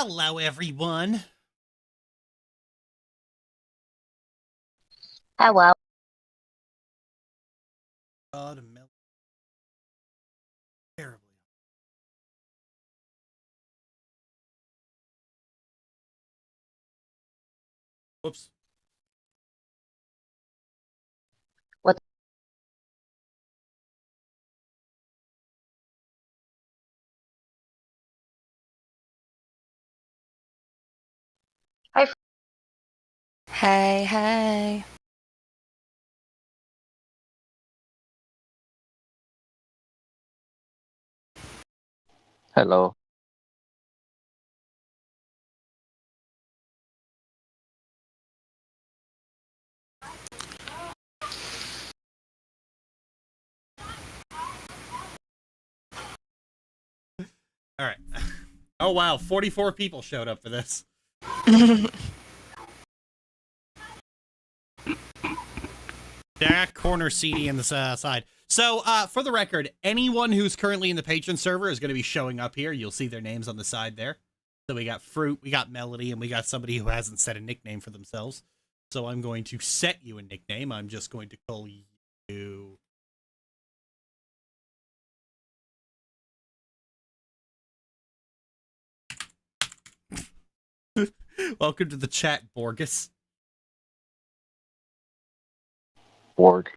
Hello, everyone. Hello. God, terribly. Whoops. What? Hi. Hey, hey. Hello. All right. Oh, wow. 44 people showed up for this. Jack, corner CD in the side. So, for the record, anyone who's currently in the patron server is going to be showing up here. You'll see their names on the side there. So we got Fruit, we got Melody, and we got somebody who hasn't set a nickname for themselves. So I'm going to set you a nickname. I'm just going to call you... Welcome to the chat, Borgus. Borg.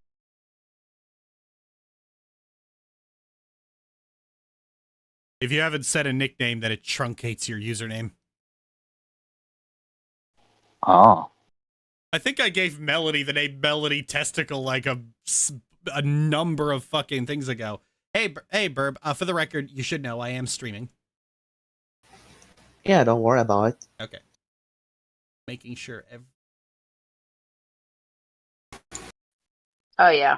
If you haven't set a nickname, then it truncates your username. Oh. I think I gave Melody the name Melody Testicle like a number of fucking things ago. Hey, Burb, for the record, you should know I am streaming. Yeah, don't worry about it. Okay. making sure Oh yeah.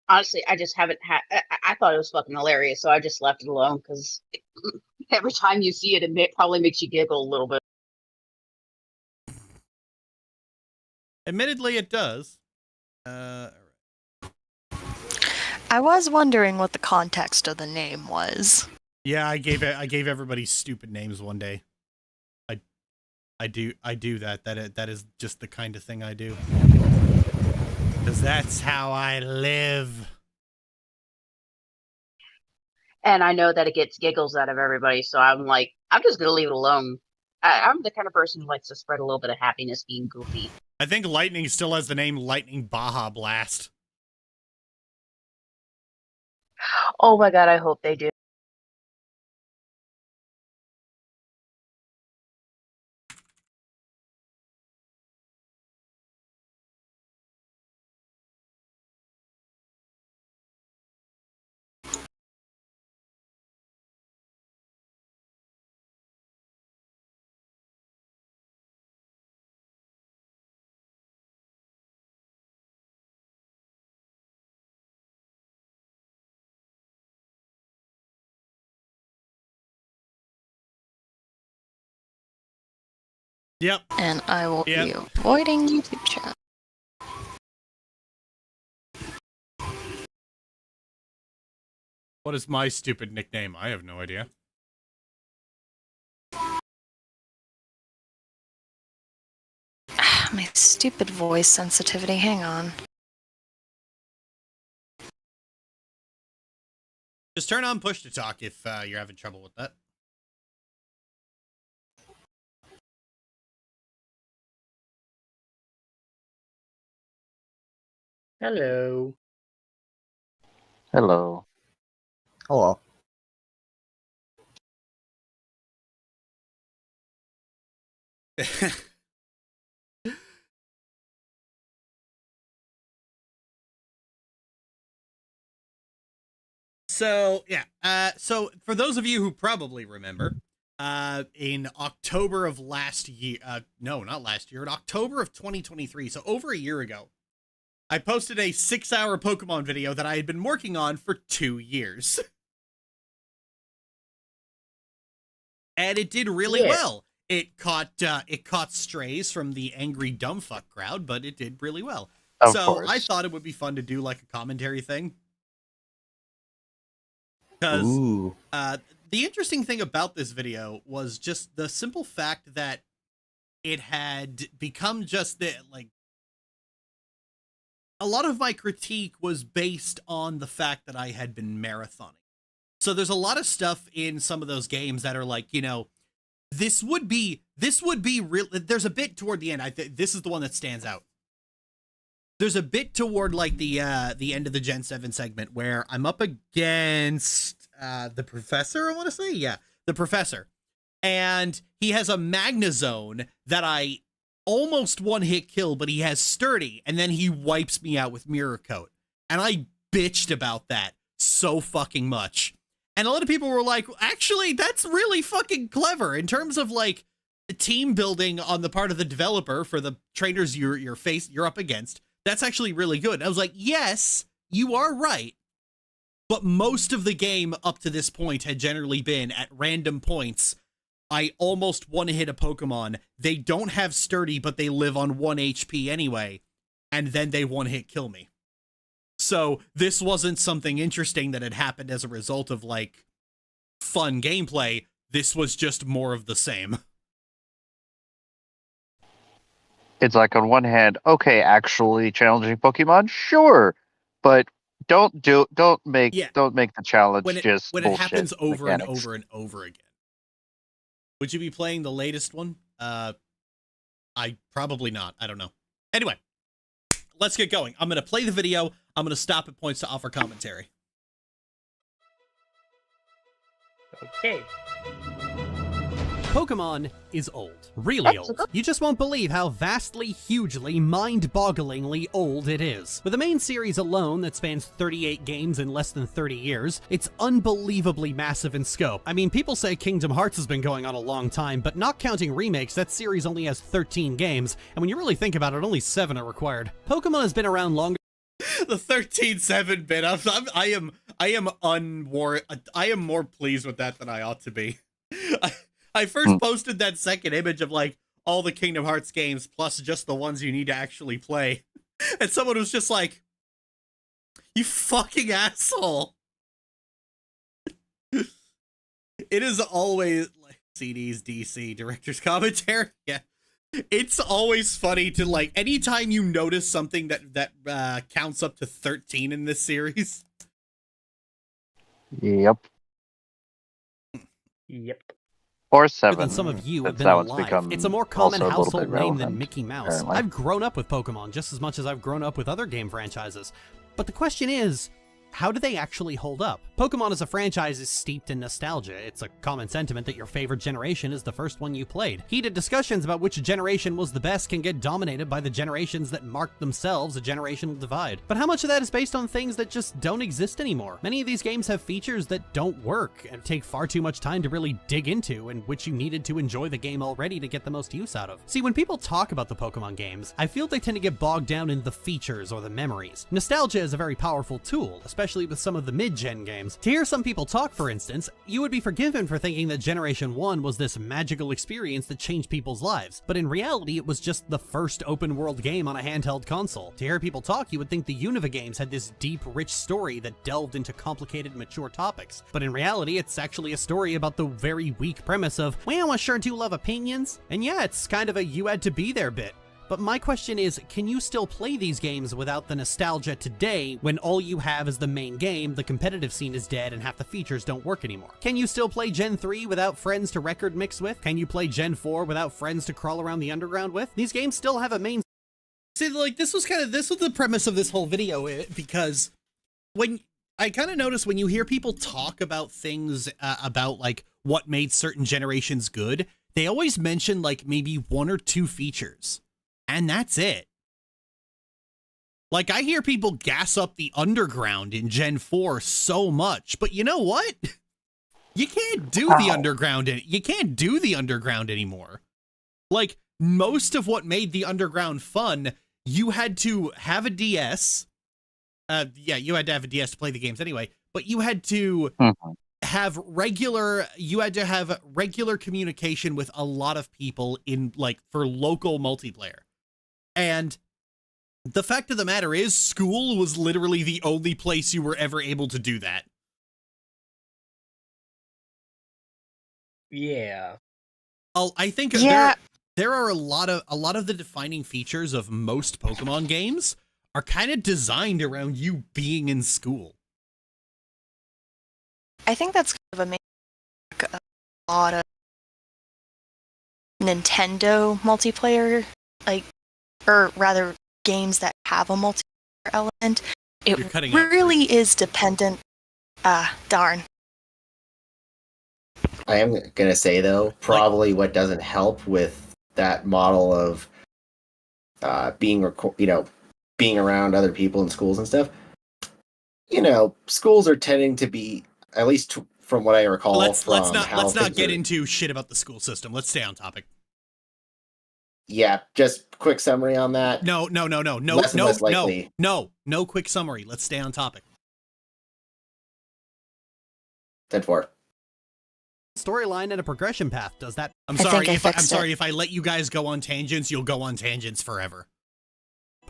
Honestly, I just haven't had. I thought it was fucking hilarious, so I just left it alone because every time you see it, it probably makes you giggle a little bit. admittedly it does. I was wondering what the context of the name was. Yeah, I gave everybody stupid names one day. I do that. That is just the kind of thing I do. Because that's how I live. And I know that it gets giggles out of everybody, so I'm like, I'm just gonna leave it alone. I'm the kind of person who likes to spread a little bit of happiness being goofy. I think Lightning still has the name Lightning Baja Blast. Oh my god, I hope they do. Yep. And I will Yep. be avoiding YouTube chat. What is my stupid nickname? I have no idea. My stupid voice sensitivity. Hang on. Just turn on push to talk if you're having trouble with that. Hello. Hello. Hello. So, yeah. So, for those of you who probably remember, in October of last year, no, not last year, in October of 2023, so over a year ago, I posted a 6-hour Pokemon video that I had been working on for 2 years. And it did really well. It caught strays from the angry dumbfuck crowd, but it did really well. Of So course. I thought it would be fun to do like a commentary thing. Because the interesting thing about this video was just the simple fact that it had become just the, like, a lot of my critique was based on the fact that I had been marathoning. So there's a lot of stuff in some of those games that are like, you know, this would be real. There's a bit toward the end. This is the one that stands out. There's a bit toward like the end of the Gen 7 segment where I'm up against the professor, I want to say. Yeah, the professor. And he has a Magnezone that I almost one-hit kill, but he has Sturdy, and then he wipes me out with Mirror Coat. And I bitched about that so fucking much. And a lot of people were like, actually, that's really fucking clever in terms of like team building on the part of the developer for the trainers you're up against. That's actually really good. I was like, yes, you are right. But most of the game up to this point had generally been at random points. I almost one-hit a Pokemon. They don't have Sturdy, but they live on 1 HP anyway. And then they one-hit kill me. So this wasn't something interesting that had happened as a result of like fun gameplay. This was just more of the same. It's like on one hand, okay, actually challenging Pokemon, sure, but don't make the challenge when it bullshit happens over mechanics. and over and over again. Would you be playing the latest one? I probably not. I don't know. Anyway, let's get going. I'm going to play the video. I'm going to stop at points to offer commentary. Okay. Pokemon is old. Really old. You just won't believe how vastly, hugely, mind-bogglingly old it is. With the main series alone that spans 38 games in less than 30 years, it's unbelievably massive in scope. I mean, people say Kingdom Hearts has been going on a long time, but not counting remakes, that series only has 13 games, and when you really think about it, only 7 are required. Pokemon has been around longer. The 13-7-bit. I am more pleased with that than I ought to be. I first posted that second image of like all the Kingdom Hearts games plus just the ones you need to actually play. And someone was just like, "You fucking asshole." It is always like CD's DC director's commentary. Yeah. It's always funny to like anytime you notice something that counts up to 13 in this series. Yep. Yep. Or 7. Than some of you have since been that one's alive. become It's a more common also a little household bit name than relevant, Mickey Mouse. apparently. I've grown up with Pokemon just as much as I've grown up with other game franchises. But the question is, how do they actually hold up? Pokemon as a franchise is steeped in nostalgia. It's a common sentiment that your favorite generation is the first one you played. Heated discussions about which generation was the best can get dominated by the generations that marked themselves a generational divide. But how much of that is based on things that just don't exist anymore? Many of these games have features that don't work and take far too much time to really dig into, and which you needed to enjoy the game already to get the most use out of. See, when people talk about the Pokemon games, I feel they tend to get bogged down in the features or the memories. Nostalgia is a very powerful tool, especially with some of the mid-gen games. To hear some people talk, for instance, you would be forgiven for thinking that Generation 1 was this magical experience that changed people's lives, but in reality it was just the first open-world game on a handheld console. To hear people talk, you would think the Unova games had this deep, rich story that delved into complicated, mature topics, but in reality it's actually a story about the very weak premise of, well, I sure do love opinions, and yeah, it's kind of a you had to be there bit. But my question is, can you still play these games without the nostalgia today when all you have is the main game, the competitive scene is dead, and half the features don't work anymore? Can you still play Gen 3 without friends to record mix with? Can you play Gen 4 without friends to crawl around the underground with? These games still have a main... See, like, this was the premise of this whole video, because when I kind of notice when you hear people talk about things about like what made certain generations good, they always mention like maybe 1 or 2 features. And that's it. Like, I hear people gas up the underground in Gen 4 so much, but you know what? You can't do the underground. You can't do the underground anymore. Like, most of what made the underground fun, you had to have a DS. Yeah, you had to have a DS to play the games anyway, but you had to have regular communication with a lot of people in like for local multiplayer. And the fact of the matter is, school was literally the only place you were ever able to do that. Yeah. I think Yeah. there are a lot of the defining features of most Pokemon games are kind of designed around you being in school. I think that's kind of a lot of Nintendo multiplayer, like, or rather games that have a multiplayer element. It You're cutting out, really is dependent. Darn. I am gonna say though, probably what doesn't help with that model of being around other people in schools and stuff. Schools are tending to be, at least from what I recall, Let's not things get are- into shit about the school system. Let's stay on topic. Yeah, just quick summary on that. No, Less and less likely. no quick summary. Let's stay on topic. 10-4. storyline and a progression path. Does that... I'm I sorry think I if I'm fixed sorry it. if I let you guys go on tangents, you'll go on tangents forever.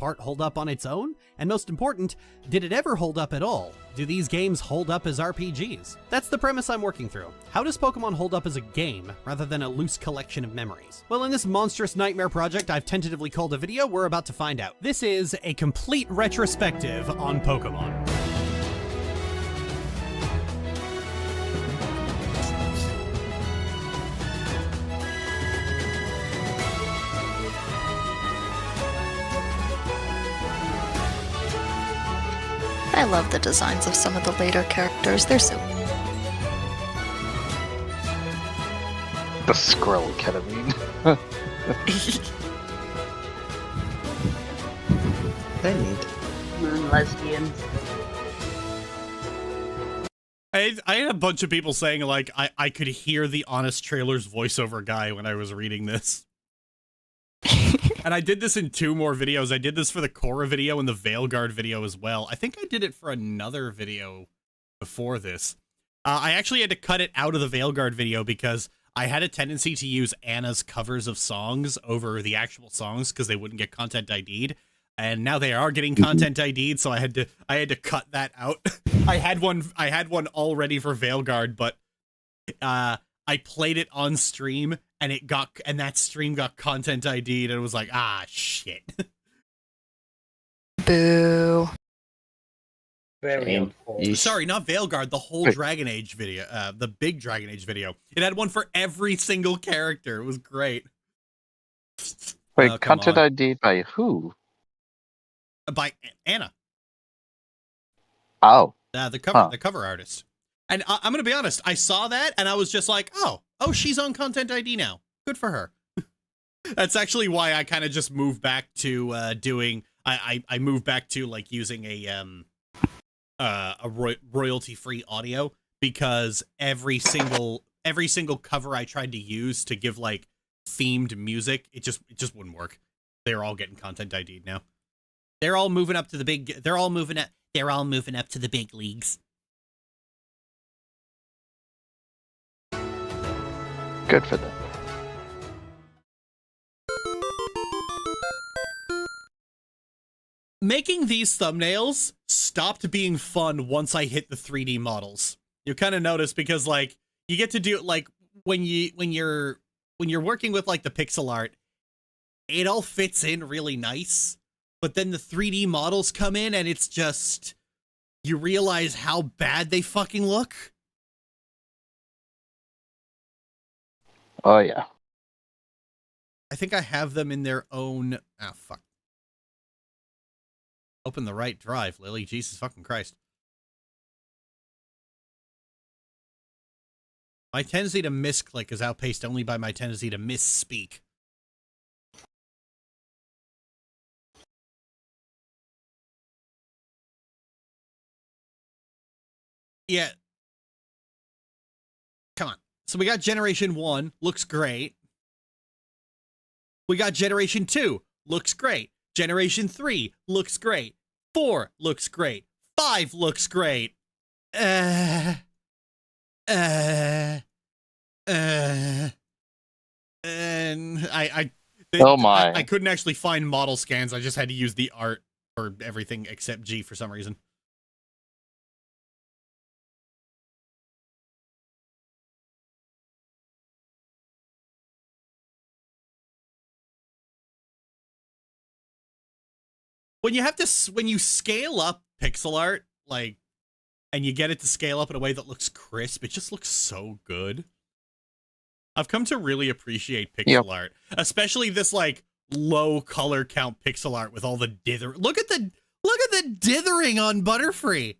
part hold up on its own? And most important, did it ever hold up at all? Do these games hold up as RPGs? That's the premise I'm working through. How does Pokemon hold up as a game, rather than a loose collection of memories? Well, in this monstrous nightmare project I've tentatively called a video, we're about to find out. This is a complete retrospective on Pokemon. I love the designs of some of the later characters. They're so... The Skrill ketamine. I need. Moon lesbians. I had a bunch of people saying, like, I could hear the Honest Trailers voiceover guy when I was reading this. And I did this in 2 more videos. I did this for the Korra video and the Veilguard video as well. I think I did it for another video before this. I actually had to cut it out of the Veilguard video because I had a tendency to use Anna's covers of songs over the actual songs because they wouldn't get content ID'd. And now they are getting content ID'd, so I had to cut that out. I had one all ready for Veilguard, but I played it on stream and that stream got content ID'd, and it was like, ah, shit. Boo. Very Shame. unfortunate. Sorry, not Veilguard, the whole Dragon Age video, the big Dragon Age video. It had one for every single character. It was great. Wait, Oh, come content on. ID by who? By Anna, Oh. the cover artist. And I'm gonna be honest, I saw that and I was just like, oh, she's on content ID now. Good for her. That's actually why I kind of just moved back to doing. I moved back to like using a royalty-free audio, because every single cover I tried to use to give like themed music, it just wouldn't work. They're all getting content ID'd now. They're all moving up to the big. They're all moving up to the big leagues. Good for them. Making these thumbnails stopped being fun once I hit the 3D models. You kind of notice, because like you get to do it like when you're working with like the pixel art, it all fits in really nice. But then the 3D models come in and it's just, you realize how bad they fucking look. Oh yeah. I think I have them in their own. Ah, fuck. Open the right drive, Lily. Jesus fucking Christ. My tendency to misclick is outpaced only by my tendency to misspeak. Yeah. Come on. So we got Generation 1, looks great. We got Generation 2, looks great. Generation 3, looks great. 4, looks great. 5, looks great. And Oh my. I couldn't actually find model scans. I just had to use the art for everything except G for some reason. When you scale up pixel art, like, and you get it to scale up in a way that looks crisp, it just looks so good. I've come to really appreciate pixel art, especially this like low color count pixel art with all the dither. Look at the dithering on Butterfree.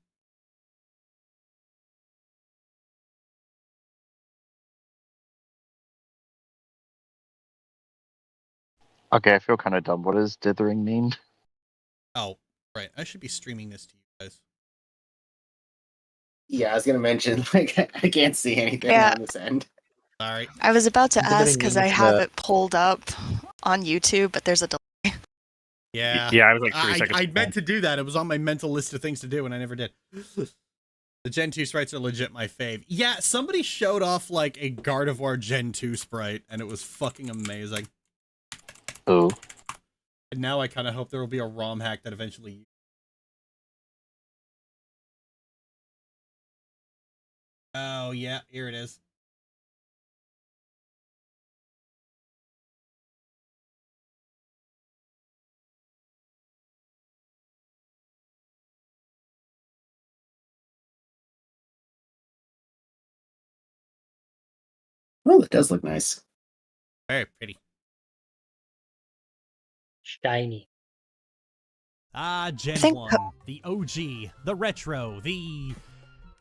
Okay, I feel kind of dumb. What does dithering mean? Oh, right. I should be streaming this to you guys. Yeah, I was gonna mention, like, I can't see anything Yeah. on this end. Sorry. I was about to Dithering ask because I means have that- it pulled up on YouTube, but there's a delay. Yeah. Yeah, I was like 3 seconds. I meant to do that. It was on my mental list of things to do, and I never did. The Gen 2 sprites are legit my fave. Yeah, somebody showed off like a Gardevoir Gen 2 sprite, and it was fucking amazing. Oh. And now I kind of hope there will be a ROM hack that eventually... Oh, yeah, here it is. Oh, it does look nice. Very pretty. Shiny. Ah, Gen think- 1, the OG, the retro, the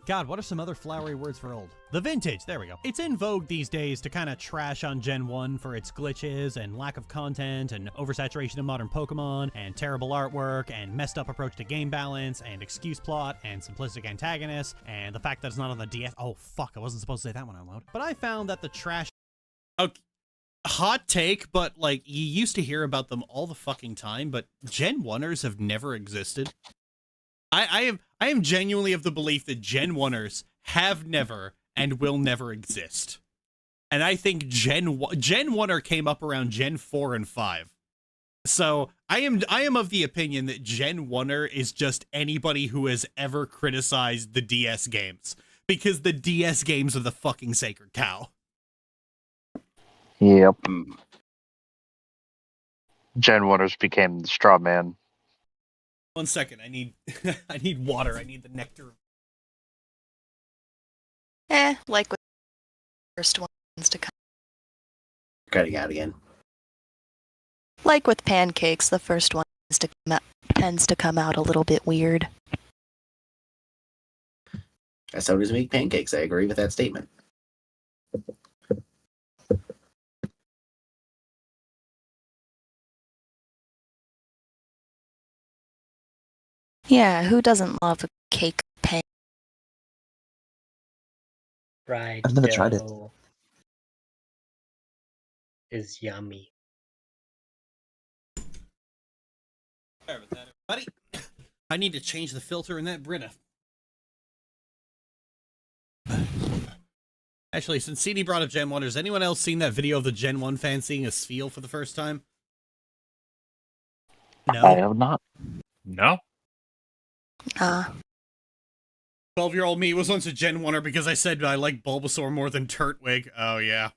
God, what are some other flowery words for old? The vintage, there we go. It's in vogue these days to kind of trash on Gen 1 for its glitches and lack of content and oversaturation of modern Pokemon and terrible artwork and messed up approach to game balance and excuse plot and simplistic antagonists and the fact that it's not on the DS. Oh, fuck, I wasn't supposed to say that one out loud. But I found that the trash... Okay. Hot take, but like you used to hear about them all the fucking time, but Gen 1ers have never existed. I am genuinely of the belief that Gen 1ers have never and will never exist. And I think Gen 1er came up around Gen 4 and 5. So I am of the opinion that Gen 1er is just anybody who has ever criticized the DS games. Because the DS games are the fucking sacred cow. Yep. Gen 1ers became the straw man. 1 second, I need I need water. I need the nectar. Like with the first ones to come. Cutting out again. Like with pancakes, the first one tends to come out a little bit weird. That's how it is to make pancakes. I agree with that statement. Yeah, who doesn't love a cake pan? Fried I've never tried it. dough is yummy. Sorry about that, everybody. I need to change the filter in that Brita. Actually, since CD brought up Gen 1, has anyone else seen that video of the Gen 1 fan seeing a Spheal for the first time? No? I have not. No. 12-year-old me was once a Gen 1er because I said I like Bulbasaur more than Turtwig. Oh, yeah.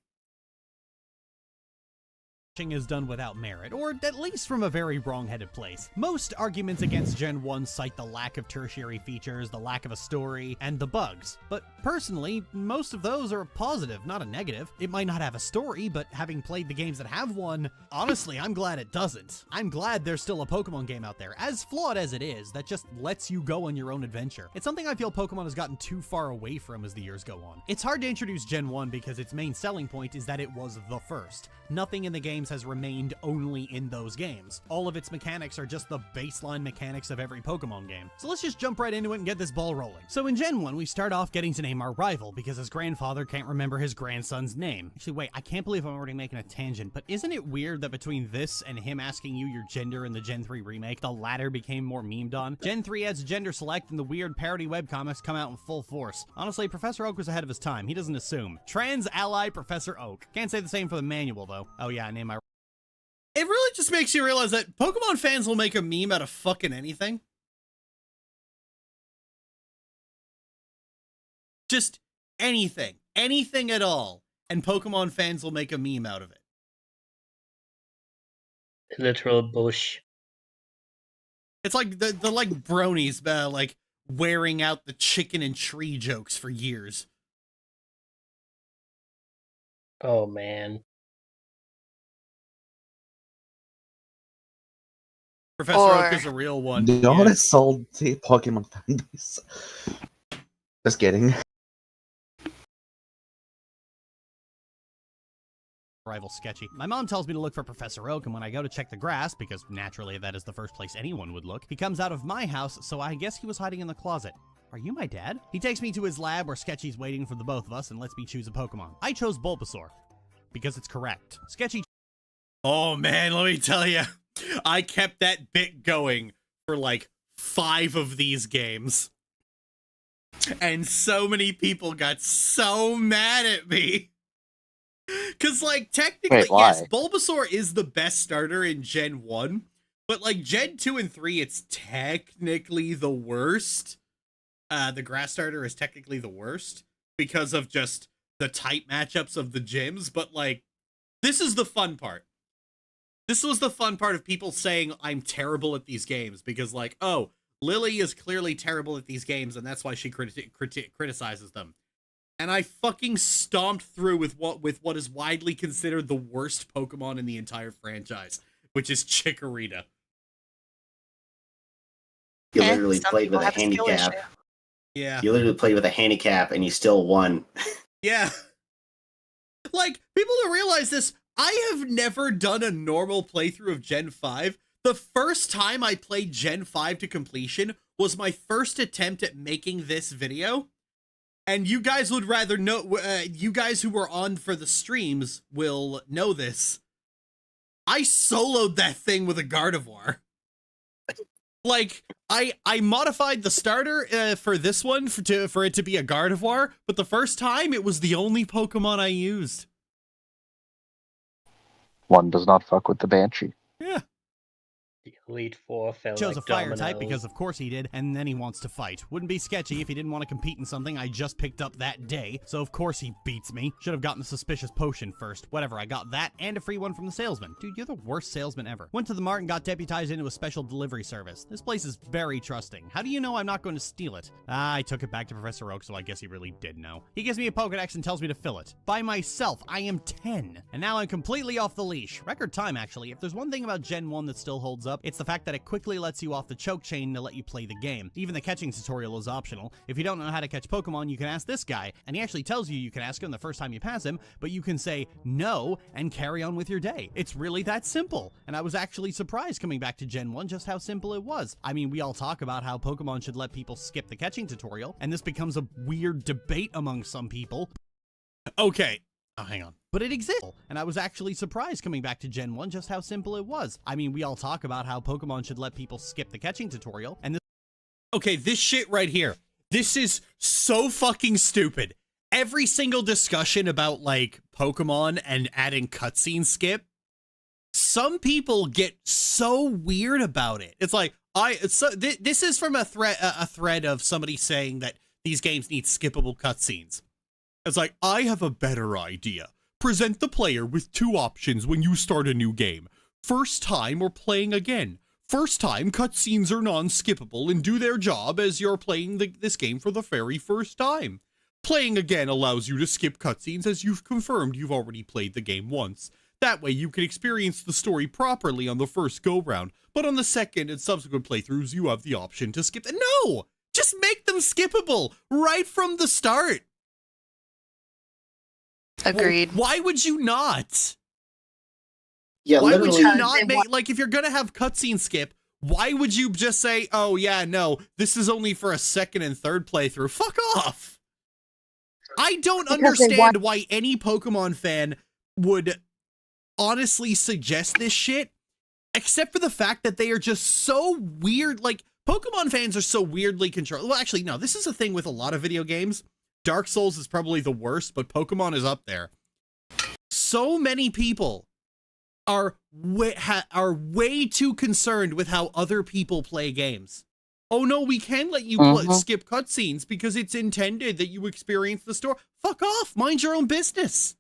Is done without merit, or at least from a very wrong-headed place. Most arguments against Gen 1 cite the lack of tertiary features, the lack of a story, and the bugs. But personally, most of those are a positive, not a negative. It might not have a story, but having played the games that have one, honestly, I'm glad it doesn't. I'm glad there's still a Pokemon game out there, as flawed as it is, that just lets you go on your own adventure. It's something I feel Pokemon has gotten too far away from as the years go on. It's hard to introduce Gen 1 because its main selling point is that it was the first. Nothing in the games has remained only in those games. All of its mechanics are just the baseline mechanics of every Pokemon game. So let's just jump right into it and get this ball rolling. So in Gen 1, we start off getting to name our rival because his grandfather can't remember his grandson's name. Actually, wait, I can't believe I'm already making a tangent, but isn't it weird that between this and him asking you your gender in the Gen 3 remake, the latter became more memed on? Gen 3 adds gender select and the weird parody webcomics come out in full force. Honestly, Professor Oak was ahead of his time. He doesn't assume. Trans ally Professor Oak. Can't say the same for the manual, though. Oh yeah, I named my... It really just makes you realize that Pokemon fans will make a meme out of fucking anything. Just anything. Anything at all. And Pokemon fans will make a meme out of it. Literal bush. It's like the like bronies, like wearing out the chicken and tree jokes for years. Oh man. Professor Oak is a real one. The honest salty Pokemon fanbase. Just kidding. Rival sketchy. My mom tells me to look for Professor Oak, and when I go to check the grass, because naturally that is the first place anyone would look, he comes out of my house, so I guess he was hiding in the closet. Are you my dad? He takes me to his lab where Sketchy's waiting for the both of us and lets me choose a Pokemon. I chose Bulbasaur, because it's correct. Sketchy... Oh man, let me tell you. I kept that bit going for like 5 of these games. And so many people got so mad at me. Because, like, technically, Wait, why? yes, Bulbasaur is the best starter in Gen 1. But, like, Gen 2 and 3, it's technically the worst. The grass starter is technically the worst. Because of just the tight matchups of the gyms. But, like, this is the fun part. This was the fun part of people saying I'm terrible at these games because, like, oh, Lily is clearly terrible at these games and that's why she criticizes them. And I fucking stomped through with what is widely considered the worst Pokemon in the entire franchise, which is Chikorita. You literally played with a handicap. Yeah. You literally played with a handicap and you still won. Yeah. Like, people don't realize this. I have never done a normal playthrough of Gen 5. The first time I played Gen 5 to completion was my first attempt at making this video. And you guys would rather know, you guys who were on for the streams will know this. I soloed that thing with a Gardevoir. Like, I modified the starter for this one for it to be a Gardevoir, but the first time it was the only Pokemon I used. One does not fuck with the Banshee. Yeah. The Elite Four fell Chose like a fire dominoes. type because of course he did, and then he wants to fight. Wouldn't be sketchy if he didn't want to compete in something I just picked up that day, so of course he beats me. Should have gotten the suspicious potion first. Whatever, I got that and a free one from the salesman. Dude, you're the worst salesman ever. Went to the mart and got deputized into a special delivery service. This place is very trusting. How do you know I'm not going to steal it? I took it back to Professor Oak, so I guess he really did know. He gives me a Pokedex and tells me to fill it. By myself, I am 10. And now I'm completely off the leash. Record time, actually. If there's one thing about Gen 1 that still holds up, it's the fact that it quickly lets you off the choke chain to let you play the game. Even the catching tutorial is optional. If you don't know how to catch Pokemon, you can ask this guy, and he actually tells you can ask him the first time you pass him, but you can say no and carry on with your day. It's really that simple, and I was actually surprised coming back to Gen 1 just how simple it was. I mean, we all talk about how Pokemon should let people skip the catching tutorial, and this becomes a weird debate among some people. Okay. Oh, hang on. But it exists, and I was actually surprised coming back to Gen 1 just how simple it was. I mean, we all talk about how Pokemon should let people skip the catching tutorial, and this— Okay, this shit right here. This is so fucking stupid. Every single discussion about, like, Pokemon and adding cutscene skip, some people get so weird about it. It's like, this is from a thread of somebody saying that these games need skippable cutscenes. It's like, I have a better idea. Present the player with two options when you start a new game. First time or playing again. First time, cutscenes are non-skippable and do their job as you're playing this game for the very first time. Playing again allows you to skip cutscenes as you've confirmed you've already played the game once. That way you can experience the story properly on the first go-round, but on the second and subsequent playthroughs you have the option to skip them. No! Just make them skippable right from the start! Agreed. Why would you not? Yeah, Why would literally. you not make, like, if you're gonna have cutscene skip, why would you just say, oh yeah, no, this is only for a second and third playthrough? Fuck off! I don't understand why any Pokemon fan would honestly suggest this shit, except for the fact that they are just so weird. Like, Pokemon fans are so weirdly controlled. Well, actually, no, this is a thing with a lot of video games. Dark Souls is probably the worst, but Pokemon is up there. So many people are way too concerned with how other people play games. Oh no, we can let you skip cutscenes because it's intended that you experience the story. Fuck off, mind your own business.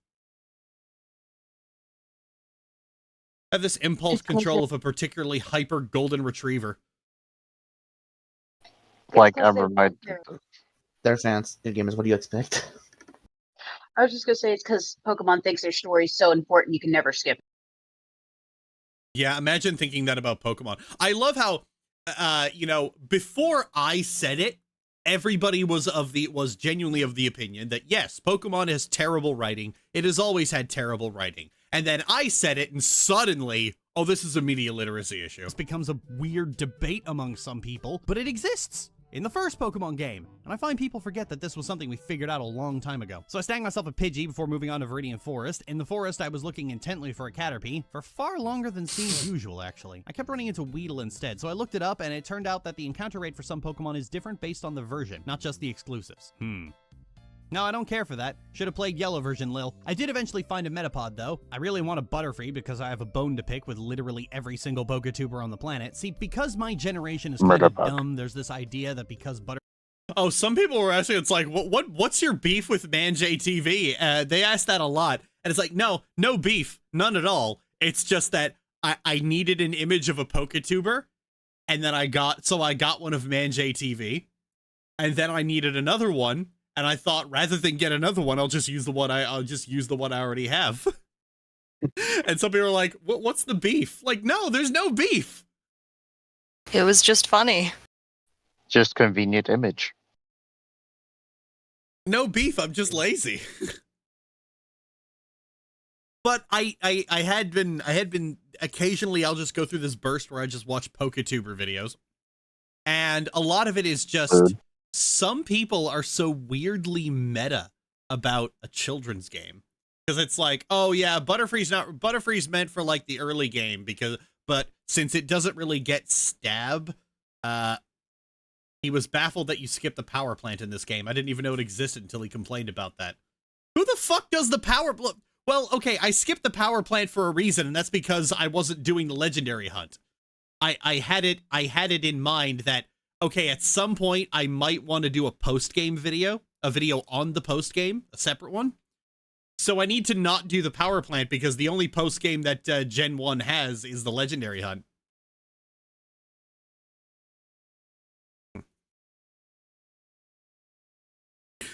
I have this impulse control of a particularly hyper golden retriever. Like ever might. Their fans in gamers, what do you expect? I was just gonna say it's because Pokemon thinks their story's so important you can never skip it. Yeah, imagine thinking that about Pokemon. I love how, you know, before I said it, everybody was genuinely of the opinion that yes, Pokemon has terrible writing. It has always had terrible writing. And then I said it, and suddenly, oh, this is a media literacy issue. this becomes a weird debate among some people, but it exists in the first Pokemon game, and I find people forget that this was something we figured out a long time ago. So I snagged myself a Pidgey before moving on to Viridian Forest. In the forest, I was looking intently for a Caterpie, for far longer than seems usual, actually. I kept running into Weedle instead, so I looked it up, and it turned out that the encounter rate for some Pokemon is different based on the version, not just the exclusives. No, I don't care for that. Should have played yellow version, Lil. I did eventually find a Metapod, though. I really want a Butterfree because I have a bone to pick with literally every single Poketuber on the planet. See, because my generation is kind of dumb, there's this idea that because Oh, some people were asking, it's like, what's your beef with ManJTV? They asked that a lot, and it's like, no beef, none at all. It's just that I needed an image of a Poketuber, and then I got one of ManJTV, and then I needed another one, and I thought rather than get another one, I'll just use the one I already have. And some people are like, what's the beef? Like, no, there's no beef. It was just funny. Just convenient image. No beef, I'm just lazy. But I had been occasionally I'll just go through this burst where I just watch PokeTuber videos. And a lot of it is just some people are so weirdly meta about a children's game. Because it's like, oh yeah, Butterfree's meant for like the early game but since it doesn't really get stab, he was baffled that you skipped the power plant in this game. I didn't even know it existed until he complained about that. Who the fuck does the power? Well, okay, I skipped the power plant for a reason, and that's because I wasn't doing the legendary hunt. I had it in mind that, okay, at some point I might want to do a post-game video, a video on the post-game, a separate one. So I need to not do the power plant because the only post-game that Gen 1 has is the legendary hunt.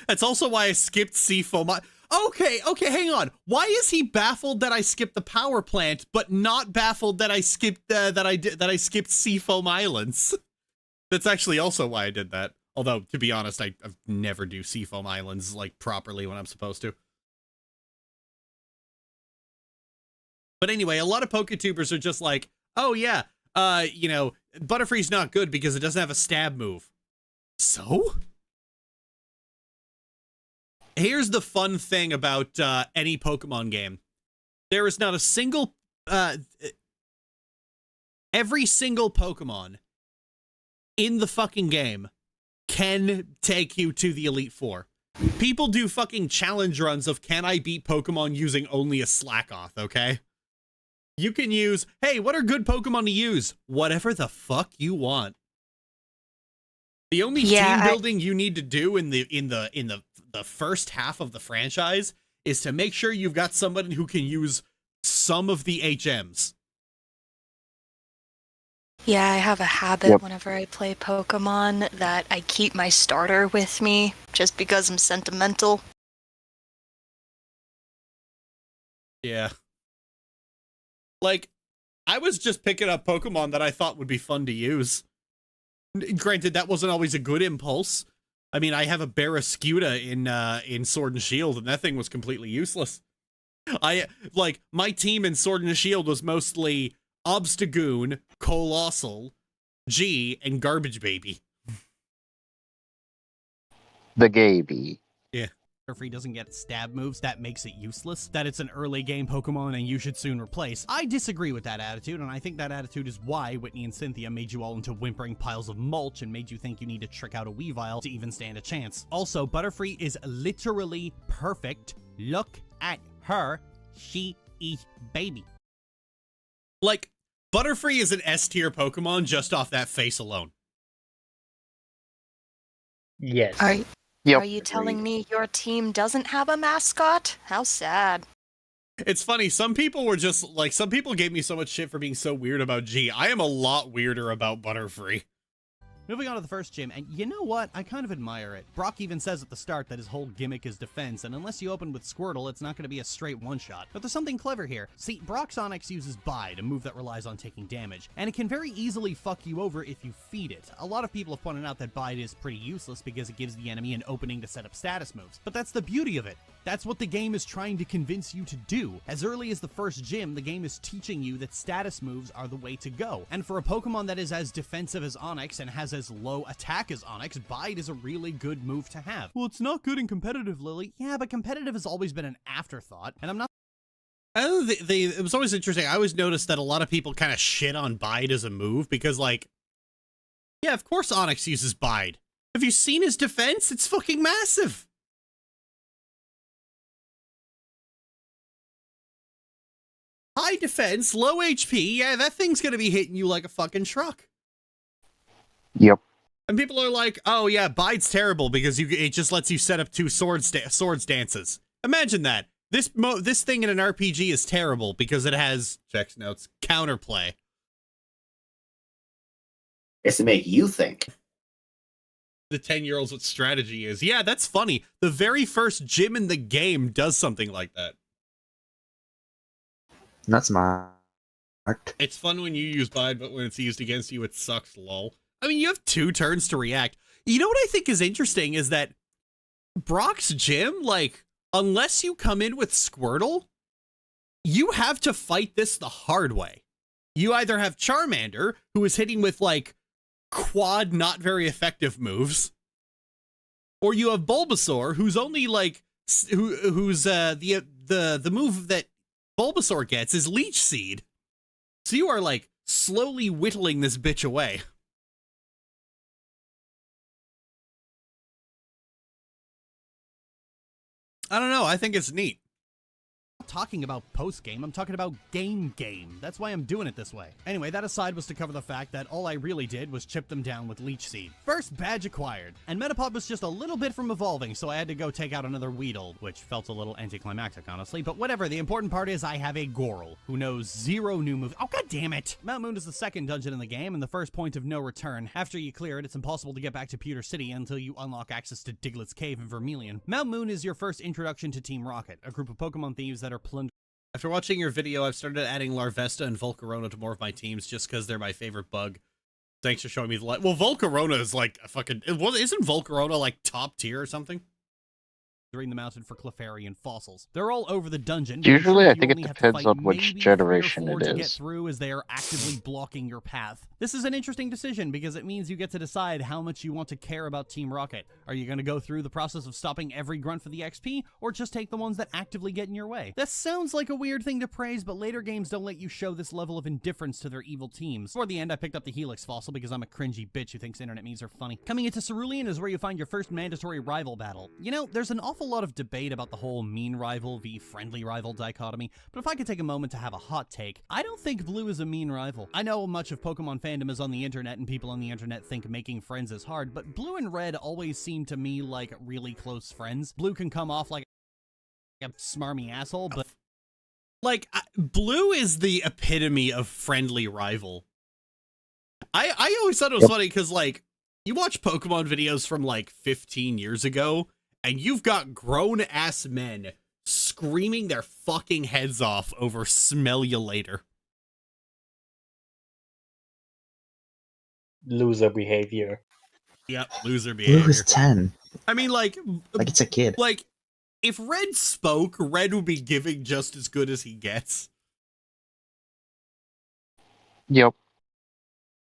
That's also why I skipped Seafoam. Okay, hang on. Why is he baffled that I skipped the power plant, but not baffled that I skipped that I skipped Seafoam Islands? That's actually also why I did that. Although, to be honest, I never do Seafoam Islands like properly when I'm supposed to. But anyway, a lot of PokeTubers are just like, oh yeah, you know, Butterfree's not good because it doesn't have a stab move. So? Here's the fun thing about any Pokemon game. There is not a single... every single Pokemon in the fucking game can take you to the Elite Four. People do fucking challenge runs of can I beat Pokemon using only a Slakoth, okay? You can use, hey, what are good Pokemon to use? Whatever the fuck you want. The only team building you need to do in the first half of the franchise is to make sure you've got somebody who can use some of the HMs. Yeah, I have a habit whenever I play Pokemon that I keep my starter with me just because I'm sentimental. Yeah. Like, I was just picking up Pokemon that I thought would be fun to use. Granted, that wasn't always a good impulse. I mean, I have a Barraskewda in Sword and Shield, and that thing was completely useless. My team in Sword and Shield was mostly Obstagoon, Colossal, G, and Garbage Baby. The Gaby. Yeah. If he doesn't get stab moves, that makes it useless, that it's an early game Pokemon and you should soon replace. I disagree with that attitude, and I think that attitude is why Whitney and Cynthia made you all into whimpering piles of mulch and made you think you need to trick out a Weavile to even stand a chance. Also, Butterfree is literally perfect. Look at her. She is baby. Like, Butterfree is an S-tier Pokemon just off that face alone. Yes. Are you telling me your team doesn't have a mascot? How sad. It's funny, some people were just, like, some people gave me so much shit for being so weird about G. I am a lot weirder about Butterfree. Moving on to the first gym, and you know what? I kind of admire it. Brock even says at the start that his whole gimmick is defense, and unless you open with Squirtle, it's not going to be a straight one-shot. But there's something clever here. See, Brock's Onix uses Bide, a move that relies on taking damage, and it can very easily fuck you over if you feed it. A lot of people have pointed out that Bide is pretty useless because it gives the enemy an opening to set up status moves. But that's the beauty of it. That's what the game is trying to convince you to do. As early as the first gym, the game is teaching you that status moves are the way to go. And for a Pokemon that is as defensive as Onix and has as low attack as Onix, Bide is a really good move to have. Well, it's not good in competitive, Lily. Yeah, but competitive has always been an afterthought, and I'm not... It was always interesting. I always noticed that a lot of people kind of shit on Bide as a move because, like, yeah, of course Onix uses Bide. Have you seen his defense? It's fucking massive. High defense, low HP, yeah, that thing's gonna be hitting you like a fucking truck. Yep. And people are like, oh yeah, Bide's terrible because it just lets you set up two swords dances. Imagine that. This thing in an RPG is terrible because it has, checks notes, counterplay. It's to make you think. The 10-year-olds what strategy is. Yeah, that's funny. The very first gym in the game does something like that. That's smart. It's fun when you use Bide, but when it's used against you, it sucks, lol. I mean, you have 2 turns to react. You know what I think is interesting is that Brock's gym, like, unless you come in with Squirtle, you have to fight this the hard way. You either have Charmander, who is hitting with, like, quad not very effective moves, or you have Bulbasaur, who's only, like, who's the move that Bulbasaur gets is Leech Seed. So you are, like, slowly whittling this bitch away. I don't know, I think it's neat. I'm not talking about post-game, I'm talking about game. That's why I'm doing it this way. Anyway, that aside was to cover the fact that all I really did was chip them down with Leech Seed. First badge acquired, and Metapod was just a little bit from evolving, so I had to go take out another Weedle, which felt a little anticlimactic, honestly, but whatever. The important part is I have a Goral, who knows 0 new moves. Oh, god damn it! Mount Moon is the second dungeon in the game, and the first point of no return. After you clear it, it's impossible to get back to Pewter City until you unlock access to Diglett's Cave in Vermilion. Mount Moon is your first introduction to Team Rocket, a group of Pokemon thieves that are plundering. After watching your video, I've started adding Larvesta and Volcarona to more of my teams just because they're my favorite bug. Thanks for showing me the light. Well, Volcarona is like a fucking... Isn't Volcarona like top tier or something? The mountain for Clefairy and fossils. They're all over the dungeon. Usually, I think it only have to depends fight on which maybe 3 or generation 4 it to get is. through as they are actively blocking your path. This is an interesting decision because it means you get to decide how much you want to care about Team Rocket. Are you going to go through the process of stopping every grunt for the XP, or just take the ones that actively get in your way? That sounds like a weird thing to praise, but later games don't let you show this level of indifference to their evil teams. Before the end, I picked up the Helix fossil because I'm a cringy bitch who thinks internet memes are funny. Coming into Cerulean is where you find your first mandatory rival battle. You know, there's an awful lot of debate about the whole mean rival v friendly rival dichotomy, but if I could take a moment to have a hot take, I don't think Blue is a mean rival. I know much of Pokemon fandom is on the internet and people on the internet think making friends is hard, but Blue and Red always seem to me like really close friends. Blue can come off like a smarmy asshole, but Like, Blue is the epitome of friendly rival. I always thought it was funny because, like, you watch Pokemon videos from, like, 15 years ago, and you've got grown-ass men screaming their fucking heads off over smell you later. Loser behavior. Yep, loser behavior. Blue is 10. I mean, like It's a kid. Like, if Red spoke, Red would be giving just as good as he gets. Yep.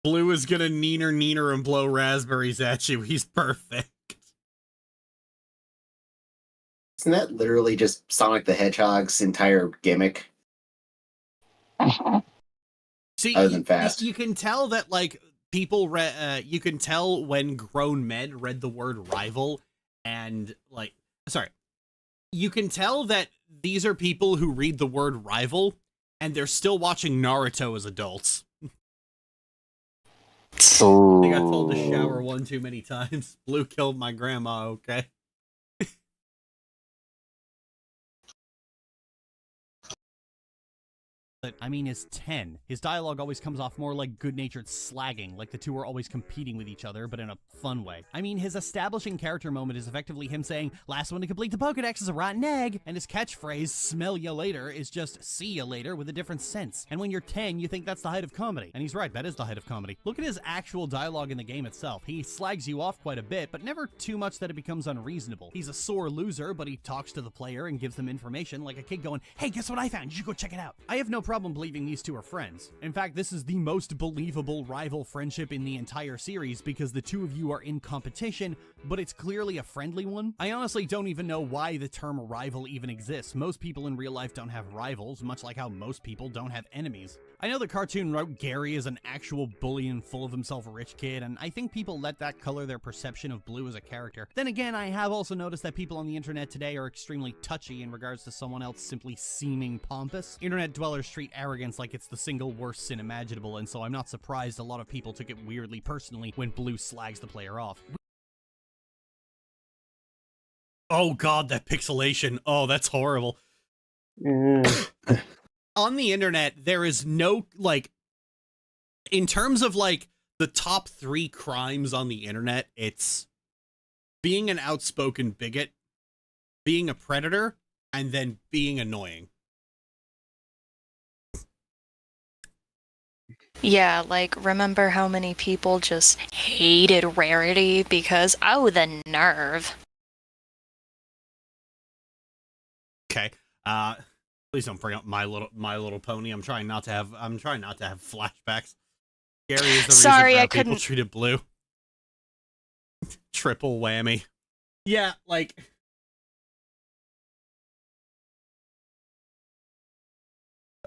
Blue is gonna neener and blow raspberries at you. He's perfect. Isn't that literally just Sonic the Hedgehog's entire gimmick? See, Other than fast. you can tell that, like, people you can tell when grown men read the word rival and, like, sorry. You can tell that these are people who read the word rival and they're still watching Naruto as adults. Oh. They got told to shower one too many times. Blue killed my grandma, okay? I mean, is 10. His dialogue always comes off more like good-natured slagging, like the two are always competing with each other, but in a fun way. I mean, his establishing character moment is effectively him saying, last one to complete the Pokedex is a rotten egg, and his catchphrase, smell ya later, is just see ya later with a different sense. And when you're 10, you think that's the height of comedy. And he's right, that is the height of comedy. Look at his actual dialogue in the game itself. He slags you off quite a bit, but never too much that it becomes unreasonable. He's a sore loser, but he talks to the player and gives them information like a kid going, hey, guess what I found? You should go check it out. I have no problem believing these two are friends. In fact, this is the most believable rival friendship in the entire series because the two of you are in competition, but it's clearly a friendly one. I honestly don't even know why the term rival even exists. Most people in real life don't have rivals, much like how most people don't have enemies. I know the cartoon wrote Gary as an actual bully and full of himself rich kid, and I think people let that color their perception of Blue as a character. Then again, I have also noticed that people on the internet today are extremely touchy in regards to someone else simply seeming pompous. Internet dwellers treat arrogance like it's the single worst sin imaginable, and so I'm not surprised a lot of people took it weirdly personally when Blue slags the player off. Oh god, that pixelation. Oh, that's horrible. On the internet, there is no, like, in terms of, like, the top 3 crimes on the internet, it's being an outspoken bigot, being a predator, and then being annoying. Yeah, like, remember how many people just hated Rarity because, oh, the nerve. Okay. Please don't bring up My Little Pony. I'm trying not to have flashbacks. Gary is the Sorry, reason for how I people couldn't- treated Blue. Triple whammy. Yeah, like.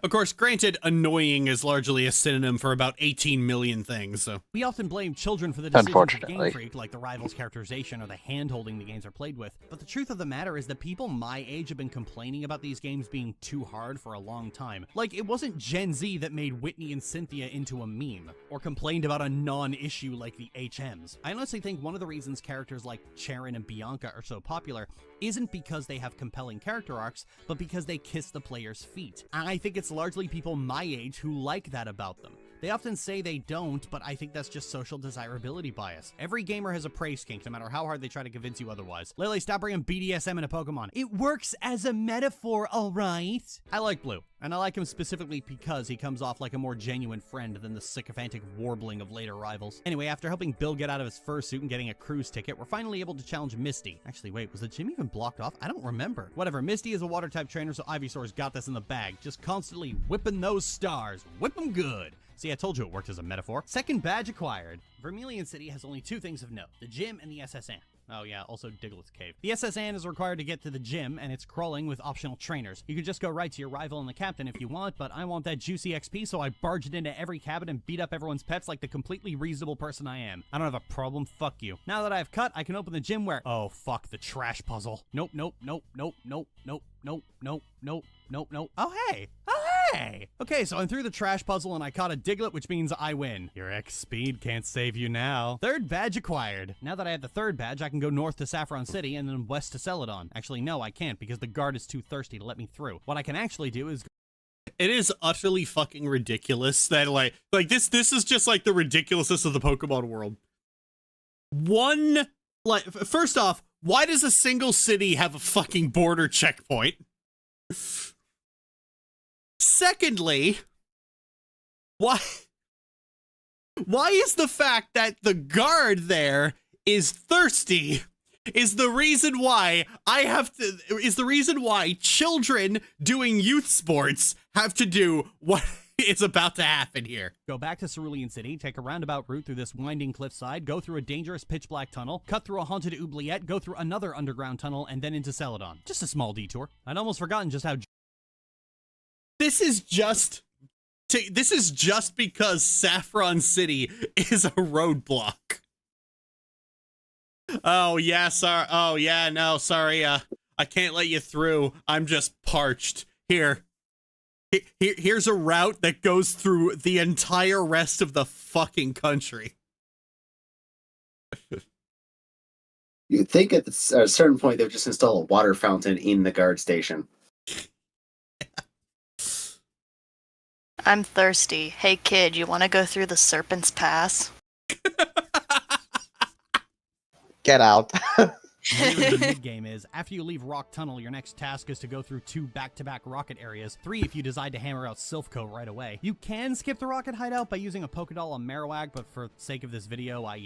Of course, granted, annoying is largely a synonym for about 18 million things, so. We often blame children for the decisions of Game Unfortunately. Freak, like the rival's characterization or the hand-holding the games are played with. But the truth of the matter is that people my age have been complaining about these games being too hard for a long time. Like, it wasn't Gen Z that made Whitney and Cynthia into a meme, or complained about a non-issue like the HMs. I honestly think one of the reasons characters like Charon and Bianca are so popular isn't because they have compelling character arcs, but because they kiss the player's feet. And I think it's largely people my age who like that about them. They often say they don't, but I think that's just social desirability bias. Every gamer has a praise kink, no matter how hard they try to convince you otherwise. Lily, stop bringing BDSM into Pokemon. It works as a metaphor, alright? I like Blue, and I like him specifically because he comes off like a more genuine friend than the sycophantic warbling of later rivals. Anyway, after helping Bill get out of his fursuit and getting a cruise ticket, we're finally able to challenge Misty. Actually, wait, was the gym even blocked off? I don't remember. Whatever, Misty is a water-type trainer, so Ivysaur's got this in the bag. Just constantly whipping those stars. Whip them good. See, I told you it worked as a metaphor. Second badge acquired. Vermilion City has only two things of note, the gym and the SSN. Oh yeah, also Diglett's Cave. The SSN is required to get to the gym, and it's crawling with optional trainers. You can just go right to your rival and the captain if you want, but I want that juicy XP, so I barged into every cabin and beat up everyone's pets like the completely reasonable person I am. I don't have a problem, fuck you. Now that I've cut, I can open the gym where— oh fuck, the trash puzzle. Nope, nope, nope, nope, nope, nope, nope, nope, nope, nope, nope. Oh hey! Oh hey! Okay, so I'm through the trash puzzle and I caught a Diglett, which means I win. Your X speed can't save you now. Third badge acquired. Now that I have the third badge, I can go north to Saffron City and then west to Celadon. Actually, no, I can't because the guard is too thirsty to let me through. What I can actually do is— it is utterly fucking ridiculous that like this is just like the ridiculousness of the Pokemon world. One, like, first off, why does a single city have a fucking border checkpoint? Secondly, why is the fact that the guard there is thirsty is the reason why children doing youth sports have to do what is about to happen here. go back to Cerulean City, take a roundabout route through this winding cliffside, go through a dangerous pitch-black tunnel, cut through a haunted oubliette, go through another underground tunnel, and then into Celadon. Just a small detour. I'd almost forgotten just how— this is just because Saffron City is a roadblock. Oh yeah, sorry. Oh yeah, no, sorry. I can't let you through. I'm just parched. Here's a route that goes through the entire rest of the fucking country. You'd think at a certain point they would just install a water fountain in the guard station. I'm thirsty. Hey kid, you want to go through the Serpent's Pass? Get out. Really, the mid-game is, after you leave Rock Tunnel, your next task is to go through 2 back-to-back rocket areas, 3 if you decide to hammer out Silphco right away. You can skip the rocket hideout by using a Pokédoll on Marowak, but for sake of this video, I,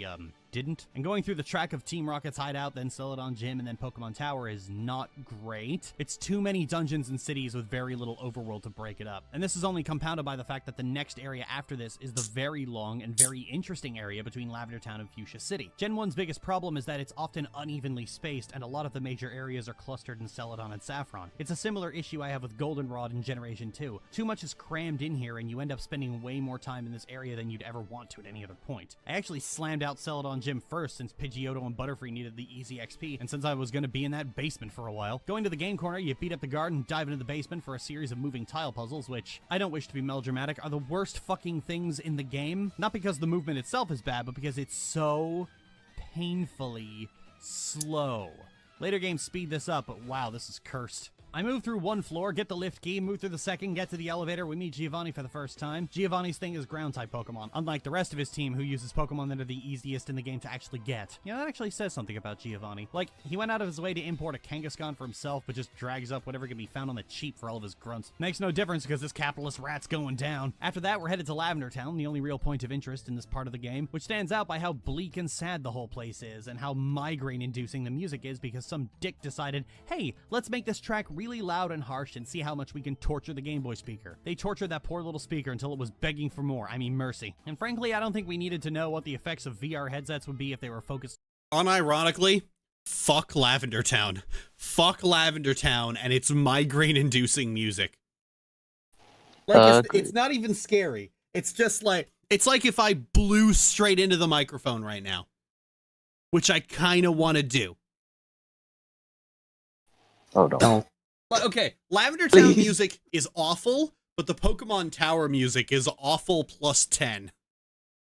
didn't. And going through the track of Team Rocket's hideout, then Celadon Gym, and then Pokemon Tower is not great. It's too many dungeons and cities with very little overworld to break it up. And this is only compounded by the fact that the next area after this is the very long and very interesting area between Lavender Town and Fuchsia City. Gen 1's biggest problem is that it's often unevenly spaced, and a lot of the major areas are clustered in Celadon and Saffron. It's a similar issue I have with Goldenrod in Generation 2. Too much is crammed in here, and you end up spending way more time in this area than you'd ever want to at any other point. I actually slammed out Celadon Gym first since Pidgeotto and Butterfree needed the easy XP, and since I was going to be in that basement for a while. Going to the game corner, you beat up the guard and dive into the basement for a series of moving tile puzzles, which, I don't wish to be melodramatic, are the worst fucking things in the game. Not because the movement itself is bad, but because it's so painfully slow. Later games speed this up, but wow, this is cursed. I move through 1 floor, get the lift key, move through the second, get to the elevator, we meet Giovanni for the first time. Giovanni's thing is ground-type Pokemon, unlike the rest of his team who uses Pokemon that are the easiest in the game to actually get. You know, that actually says something about Giovanni. Like, he went out of his way to import a Kangaskhan for himself, but just drags up whatever can be found on the cheap for all of his grunts. Makes no difference because this capitalist rat's going down. After that, we're headed to Lavender Town, the only real point of interest in this part of the game, which stands out by how bleak and sad the whole place is, and how migraine-inducing the music is because some dick decided, hey, let's make this track really loud and harsh and see how much we can torture the Game Boy speaker. They tortured that poor little speaker until it was begging for more. I mean, mercy. And frankly, I don't think we needed to know what the effects of VR headsets would be if they were focused. Unironically, fuck Lavender Town. Fuck Lavender Town and its migraine-inducing music. Like, it's not even scary. It's just like, it's like if I blew straight into the microphone right now, which I kind of want to do. Oh, no. But okay, Lavender Town music is awful, but the Pokemon Tower music is awful plus 10.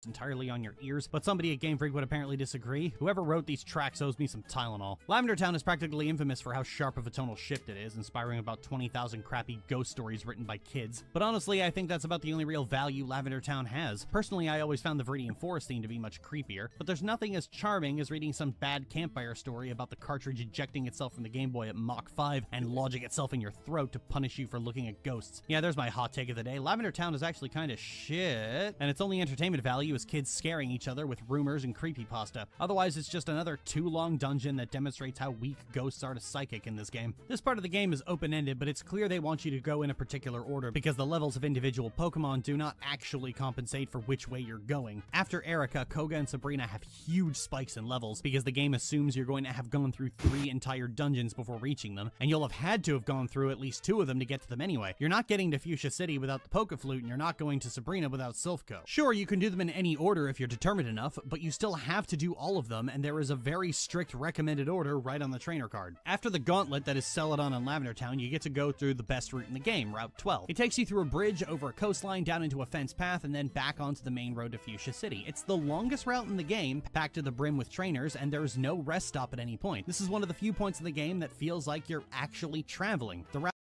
Entirely on your ears, but somebody at Game Freak would apparently disagree. Whoever wrote these tracks owes me some Tylenol. Lavender Town is practically infamous for how sharp of a tonal shift it is, inspiring about 20,000 crappy ghost stories written by kids. But honestly, I think that's about the only real value Lavender Town has. Personally, I always found the Viridian Forest theme to be much creepier, but there's nothing as charming as reading some bad campfire story about the cartridge ejecting itself from the Game Boy at Mach 5 and lodging itself in your throat to punish you for looking at ghosts. Yeah, there's my hot take of the day. Lavender Town is actually kind of shit, and its only entertainment value is kids scaring each other with rumors and creepypasta. Otherwise, it's just another too long dungeon that demonstrates how weak ghosts are to psychic in this game. This part of the game is open-ended, but it's clear they want you to go in a particular order because the levels of individual Pokemon do not actually compensate for which way you're going. After Erica, Koga and Sabrina have huge spikes in levels because the game assumes you're going to have gone through 3 entire dungeons before reaching them, and you'll have had to have gone through at least 2 of them to get to them anyway. You're not getting to Fuchsia City without the Pokeflute, and you're not going to Sabrina without Silphco. Sure, you can do them in any order if you're determined enough, but you still have to do all of them, and there is a very strict recommended order right on the trainer card. After the gauntlet that is Celadon and Lavender Town, you get to go through the best route in the game, Route 12. It takes you through a bridge, over a coastline, down into a fence path, and then back onto the main road to Fuchsia City. It's the longest route in the game, packed to the brim with trainers, and there's no rest stop at any point. This is one of the few points in the game that feels like you're actually traveling. The route.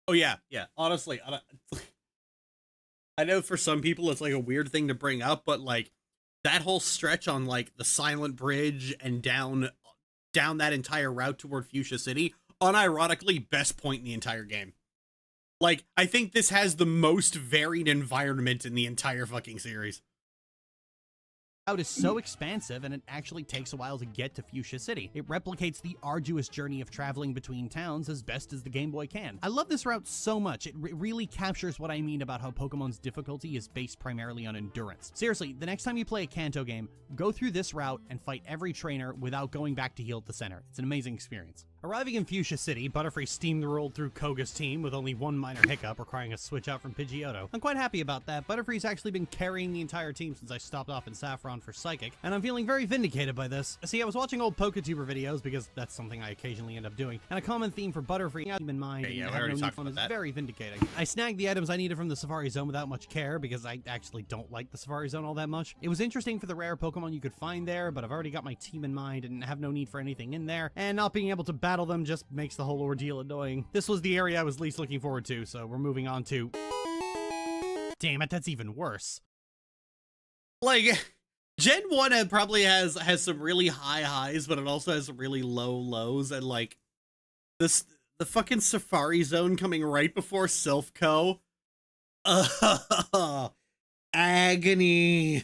Oh yeah, honestly, I know for some people it's like a weird thing to bring up, but like that whole stretch on like the Silent Bridge and down that entire route toward Fuchsia City, unironically, best point in the entire game. Like, I think this has the most varied environment in the entire fucking series. Route is so expansive, and it actually takes a while to get to Fuchsia City. It replicates the arduous journey of traveling between towns as best as the Game Boy can. I love this route so much. It really captures what I mean about how Pokemon's difficulty is based primarily on endurance. Seriously, the next time you play a Kanto game, go through this route and fight every trainer without going back to heal at the center. It's an amazing experience. Arriving in Fuchsia City, Butterfree steamrolled through Koga's team with only one minor hiccup requiring a switch out from Pidgeotto. I'm quite happy about that. Butterfree's actually been carrying the entire team since I stopped off in Saffron for Psychic, and I'm feeling very vindicated by this. See, I was watching old PokeTuber videos because that's something I occasionally end up doing, and a common theme for Butterfree, keep in mind, yeah, and we have already no talked need about is that. very vindicating. I snagged the items I needed from the Safari Zone without much care because I actually don't like the Safari Zone all that much. It was interesting for the rare Pokemon you could find there, but I've already got my team in mind and have no need for anything in there, and not being able to battle them just makes the whole ordeal annoying. This was the area I was least looking forward to, so we're moving on to... Damn it, that's even worse. Like, Gen 1 probably has some really high highs, but it also has some really low lows, and like, the fucking Safari Zone coming right before Silphco. Agony.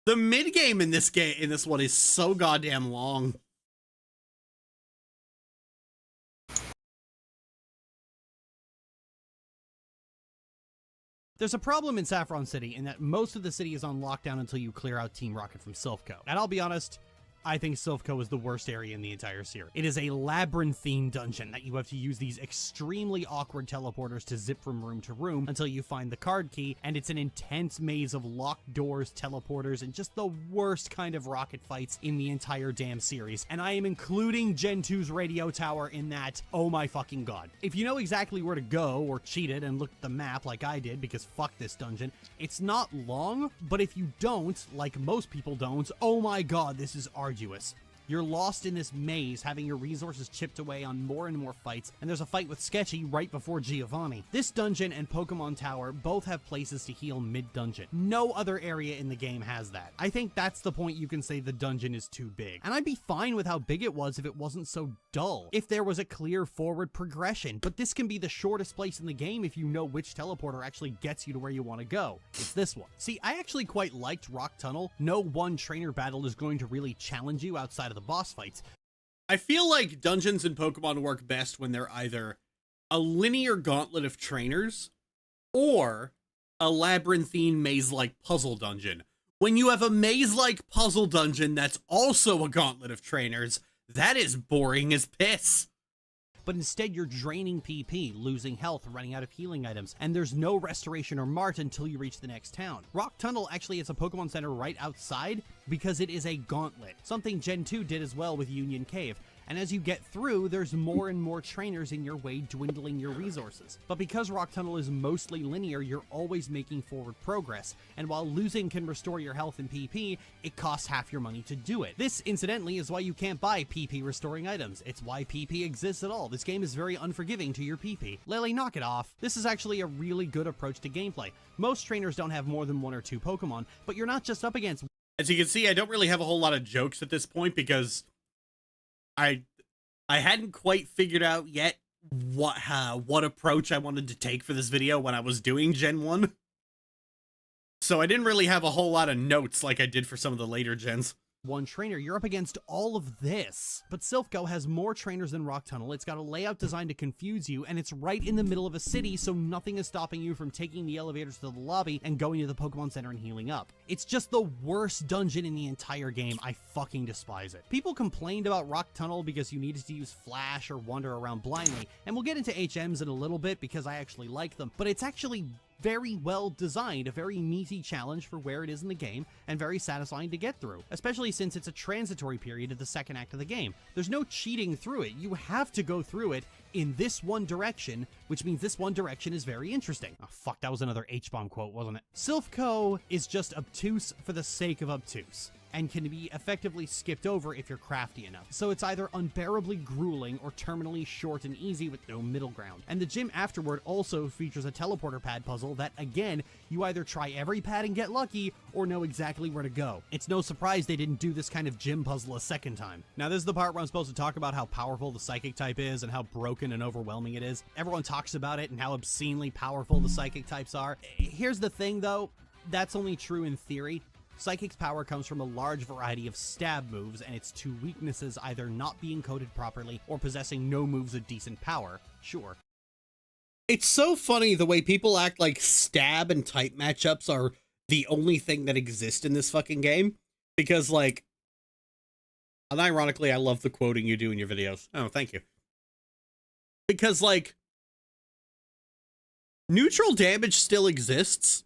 The mid-game in this one is so goddamn long. There's a problem in Saffron City in that most of the city is on lockdown until you clear out Team Rocket from Silphco. And I'll be honest, I think Silphco is the worst area in the entire series. It is a labyrinthine dungeon that you have to use these extremely awkward teleporters to zip from room to room until you find the card key, and it's an intense maze of locked doors, teleporters, and just the worst kind of rocket fights in the entire damn series. And I am including Gen 2's radio tower in that, oh my fucking god. If you know exactly where to go, or cheat it and look at the map like I did, because fuck this dungeon, it's not long, but if you don't, like most people don't, oh my god, this is arduous. You're lost in this maze, having your resources chipped away on more and more fights, and there's a fight with Sketchy right before Giovanni. This dungeon and Pokemon Tower both have places to heal mid-dungeon. No other area in the game has that. I think that's the point you can say the dungeon is too big. And I'd be fine with how big it was if it wasn't so dull, if there was a clear forward progression, but this can be the shortest place in the game if you know which teleporter actually gets you to where you want to go. It's this one. See, I actually quite liked Rock Tunnel. No one trainer battle is going to really challenge you outside of the boss fights. I feel like dungeons in Pokemon work best when they're either a linear gauntlet of trainers or a labyrinthine maze-like puzzle dungeon. When you have a maze-like puzzle dungeon that's also a gauntlet of trainers, that is boring as piss. But instead you're draining PP, losing health, running out of healing items, and there's no restoration or mart until you reach the next town. Rock Tunnel actually has a Pokemon Center right outside because it is a gauntlet, something Gen 2 did as well with Union Cave. And as you get through, there's more and more trainers in your way, dwindling your resources. But because Rock Tunnel is mostly linear, you're always making forward progress, and while losing can restore your health in PP, it costs half your money to do it. This, incidentally, is why you can't buy PP restoring items. It's why PP exists at all. This game is very unforgiving to your PP. Lele, knock it off. This is actually a really good approach to gameplay. Most trainers don't have more than 1 or 2 Pokemon, but you're not just up against... As you can see, I don't really have a whole lot of jokes at this point because I hadn't quite figured out yet what approach I wanted to take for this video when I was doing Gen 1. So I didn't really have a whole lot of notes like I did for some of the later gens. 1 trainer, you're up against all of this. But Silphco has more trainers than Rock Tunnel, it's got a layout designed to confuse you, and it's right in the middle of a city, so nothing is stopping you from taking the elevators to the lobby and going to the Pokemon Center and healing up. It's just the worst dungeon in the entire game. I fucking despise it. People complained about Rock Tunnel because you needed to use Flash or wander around blindly, and we'll get into HMs in a little bit because I actually like them, but it's actually very well designed, a very meaty challenge for where it is in the game, and very satisfying to get through, especially since it's a transitory period of the second act of the game. There's no cheating through it. You have to go through it in this one direction, which means this one direction is very interesting. Oh fuck, that was another H-bomb quote, wasn't it? Silphco is just obtuse for the sake of obtuse, and can be effectively skipped over if you're crafty enough. So it's either unbearably grueling or terminally short and easy with no middle ground. And the gym afterward also features a teleporter pad puzzle that, again, you either try every pad and get lucky, or know exactly where to go. It's no surprise they didn't do this kind of gym puzzle a second time. Now this is the part where I'm supposed to talk about how powerful the psychic type is and how broken and overwhelming it is. Everyone talks about it and how obscenely powerful the psychic types are. Here's the thing though, that's only true in theory. Psychic's power comes from a large variety of stab moves, and its 2 weaknesses either not being coded properly or possessing no moves of decent power. Sure. It's so funny the way people act like stab and type matchups are the only thing that exist in this fucking game. Because, like, unironically, I love the quoting you do in your videos. Oh, thank you. Because, like, neutral damage still exists.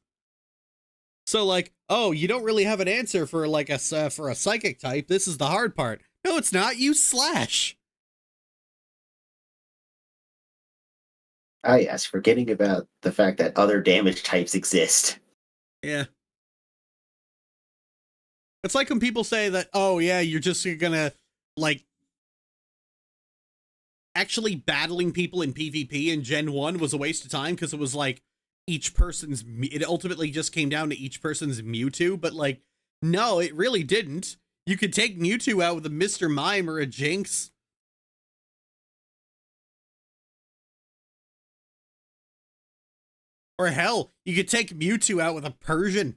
So, like, oh, you don't really have an answer for, like, for a psychic type. This is the hard part. No, it's not. Use Slash. Ah, yes, forgetting about the fact that other damage types exist. Yeah. It's like when people say that, oh, yeah, you're gonna, like, actually battling people in PvP in Gen 1 was a waste of time because it was, like, it ultimately just came down to each person's Mewtwo, but, like, no, it really didn't. You could take Mewtwo out with a Mr. Mime or a Jinx. Or hell, you could take Mewtwo out with a Persian.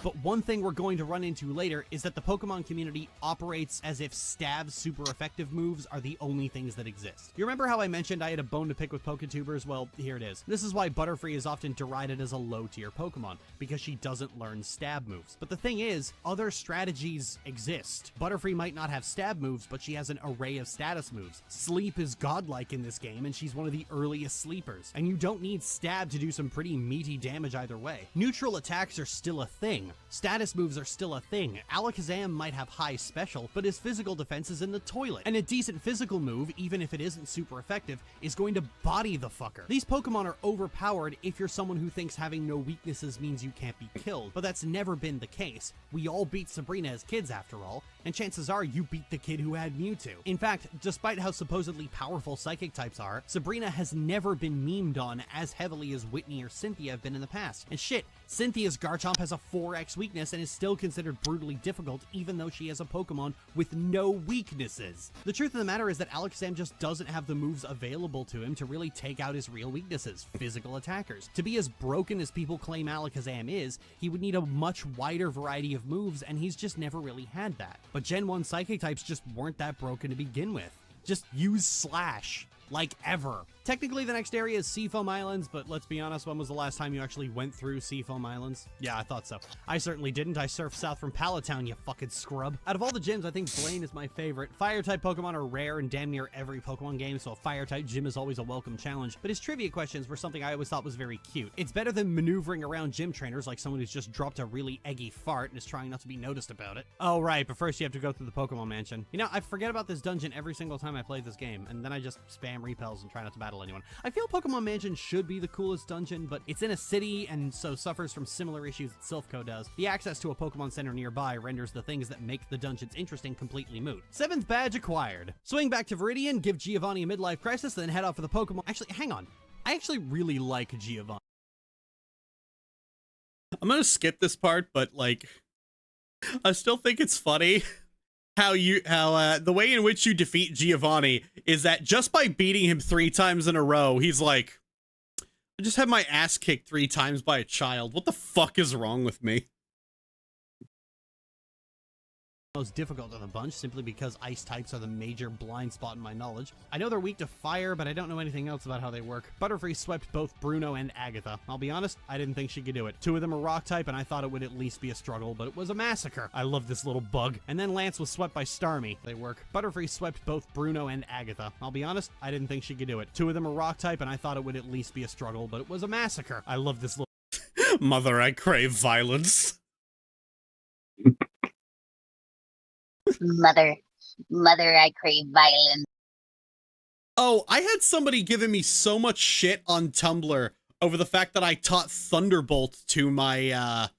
But one thing we're going to run into later is that the Pokemon community operates as if stab super effective moves are the only things that exist. You remember how I mentioned I had a bone to pick with Poketubers? Well, here it is. This is why Butterfree is often derided as a low-tier Pokemon, because she doesn't learn stab moves. But the thing is, other strategies exist. Butterfree might not have stab moves, but she has an array of status moves. Sleep is godlike in this game, and she's one of the earliest sleepers. And you don't need stab to do some pretty meaty damage either way. Neutral attacks are still a thing. Status moves are still a thing. Alakazam might have high special, but his physical defense is in the toilet. And a decent physical move, even if it isn't super effective, is going to body the fucker. These Pokemon are overpowered if you're someone who thinks having no weaknesses means you can't be killed, but that's never been the case. We all beat Sabrina as kids after all, and chances are you beat the kid who had Mewtwo. In fact, despite how supposedly powerful psychic types are, Sabrina has never been memed on as heavily as Whitney or Cynthia have been in the past. And shit, Cynthia's Garchomp has a 4x weakness and is still considered brutally difficult even though she has a Pokemon with no weaknesses. The truth of the matter is that Alakazam just doesn't have the moves available to him to really take out his real weaknesses, physical attackers. To be as broken as people claim Alakazam is, he would need a much wider variety of moves, and he's just never really had that. But Gen 1 Psychic types just weren't that broken to begin with. Just use Slash. Like ever. Technically, the next area is Seafoam Islands, but let's be honest, when was the last time you actually went through Seafoam Islands? Yeah, I thought so. I certainly didn't. I surfed south from Palatown, you fucking scrub. Out of all the gyms, I think Blaine is my favorite. Fire-type Pokemon are rare in damn near every Pokemon game, so a Fire-type gym is always a welcome challenge, but his trivia questions were something I always thought was very cute. It's better than maneuvering around gym trainers like someone who's just dropped a really eggy fart and is trying not to be noticed about it. Oh, right, but first you have to go through the Pokemon Mansion. You know, I forget about this dungeon every single time I play this game, and then I just spam repels and try not to battle anyone. I feel Pokemon Mansion should be the coolest dungeon, but it's in a city and so suffers from similar issues that Silphco does. The access to a Pokemon Center nearby renders the things that make the dungeons interesting completely moot. 7th badge acquired. Swing back to Viridian, give Giovanni a midlife crisis, then head out for the Pokemon. Actually, hang on. I actually really like Giovanni. I'm gonna skip this part, but like, I still think it's funny how the way in which you defeat Giovanni is that just by beating him 3 times in a row, he's like, I just had my ass kicked 3 times by a child. What the fuck is wrong with me? Most difficult of the bunch simply because ice types are the major blind spot in my knowledge. I know they're weak to fire, but I don't know anything else about how they work. Butterfree swept both Bruno and Agatha. I'll be honest, I didn't think she could do it. 2 of them are rock type, and I thought it would at least be a struggle, but it was a massacre. I love this little bug. And then Lance was swept by Starmie. They work. Butterfree swept both Bruno and Agatha. I'll be honest, I didn't think she could do it. 2 of them are rock type, and I thought it would at least be a struggle, but it was a massacre. I love this little Mother, I crave violence. Mother, I crave violence. Oh, I had somebody giving me so much shit on Tumblr over the fact that I taught Thunderbolt to my,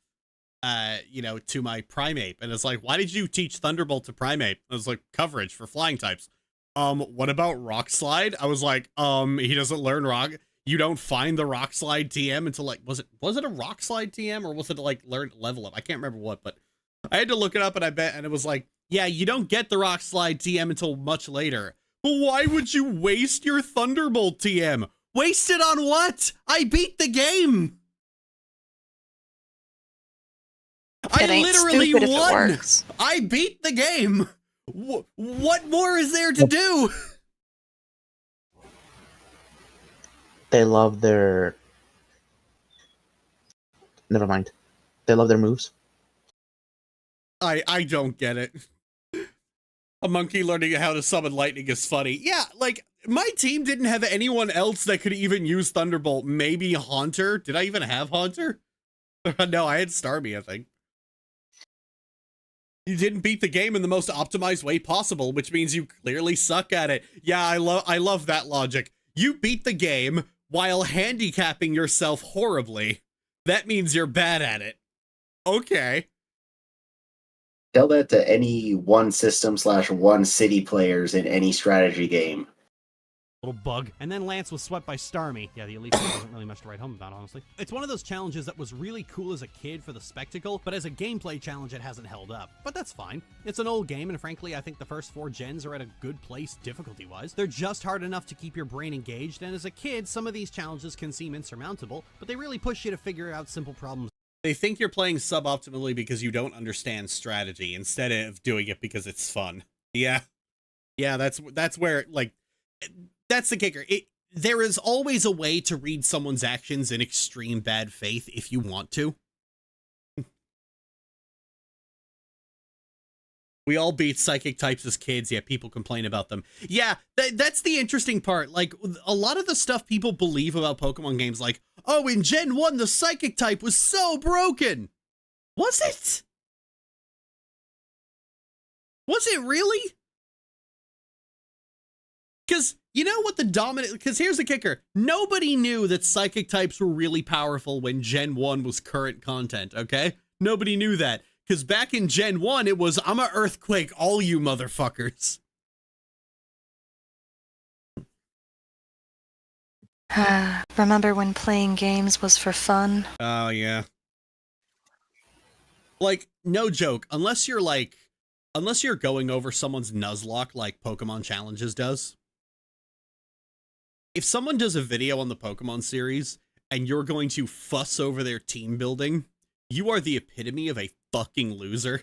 to my Primeape. And it's like, why did you teach Thunderbolt to Primeape? I was like, coverage for flying types. What about Rock Slide? I was like, he doesn't learn Rock. You don't find the Rock Slide TM until like, was it a Rock Slide TM or was it like level up? I can't remember what, but I had to look it up and it was like, yeah, you don't get the Rock Slide TM until much later. But why would you waste your Thunderbolt TM? Waste it on what? I beat the game. I literally won. I beat the game. What more is there to do? They love their... Never mind. They love their moves. I don't get it. A monkey learning how to summon lightning is funny. Yeah, like, my team didn't have anyone else that could even use Thunderbolt. Maybe Haunter? Did I even have Haunter? No, I had Starmie, I think. You didn't beat the game in the most optimized way possible, which means you clearly suck at it. Yeah, I love that logic. You beat the game while handicapping yourself horribly. That means you're bad at it. Okay. Tell that to any one system / one city players in any strategy game. Little bug. And then Lance was swept by Starmie. Yeah, the Elite Four wasn't really much to write home about, honestly. It's one of those challenges that was really cool as a kid for the spectacle, but as a gameplay challenge, it hasn't held up. But that's fine. It's an old game, and frankly, I think the first 4 gens are at a good place difficulty-wise. They're just hard enough to keep your brain engaged, and as a kid, some of these challenges can seem insurmountable, but they really push you to figure out simple problems. They think you're playing suboptimally because you don't understand strategy instead of doing it because it's fun. Yeah. Yeah, that's where, like, that's the kicker. There is always a way to read someone's actions in extreme bad faith if you want to. We all beat psychic types as kids, yet people complain about them. Yeah, that's the interesting part. Like, a lot of the stuff people believe about Pokemon games, like, oh, in Gen 1, the psychic type was so broken. Was it? Was it really? Because, you know what the dominant... Because here's the kicker. Nobody knew that psychic types were really powerful when Gen 1 was current content, okay? Nobody knew that. Because back in Gen 1, it was, I'm a earthquake all you motherfuckers. Remember when playing games was for fun? Oh, yeah. Like, no joke, unless you're going over someone's Nuzlocke like Pokemon Challenges does. If someone does a video on the Pokemon series and you're going to fuss over their team building, you are the epitome of a fucking loser.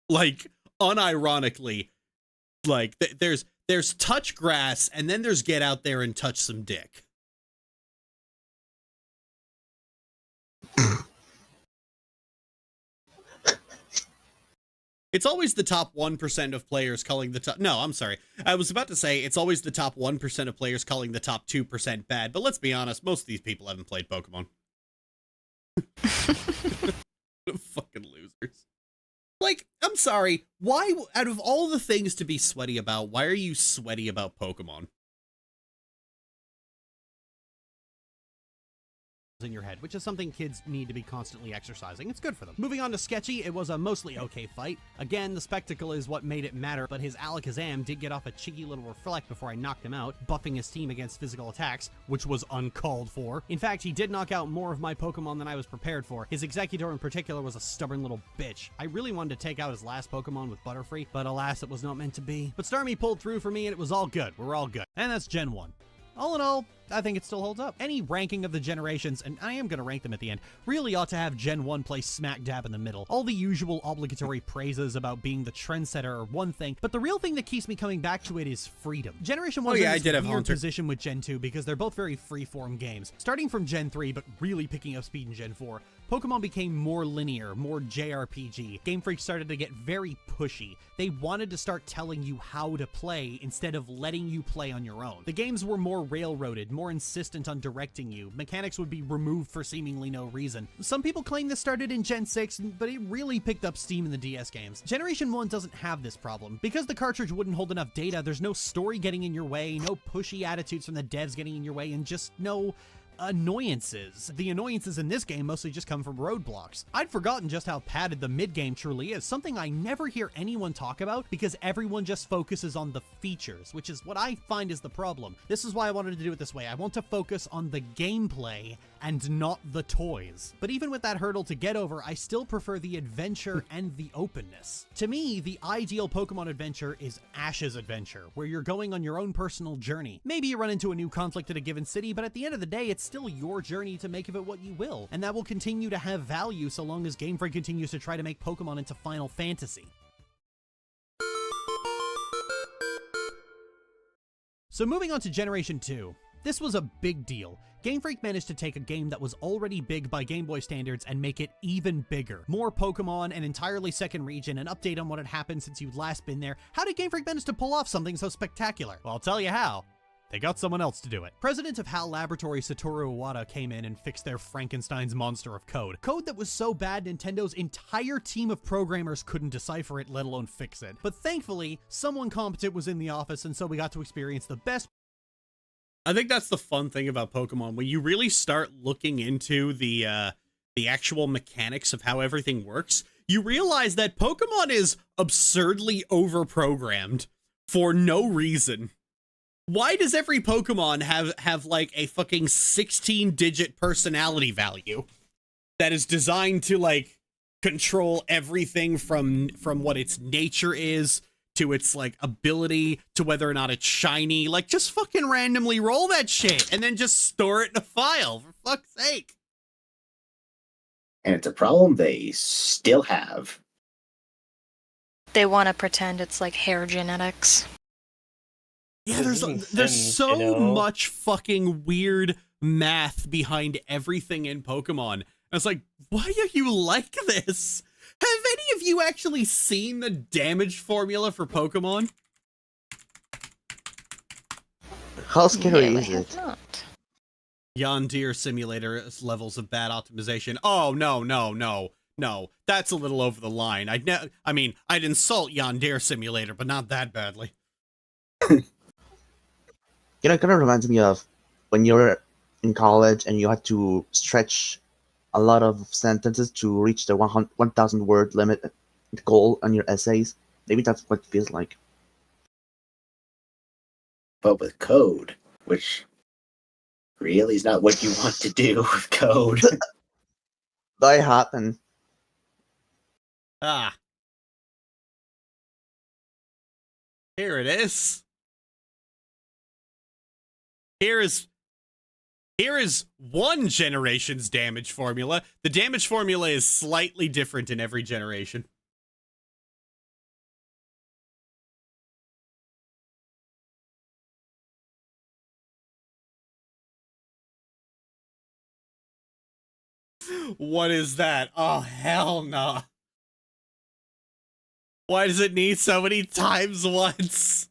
Like, unironically, like, there's touch grass and then there's get out there and touch some dick. It's always the top 1% of players calling the top... No, I'm sorry. I was about to say it's always the top 1% of players calling the top 2% bad, but let's be honest, most of these people haven't played Pokemon. Fucking losers. Like, I'm sorry, why, out of all the things to be sweaty about, why are you sweaty about Pokemon? In your head, which is something kids need to be constantly exercising. It's good for them. Moving on to Sketchy, it was a mostly okay fight. Again, the spectacle is what made it matter, but his Alakazam did get off a cheeky little reflect before I knocked him out, buffing his team against physical attacks, which was uncalled for. In fact, he did knock out more of my Pokemon than I was prepared for. His Executor in particular was a stubborn little bitch. I really wanted to take out his last Pokemon with Butterfree, but alas, it was not meant to be. But Starmie pulled through for me and it was all good. We're all good. And that's Gen 1. All in all, I think it still holds up. Any ranking of the generations, and I am going to rank them at the end, really ought to have Gen 1 play smack dab in the middle. All the usual obligatory praises about being the trendsetter are one thing, but the real thing that keeps me coming back to it is freedom. Generation 1 is in this weird position with Gen 2 because they're both very free-form games. Starting from Gen 3, but really picking up speed in Gen 4, Pokemon became more linear, more JRPG. Game Freak started to get very pushy. They wanted to start telling you how to play instead of letting you play on your own. The games were more railroaded, more insistent on directing you. Mechanics would be removed for seemingly no reason. Some people claim this started in Gen 6, but it really picked up steam in the DS games. Generation 1 doesn't have this problem. Because the cartridge wouldn't hold enough data, there's no story getting in your way, no pushy attitudes from the devs getting in your way, and just no annoyances. The annoyances in this game mostly just come from roadblocks. I'd forgotten just how padded the mid-game truly is, something I never hear anyone talk about because everyone just focuses on the features, which is what I find is the problem. This is why I wanted to do it this way. I want to focus on the gameplay and not the toys. But even with that hurdle to get over, I still prefer the adventure and the openness. To me, the ideal Pokemon adventure is Ash's Adventure, where you're going on your own personal journey. Maybe you run into a new conflict at a given city, but at the end of the day, it's still your journey to make of it what you will, and that will continue to have value so long as Game Freak continues to try to make Pokemon into Final Fantasy. So moving on to Generation 2. This was a big deal. Game Freak managed to take a game that was already big by Game Boy standards and make it even bigger. More Pokemon, an entirely second region, an update on what had happened since you'd last been there. How did Game Freak manage to pull off something so spectacular? Well, I'll tell you how. They got someone else to do it. President of HAL Laboratory Satoru Iwata came in and fixed their Frankenstein's monster of code. Code that was so bad Nintendo's entire team of programmers couldn't decipher it, let alone fix it. But thankfully, someone competent was in the office, and so we got to experience the best. I think that's the fun thing about Pokemon. When you really start looking into the actual mechanics of how everything works, you realize that Pokemon is absurdly overprogrammed for no reason. Why does every Pokemon have like a fucking 16-digit personality value that is designed to like control everything from what its nature is to its like ability to whether or not it's shiny? Like, just fucking randomly roll that shit and then just store it in a file, for fuck's sake. And it's a problem they still have. They want to pretend it's like hair genetics. Yeah, there's so much fucking weird math behind everything in Pokemon. I was like, why are you like this? Have any of you actually seen the damage formula for Pokemon? How scary is it? Not. Yondir Simulator levels of bad optimization. Oh, no. That's a little over the line. I'd insult Yondir Simulator, but not that badly. You know, it kind of reminds me of when you're in college and you had to stretch a lot of sentences to reach the 1,000 word limit goal on your essays. Maybe that's what it feels like. But with code, which really is not what you want to do with code. That happened. Ah. Here it is. Here is one generation's damage formula. The damage formula is slightly different in every generation. What is that? Oh, hell no. Why does it need so many times once?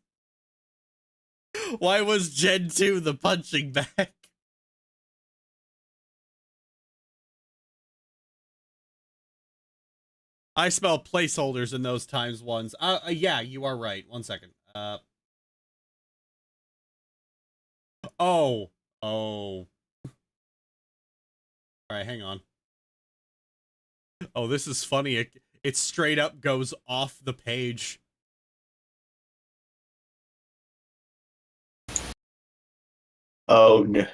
Why was Gen 2 the punching bag? I smell placeholders in those times ones. Yeah, you are right. 1 second. Oh. All right, hang on. Oh, this is funny. It straight up goes off the page. Oh no.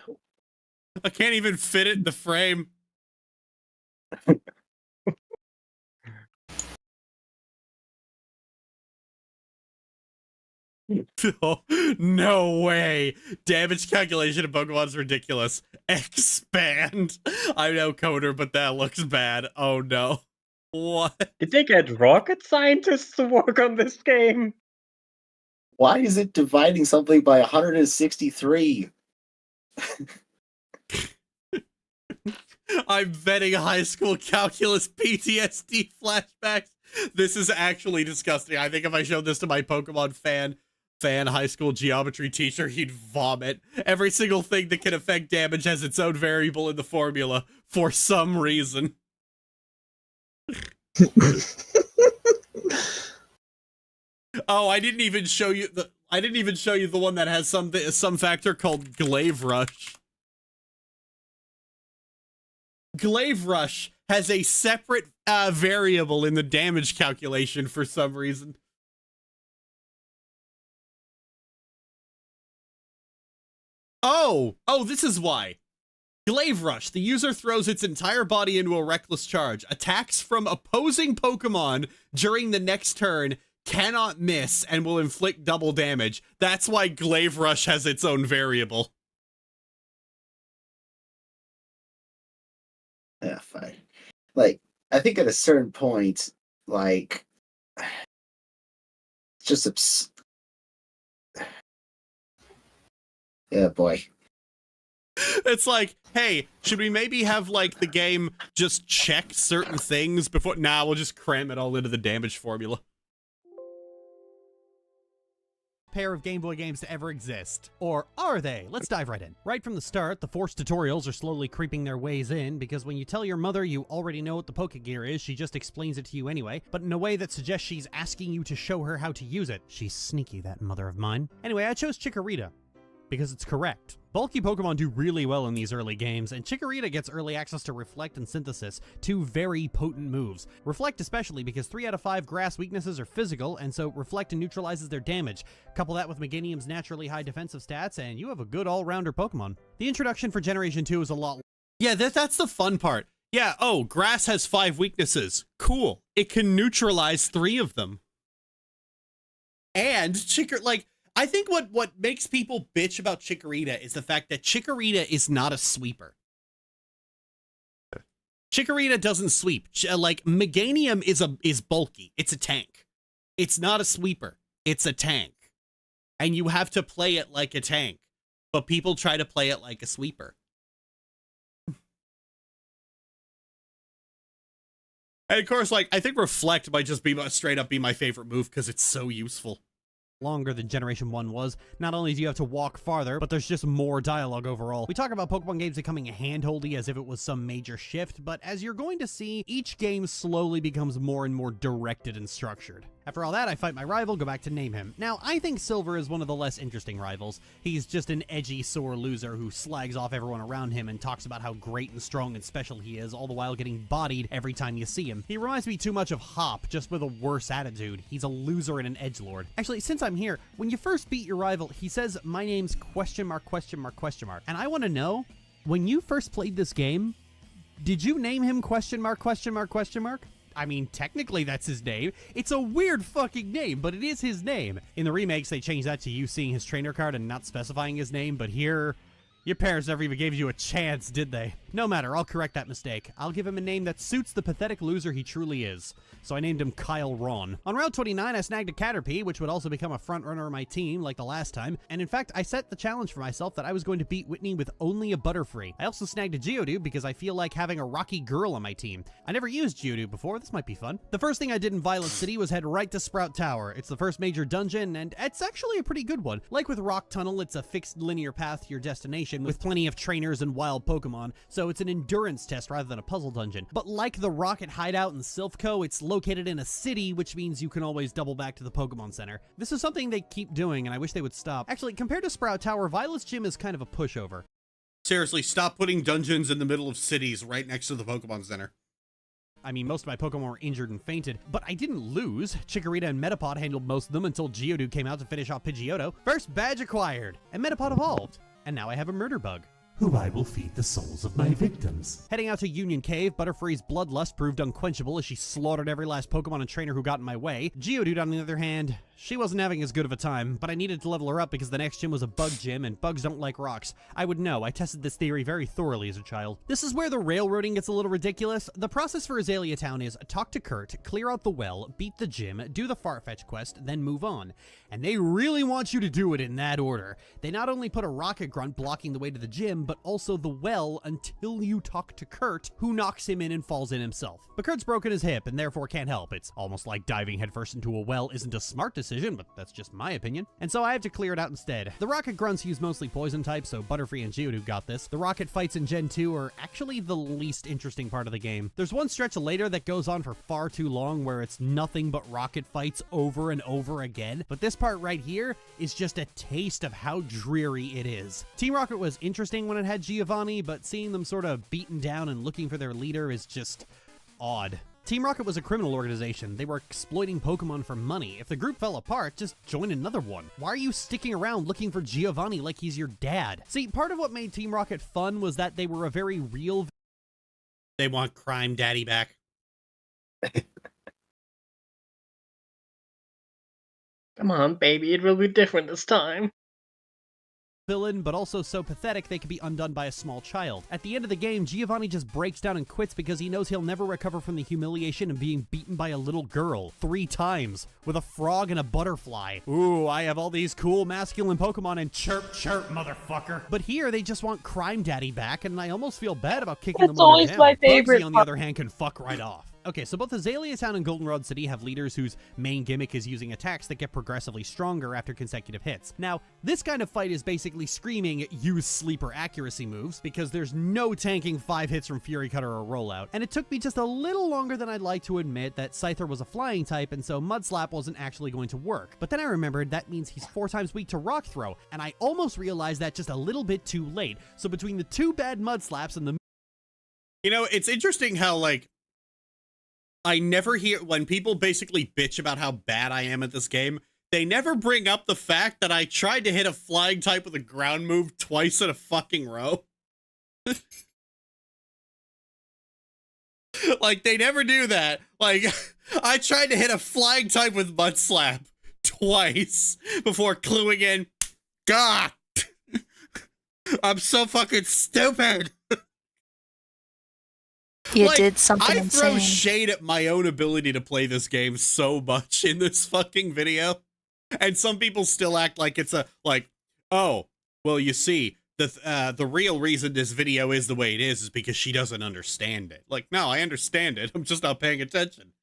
I can't even fit it in the frame. Oh, no way. Damage calculation of Pokemon is ridiculous. Expand. I'm no coder, but that looks bad. Oh no. What? Did they get rocket scientists to work on this game? Why is it dividing something by 163? I'm betting high school calculus PTSD flashbacks. This is actually disgusting. I think if I showed this to my Pokemon fan high school geometry teacher, he'd vomit. Every single thing that can affect damage has its own variable in the formula for some reason. Oh, I didn't even show you the one that has some factor called Glaive Rush. Glaive Rush has a separate variable in the damage calculation for some reason. Oh, this is why. Glaive Rush. The user throws its entire body into a reckless charge. Attacks from opposing Pokemon during the next turn cannot miss and will inflict double damage. That's why Glaive Rush has its own variable. Yeah, fine. Like, I think at a certain point, like, just yeah, boy. It's like, hey, should we maybe have, like, the game just check certain things before? Nah, we'll just cram it all into the damage formula. Pair of Game Boy games to ever exist. Or are they? Let's dive right in. Right from the start, the forced tutorials are slowly creeping their ways in, because when you tell your mother you already know what the Pokegear is, she just explains it to you anyway, but in a way that suggests she's asking you to show her how to use it. She's sneaky, that mother of mine. Anyway, I chose Chikorita, because it's correct. Bulky Pokemon do really well in these early games, and Chikorita gets early access to Reflect and Synthesis, two very potent moves. Reflect especially because 3 out of 5 grass weaknesses are physical, and so Reflect neutralizes their damage. Couple that with Meganium's naturally high defensive stats, and you have a good all-rounder Pokemon. The introduction for Generation 2 is a lot... Yeah, that's the fun part. Yeah, oh, grass has 5 weaknesses. Cool. It can neutralize 3 of them. And I think what makes people bitch about Chikorita is the fact that Chikorita is not a sweeper. Chikorita doesn't sweep. Like, Meganium is bulky. It's a tank. It's not a sweeper. It's a tank. And you have to play it like a tank. But people try to play it like a sweeper. And of course, like, I think Reflect might just be straight up be my favorite move because it's so useful. Longer than Generation 1 was. Not only do you have to walk farther, but there's just more dialogue overall. We talk about Pokemon games becoming handholdy as if it was some major shift, but as you're going to see, each game slowly becomes more and more directed and structured. After all that, I fight my rival, go back to name him. Now, I think Silver is one of the less interesting rivals. He's just an edgy, sore loser who slags off everyone around him and talks about how great and strong and special he is, all the while getting bodied every time you see him. He reminds me too much of Hop, just with a worse attitude. He's a loser and an edgelord. Actually, since I'm here, when you first beat your rival, he says, "My name's question mark, question mark, question mark." And I want to know, when you first played this game, did you name him question mark, question mark, question mark? I mean, technically that's his name. It's a weird fucking name, but it is his name. In the remakes, they changed that to you seeing his trainer card and not specifying his name, but here, your parents never even gave you a chance, did they? No matter, I'll correct that mistake. I'll give him a name that suits the pathetic loser he truly is. So I named him Kyle Ron. On round 29, I snagged a Caterpie, which would also become a front runner of my team, like the last time. And in fact, I set the challenge for myself that I was going to beat Whitney with only a Butterfree. I also snagged a Geodude because I feel like having a rocky girl on my team. I never used Geodude before, this might be fun. The first thing I did in Violet City was head right to Sprout Tower. It's the first major dungeon, and it's actually a pretty good one. Like with Rock Tunnel, it's a fixed linear path to your destination with plenty of trainers and wild Pokemon, so it's an endurance test rather than a puzzle dungeon. But like the Rocket Hideout in Silphco, it's located in a city, which means you can always double back to the Pokemon Center. This is something they keep doing, and I wish they would stop. Actually, compared to Sprout Tower, Violet's gym is kind of a pushover. Seriously, stop putting dungeons in the middle of cities right next to the Pokemon Center. I mean, most of my Pokemon were injured and fainted, but I didn't lose. Chikorita and Metapod handled most of them until Geodude came out to finish off Pidgeotto. First badge acquired, and Metapod evolved. And now I have a Murder Bug, who I will feed the souls of my victims. Heading out to Union Cave, Butterfree's bloodlust proved unquenchable as she slaughtered every last Pokemon and trainer who got in my way. Geodude, on the other hand, she wasn't having as good of a time, but I needed to level her up because the next gym was a bug gym, and bugs don't like rocks. I would know, I tested this theory very thoroughly as a child. This is where the railroading gets a little ridiculous. The process for Azalea Town is talk to Kurt, clear out the well, beat the gym, do the Farfetch quest, then move on. And they really want you to do it in that order. They not only put a rocket grunt blocking the way to the gym, but also the well until you talk to Kurt, who knocks him in and falls in himself. But Kurt's broken his hip and therefore can't help. It's almost like diving headfirst into a well isn't a smart decision, but that's just my opinion. And so I have to clear it out instead. The rocket grunts use mostly poison types, so Butterfree and Geodude got this. The rocket fights in Gen 2 are actually the least interesting part of the game. There's one stretch later that goes on for far too long where it's nothing but rocket fights over and over again, but this part right here is just a taste of how dreary it is. Team Rocket was interesting when it had Giovanni, but seeing them sort of beaten down and looking for their leader is just odd. Team Rocket was a criminal organization. They were exploiting Pokemon for money. If the group fell apart, just join another one. Why are you sticking around looking for Giovanni like he's your dad? See, part of what made Team Rocket fun was that they were a very real... They want Crime Daddy back. Come on, baby, it will be different this time. villain, but also so pathetic they could be undone by a small child. At the end of the game, Giovanni just breaks down and quits because he knows he'll never recover from the humiliation of being beaten by a little girl 3 times with a frog and a butterfly. Ooh, I have all these cool masculine Pokemon and chirp chirp, motherfucker. But here they just want Crime Daddy back, and I almost feel bad about kicking them under him. My favorite. Bugsy, on the other hand, can fuck right off. Okay, so both Azalea Town and Goldenrod City have leaders whose main gimmick is using attacks that get progressively stronger after consecutive hits. Now, this kind of fight is basically screaming, use sleeper accuracy moves, because there's no tanking 5 hits from Fury Cutter or Rollout. And it took me just a little longer than I'd like to admit that Scyther was a flying type, and so Mud Slap wasn't actually going to work. But then I remembered that means he's 4 times weak to Rock Throw, and I almost realized that just a little bit too late. So between the 2 bad Mud Slaps and the... You know, it's interesting how, like, I never hear, when people basically bitch about how bad I am at this game, they never bring up the fact that I tried to hit a flying type with a ground move twice in a fucking row. Like, they never do that. Like, I tried to hit a flying type with Mud Slap twice before cluing in. God! I'm so fucking stupid! You like, did something I throw insane. shade at my own ability to play this game so much in this fucking video. And some people still act like it's a, like, oh, well, you see, the real reason this video is the way it is because she doesn't understand it. Like, no, I understand it. I'm just not paying attention.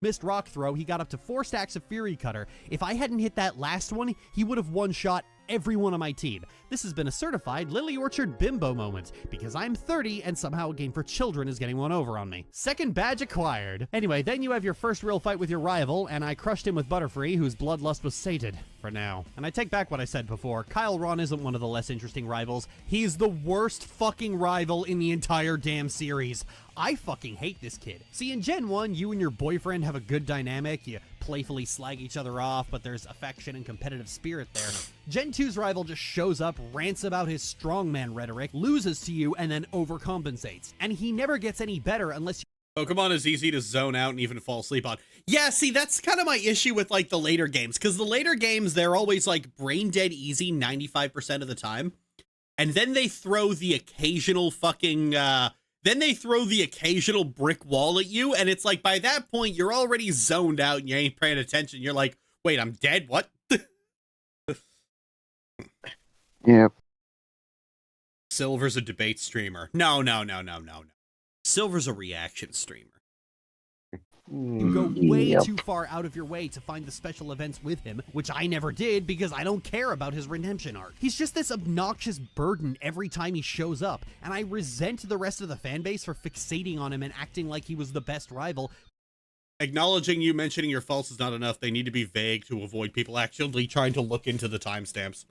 missed Rock Throw, he got up to 4 stacks of Fury Cutter. If I hadn't hit that last one, he would have one-shot everyone on my team. This has been a certified Lily Orchard bimbo moment, because I'm 30 and somehow a game for children is getting one over on me. Second badge acquired. Anyway, then you have your first real fight with your rival, and I crushed him with Butterfree, whose bloodlust was sated. For now. And I take back what I said before. Kyle Ron isn't one of the less interesting rivals. He's the worst fucking rival in the entire damn series. I fucking hate this kid. See, in Gen 1, you and your boyfriend have a good dynamic. You playfully slag each other off, but there's affection and competitive spirit there. Gen 2's rival just shows up, rants about his strongman rhetoric, loses to you, and then overcompensates. And he never gets any better unless Pokemon is easy to zone out and even fall asleep on. Yeah, see, that's kind of my issue with, like, the later games, because the later games, they're always, like, brain dead easy 95% of the time. And then they throw the occasional fucking, then they throw the occasional brick wall at you, and it's like, by that point, you're already zoned out and you ain't paying attention. You're like, wait, I'm dead? What? Yep. Silver's a debate streamer. No. Silver's a reaction streamer. you go way too far out of your way to find the special events with him, which I never did because I don't care about his redemption arc. He's just this obnoxious burden every time he shows up, and I resent the rest of the fanbase for fixating on him and acting like he was the best rival. Acknowledging you mentioning your faults is not enough. They need to be vague to avoid people actually trying to look into the timestamps.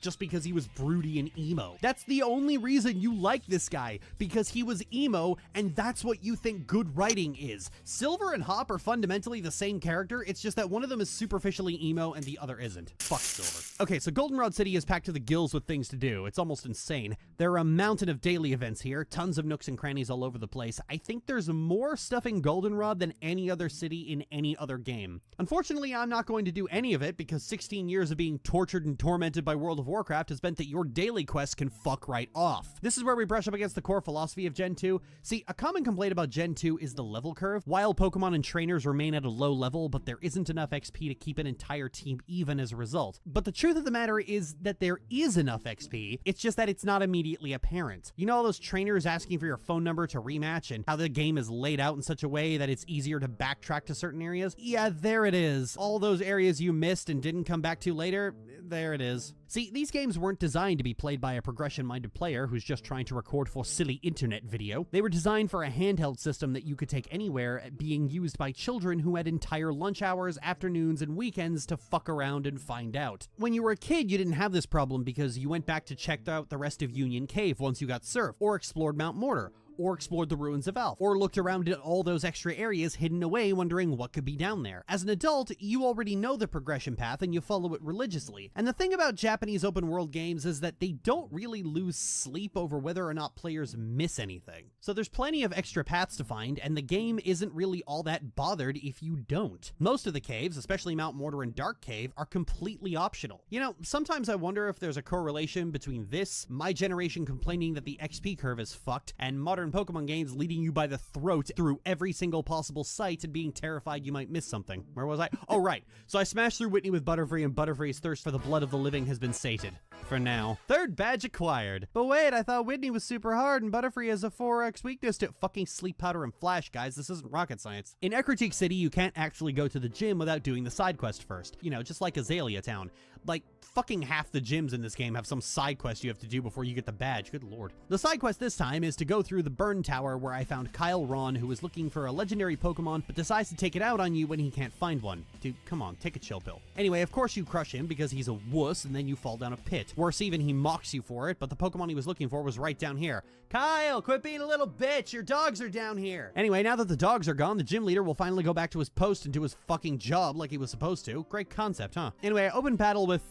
Just because he was broody and emo. That's the only reason you like this guy, because he was emo, and that's what you think good writing is. Silver and Hop are fundamentally the same character, it's just that one of them is superficially emo and the other isn't. Fuck Silver. Okay, so Goldenrod City is packed to the gills with things to do. It's almost insane. There are a mountain of daily events here, tons of nooks and crannies all over the place. I think there's more stuff in Goldenrod than any other city in any other game. Unfortunately, I'm not going to do any of it because 16 years of being tortured and tormented by World of Warcraft has meant that your daily quests can fuck right off. This is where we brush up against the core philosophy of Gen 2. See, a common complaint about Gen 2 is the level curve. While Pokemon and trainers remain at a low level, but there isn't enough XP to keep an entire team even as a result. But the truth of the matter is that there is enough XP, it's just that it's not immediately apparent. You know all those trainers asking for your phone number to rematch and how the game is laid out in such a way that it's easier to backtrack to certain areas? Yeah, there it is. All those areas you missed and didn't come back to later, there it is. See, these games weren't designed to be played by a progression-minded player who's just trying to record for silly internet video. They were designed for a handheld system that you could take anywhere, being used by children who had entire lunch hours, afternoons, and weekends to fuck around and find out. When you were a kid, you didn't have this problem because you went back to check out the rest of Union Cave once you got surfed, or explored Mount Mortar, or explored the ruins of Elf, or looked around at all those extra areas hidden away wondering what could be down there. As an adult, you already know the progression path and you follow it religiously. And the thing about Japanese open world games is that they don't really lose sleep over whether or not players miss anything. So there's plenty of extra paths to find, and the game isn't really all that bothered if you don't. Most of the caves, especially Mount Mortar and Dark Cave, are completely optional. You know, sometimes I wonder if there's a correlation between this, my generation complaining that the XP curve is fucked, and modern Pokemon games leading you by the throat through every single possible site and being terrified you might miss something. Where was I? Oh, right. So I smashed through Whitney with Butterfree, and Butterfree's thirst for the blood of the living has been sated. For now. Third badge acquired. But wait, I thought Whitney was super hard and Butterfree has a 4x weakness to fucking sleep powder and flash, guys. This isn't rocket science. In Ecruteak City, you can't actually go to the gym without doing the side quest first. You know, just like Azalea Town. Like, fucking half the gyms in this game have some side quest you have to do before you get the badge. Good lord. The side quest this time is to go through the burn tower where I found Kyle Ron, who is looking for a legendary Pokemon, but decides to take it out on you when he can't find one. Dude, come on, take a chill pill. Anyway, of course you crush him because he's a wuss, and then you fall down a pit. Worse even, he mocks you for it, but the Pokemon he was looking for was right down here. Kyle, quit being a little bitch! Your dogs are down here! Anyway, now that the dogs are gone, the gym leader will finally go back to his post and do his fucking job like he was supposed to. Great concept, huh? Anyway, I opened battle with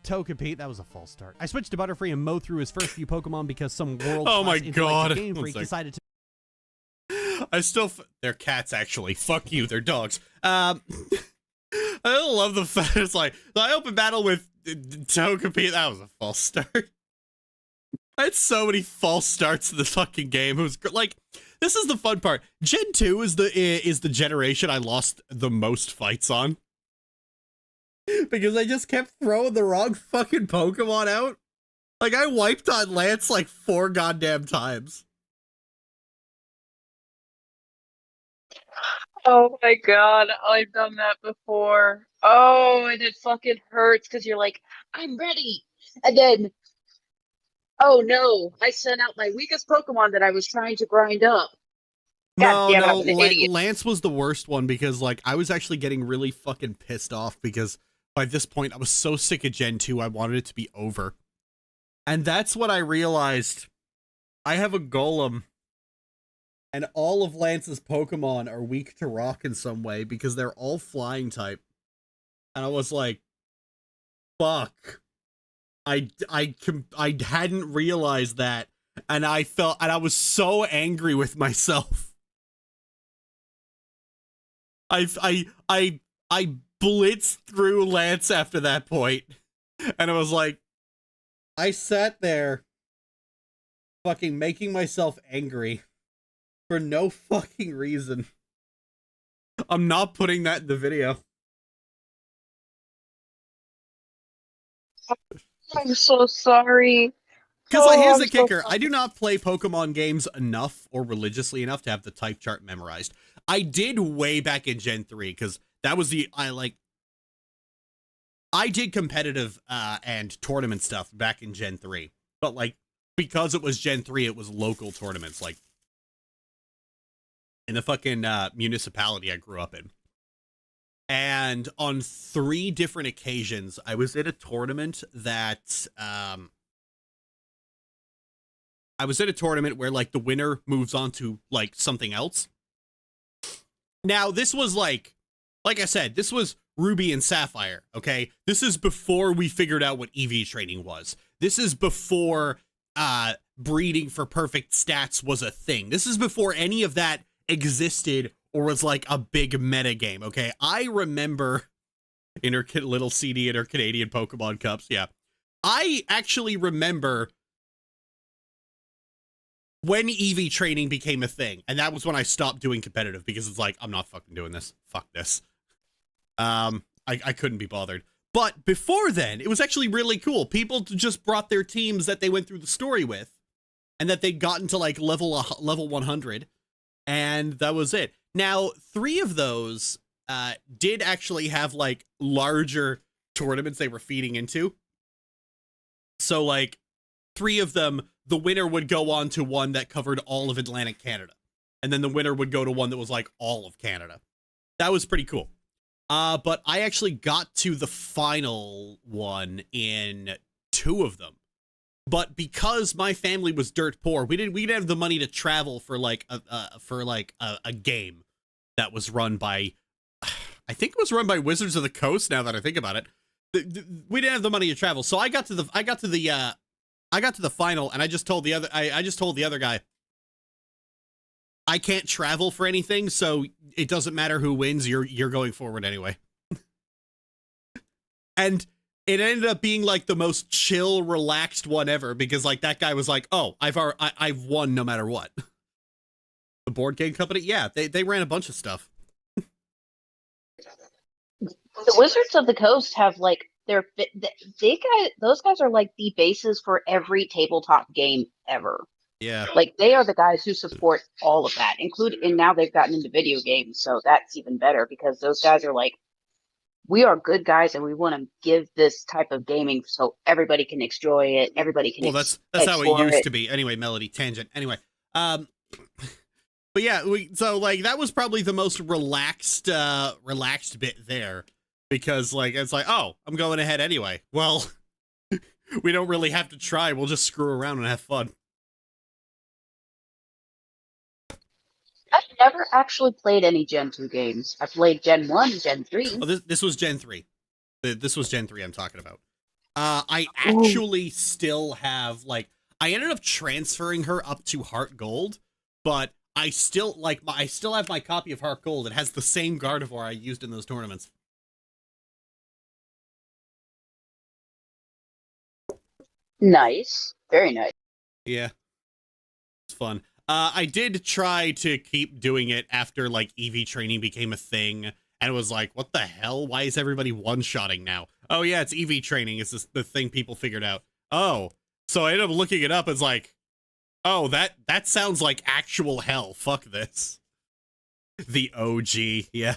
Togepi. That was a false start. I switched to Butterfree and mowed through his first few Pokemon because some world-class intellectual game freak decided to... I still... They're cats, actually. Fuck you, they're dogs. I love the fact it's like, I opened battle with Togepi. That was a false start. I had so many false starts in the fucking game. It was like, this is the fun part. Gen 2 is the generation I lost the most fights on. Because I just kept throwing the wrong fucking Pokemon out. Like, I wiped on Lance like 4 goddamn times. Oh my god, I've done that before. Oh, and it fucking hurts because you're like, I'm ready. And then, oh no, I sent out my weakest Pokemon that I was trying to grind up. God damn it, I was an idiot. Lance was the worst one because, like, I was actually getting really fucking pissed off because by this point I was so sick of Gen 2, I wanted it to be over. And that's what I realized I have a golem, and all of Lance's Pokemon are weak to rock in some way because they're all flying type. And I was like, fuck. I hadn't realized that, and I was so angry with myself. I blitzed through Lance after that point, and I was like, I sat there fucking making myself angry for no fucking reason. I'm not putting that in the video. I'm so sorry. Because here's the I'm so kicker. I sorry. do not play Pokemon games enough or religiously enough to have the type chart memorized. I did way back in Gen 3, because that was I did competitive and tournament stuff back in Gen 3. But, like, because it was Gen 3, it was local tournaments, like, in the fucking municipality I grew up in. And on 3 different occasions, I was in a tournament that, where, like, the winner moves on to, like, something else. Now, this was, like I said, this was Ruby and Sapphire, okay? This is before we figured out what EV training was. This is before breeding for perfect stats was a thing. This is before any of that existed or was, like, a big meta game, okay? I remember little CD in her Canadian Pokemon Cups, yeah. I actually remember when EV training became a thing, and that was when I stopped doing competitive, because it's like, I'm not fucking doing this. Fuck this. I couldn't be bothered. But before then, it was actually really cool. People just brought their teams that they went through the story with, and that they'd gotten to, like, level 100, and that was it. Now, 3 of those did actually have, like, larger tournaments they were feeding into. So, like, 3 of them, the winner would go on to one that covered all of Atlantic Canada. And then the winner would go to one that was, like, all of Canada. That was pretty cool. But I actually got to the final one in 2 of them. But because my family was dirt poor, we didn't have the money to travel for, like, a game that was run by, I think it was run by Wizards of the Coast, now that I think about it. We didn't have the money to travel. So I got to the final, and I just told the other guy, I can't travel for anything, so it doesn't matter who wins, you're going forward anyway. And it ended up being, like, the most chill, relaxed one ever, because, like, that guy was like, oh, I've won no matter what. The board game company, yeah, they ran a bunch of stuff. The Wizards of the Coast have, like, those guys are, like, the basis for every tabletop game ever. Yeah. Like, they are the guys who support all of that, and now they've gotten into video games, so that's even better, because those guys are like, we are good guys, and we want to give this type of gaming so everybody can enjoy it, everybody can. Well, that's how it used to be. Anyway, Melody, tangent. Anyway, but yeah, so, like, that was probably the most relaxed bit there, because, like, it's like, oh, I'm going ahead anyway. Well, we don't really have to try. We'll just screw around and have fun. I've never actually played any Gen 2 games. I played Gen 1 and Gen 3. Oh, this was Gen 3. This was Gen 3 I'm talking about. I actually still have, like, I ended up transferring her up to Heart Gold, but I still have my copy of Heart Gold. It has the same Gardevoir I used in those tournaments. Nice. Very nice. Yeah. It's fun. I did try to keep doing it after, like, EV training became a thing, and it was like, what the hell? Why is everybody one-shotting now? Oh yeah, it's EV training. It's the thing people figured out. Oh, so I ended up looking it up. It's like, oh, that sounds like actual hell. Fuck this. The OG, yeah.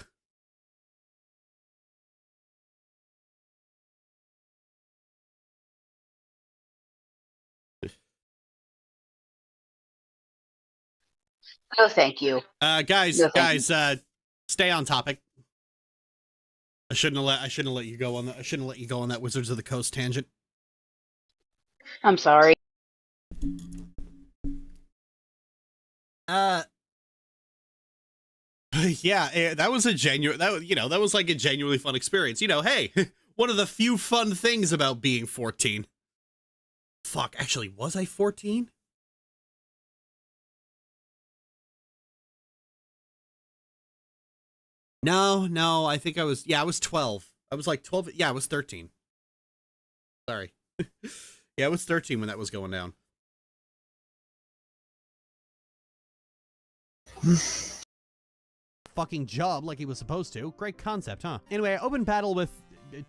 No, thank you. Guys, No, thank stay on topic. I shouldn't have let you go on that Wizards of the Coast tangent. I'm sorry. Yeah, that was a that was like a genuinely fun experience. Hey, one of the few fun things about being 14. Fuck, actually, was I 14? No, I think I was 12. I was like 12. Yeah, I was 13. Sorry. Yeah, I was 13 when that was going down. Fucking job like he was supposed to. Great concept, huh? Anyway, I opened battle with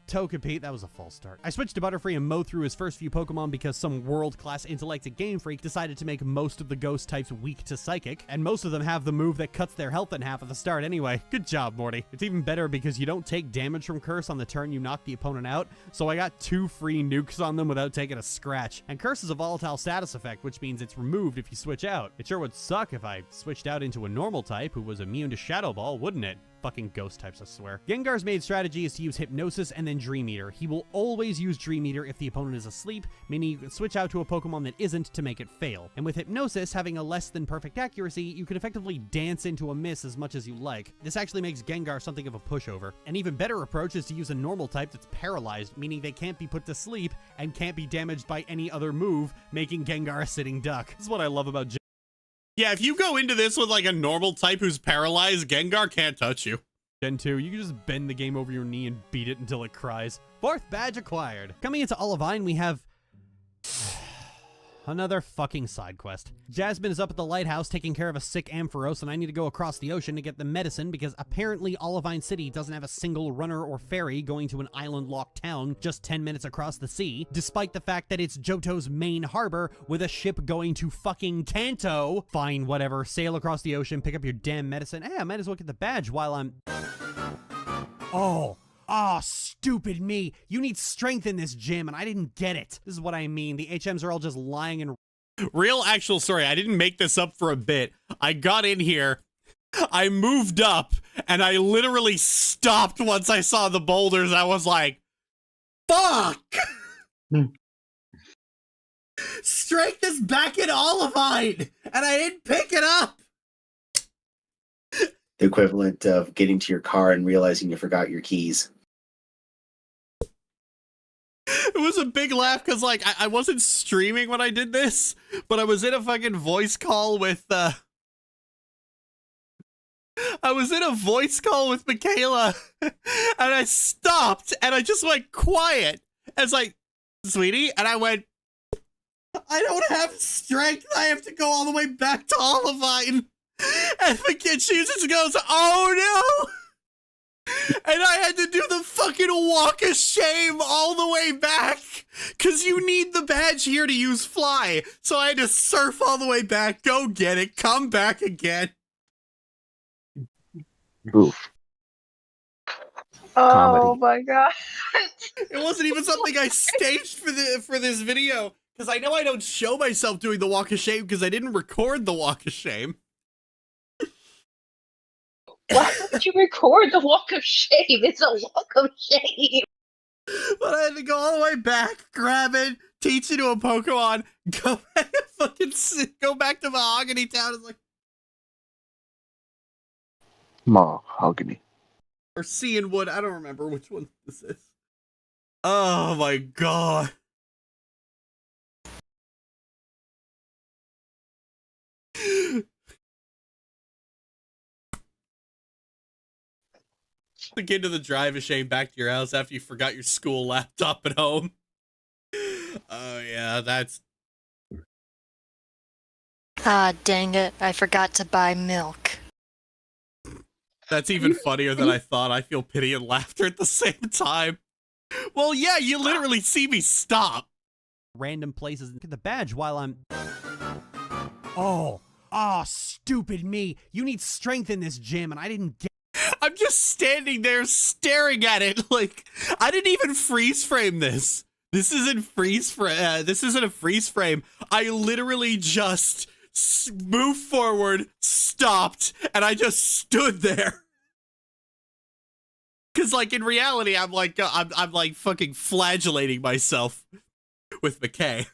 Togepi. That was a false start. I switched to Butterfree and Mow through his first few Pokemon because some world-class intellectic Game Freak decided to make most of the ghost types weak to Psychic, and most of them have the move that cuts their health in half at the start anyway. Good job, Morty. It's even better because you don't take damage from Curse on the turn you knock the opponent out, so I got 2 free nukes on them without taking a scratch. And Curse is a volatile status effect, which means it's removed if you switch out. It sure would suck if I switched out into a normal type who was immune to Shadow Ball, wouldn't it? Fucking ghost types, I swear. Gengar's main strategy is to use Hypnosis and then Dream Eater. He will always use Dream Eater if the opponent is asleep, meaning you can switch out to a Pokemon that isn't to make it fail. And with Hypnosis having a less than perfect accuracy, you can effectively dance into a miss as much as you like. This actually makes Gengar something of a pushover. An even better approach is to use a normal type that's paralyzed, meaning they can't be put to sleep and can't be damaged by any other move, making Gengar a sitting duck. This is what I love about Yeah, if you go into this with like a normal type who's paralyzed, Gengar can't touch you. Gen 2, you can just bend the game over your knee and beat it until it cries. 4th badge acquired. Coming into Olivine, we have another fucking side quest. Jasmine is up at the lighthouse taking care of a sick Ampharos, and I need to go across the ocean to get the medicine because apparently Olivine City doesn't have a single runner or ferry going to an island-locked town just 10 minutes across the sea, despite the fact that it's Johto's main harbor with a ship going to fucking Kanto. Fine, whatever. Sail across the ocean, pick up your damn medicine. Hey, I might as well get the badge while I'm... Oh, stupid me. You need strength in this gym, and I didn't get it. This is what I mean. The HMs are all just lying and... Real actual story. I didn't make this up for a bit. I got in here, I moved up, and I literally stopped once I saw the boulders. I was like, fuck! Strength is back in Olivine, and I didn't pick it up! The equivalent of getting to your car and realizing you forgot your keys. It was a big laugh because, like, I wasn't streaming when I did this, but I was in a fucking voice call with, Michaela, and I stopped, and I just went quiet. And it's like, sweetie, and I went, I don't have strength, I have to go all the way back to Olivine. And the kid, she just goes, oh no! And I had to do the fucking walk of shame all the way back, because you need the badge here to use fly. So I had to surf all the way back, go get it, come back again. Oof. Oh Comedy. my god. It wasn't even something I staged for this video, because I know I don't show myself doing the walk of shame because I didn't record the walk of shame. Why would you record the walk of shame? It's a walk of shame. But I had to go all the way back, grab it, teach it to a Pokemon, go back and fucking go back to Mahogany Town. It's like, Mahogany. or Seeing Wood. I don't remember which one this is. Oh my god. To get to the drive of shame back to your house after you forgot your school laptop at home. Oh yeah, that's... Ah, dang it. I forgot to buy milk. That's even funnier than I thought. I feel pity and laughter at the same time. Well, yeah, you literally see me stop. Random places and get the badge while I'm... Oh, stupid me. You need strength in this gym, and I didn't get... I'm just standing there staring at it like I didn't even freeze frame this. This isn't this isn't a freeze frame. I literally just moved forward, stopped, and I just stood there. Cause like in reality, I'm like fucking flagellating myself with McKay.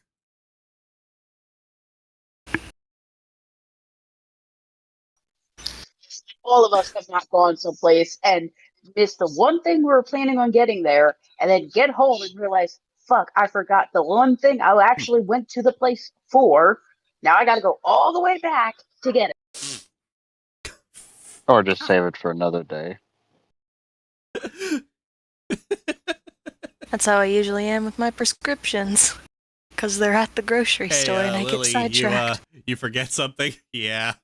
all of us have not gone someplace and missed the one thing we were planning on getting there, and then get home and realize, fuck, I forgot the one thing I actually went to the place for. Now I got to go all the way back to get it. Or just save it for another day. That's how I usually am with my prescriptions. Because they're at the grocery store and I Lily, get sidetracked. you forget something? Yeah.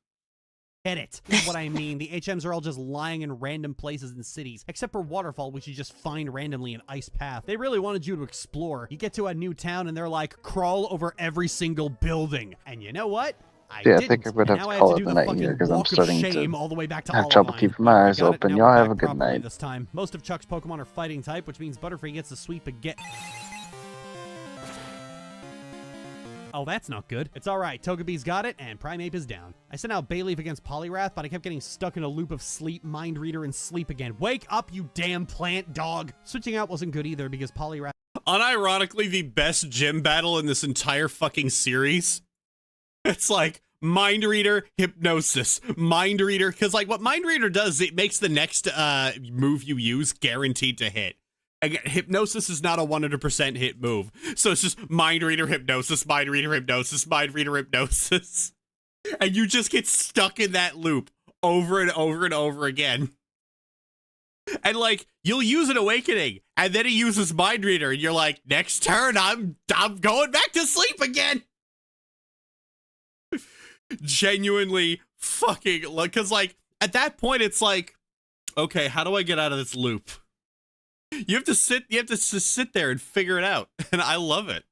Get it. This is what I mean. The HMs are all just lying in random places in cities, except for Waterfall, which you just find randomly in Ice Path. They really wanted you to explore. You get to a new town and they're like, crawl over every single building. And you know what? I Yeah, I didn't. think I'm gonna And have now to I call have it to do the the night fucking here because I'm walk of starting shame to all the way back to have trouble Olivine. keeping my eyes Got it. open. Now Y'all we're have a back good properly night. this time. Most of Chuck's Pokemon are fighting type, which means Butterfree gets to sweep again. Oh, that's not good. It's alright, Togepi's got it, and Primeape is down. I sent out Bayleaf against Poliwrath, but I kept getting stuck in a loop of sleep, Mind Reader, and sleep again. Wake up, you damn plant dog! Switching out wasn't good either, because Poliwrath... Unironically, the best gym battle in this entire fucking series. It's like, Mind Reader, Hypnosis, Mind Reader, because like what Mind Reader does, it makes the next move you use guaranteed to hit. Again, Hypnosis is not a 100% hit move. So it's just Mind Reader, Hypnosis, Mind Reader, Hypnosis, Mind Reader, Hypnosis. And you just get stuck in that loop over and over and over again. And like, you'll use an Awakening, and then he uses Mind Reader, and you're like, next turn, I'm going back to sleep again. Genuinely fucking, because like, at that point, it's like, okay, how do I get out of this loop? You have to just sit there and figure it out, and I love it.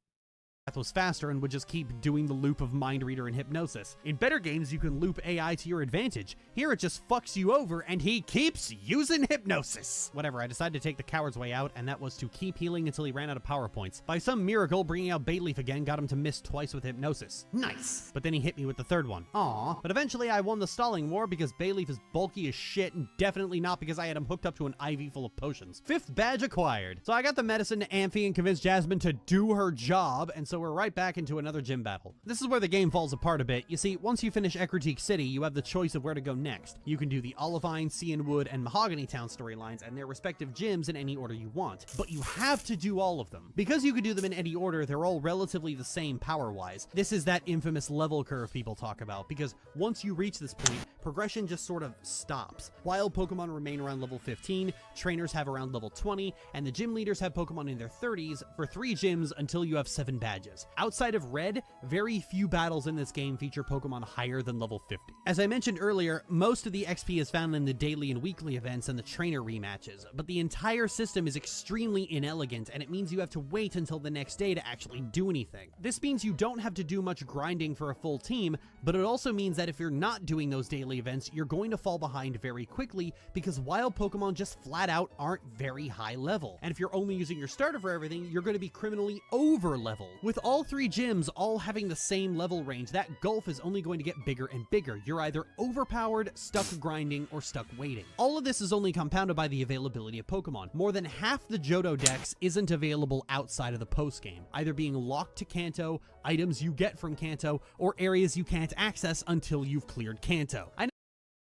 was faster and would just keep doing the loop of Mind Reader and Hypnosis. In better games, you can loop AI to your advantage. Here, it just fucks you over, and he keeps using Hypnosis. Whatever, I decided to take the coward's way out, and that was to keep healing until he ran out of power points. By some miracle, bringing out Bayleaf again got him to miss twice with Hypnosis. Nice! But then he hit me with the third one. Aww. But eventually, I won the stalling war because Bayleaf is bulky as shit, and definitely not because I had him hooked up to an IV full of potions. 5th badge acquired. So I got the medicine to Amphi and convinced Jasmine to do her job, and so we're right back into another gym battle. This is where the game falls apart a bit. You see, once you finish Ecruteak City, you have the choice of where to go next. You can do the Olivine, Cianwood, and Mahogany Town storylines and their respective gyms in any order you want, but you have to do all of them. Because you can do them in any order, they're all relatively the same power-wise. This is that infamous level curve people talk about, because once you reach this point, progression just sort of stops. Wild Pokemon remain around level 15, trainers have around level 20, and the gym leaders have Pokemon in their 30s for 3 gyms until you have 7 badges. Outside of Red, very few battles in this game feature Pokemon higher than level 50. As I mentioned earlier, most of the XP is found in the daily and weekly events and the trainer rematches, but the entire system is extremely inelegant, and it means you have to wait until the next day to actually do anything. This means you don't have to do much grinding for a full team, but it also means that if you're not doing those daily events, you're going to fall behind very quickly because wild Pokemon just flat out aren't very high level. And if you're only using your starter for everything, you're going to be criminally over level. With all 3 gyms all having the same level range, that gulf is only going to get bigger and bigger. You're either overpowered, stuck grinding, or stuck waiting. All of this is only compounded by the availability of Pokemon. More than half the Johto Dex isn't available outside of the post-game, either being locked to Kanto, items you get from Kanto, or areas you can't access until you've cleared Kanto.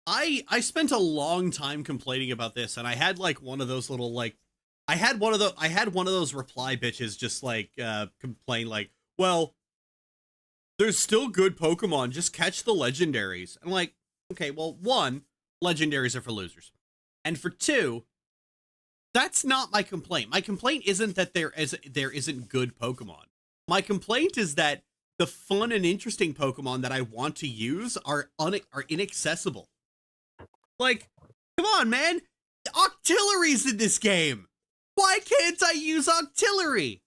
I spent a long time complaining about this, and I had like one of those little like I had one of those reply bitches just like complain like, well, there's still good Pokemon, just catch the legendaries. I'm like, okay, well, 1, legendaries are for losers. And for 2, that's not my complaint. My complaint isn't that there isn't good Pokemon. My complaint is that the fun and interesting Pokemon that I want to use are inaccessible. Like, come on, man. Octillery's in this game. Why can't I use Octillery?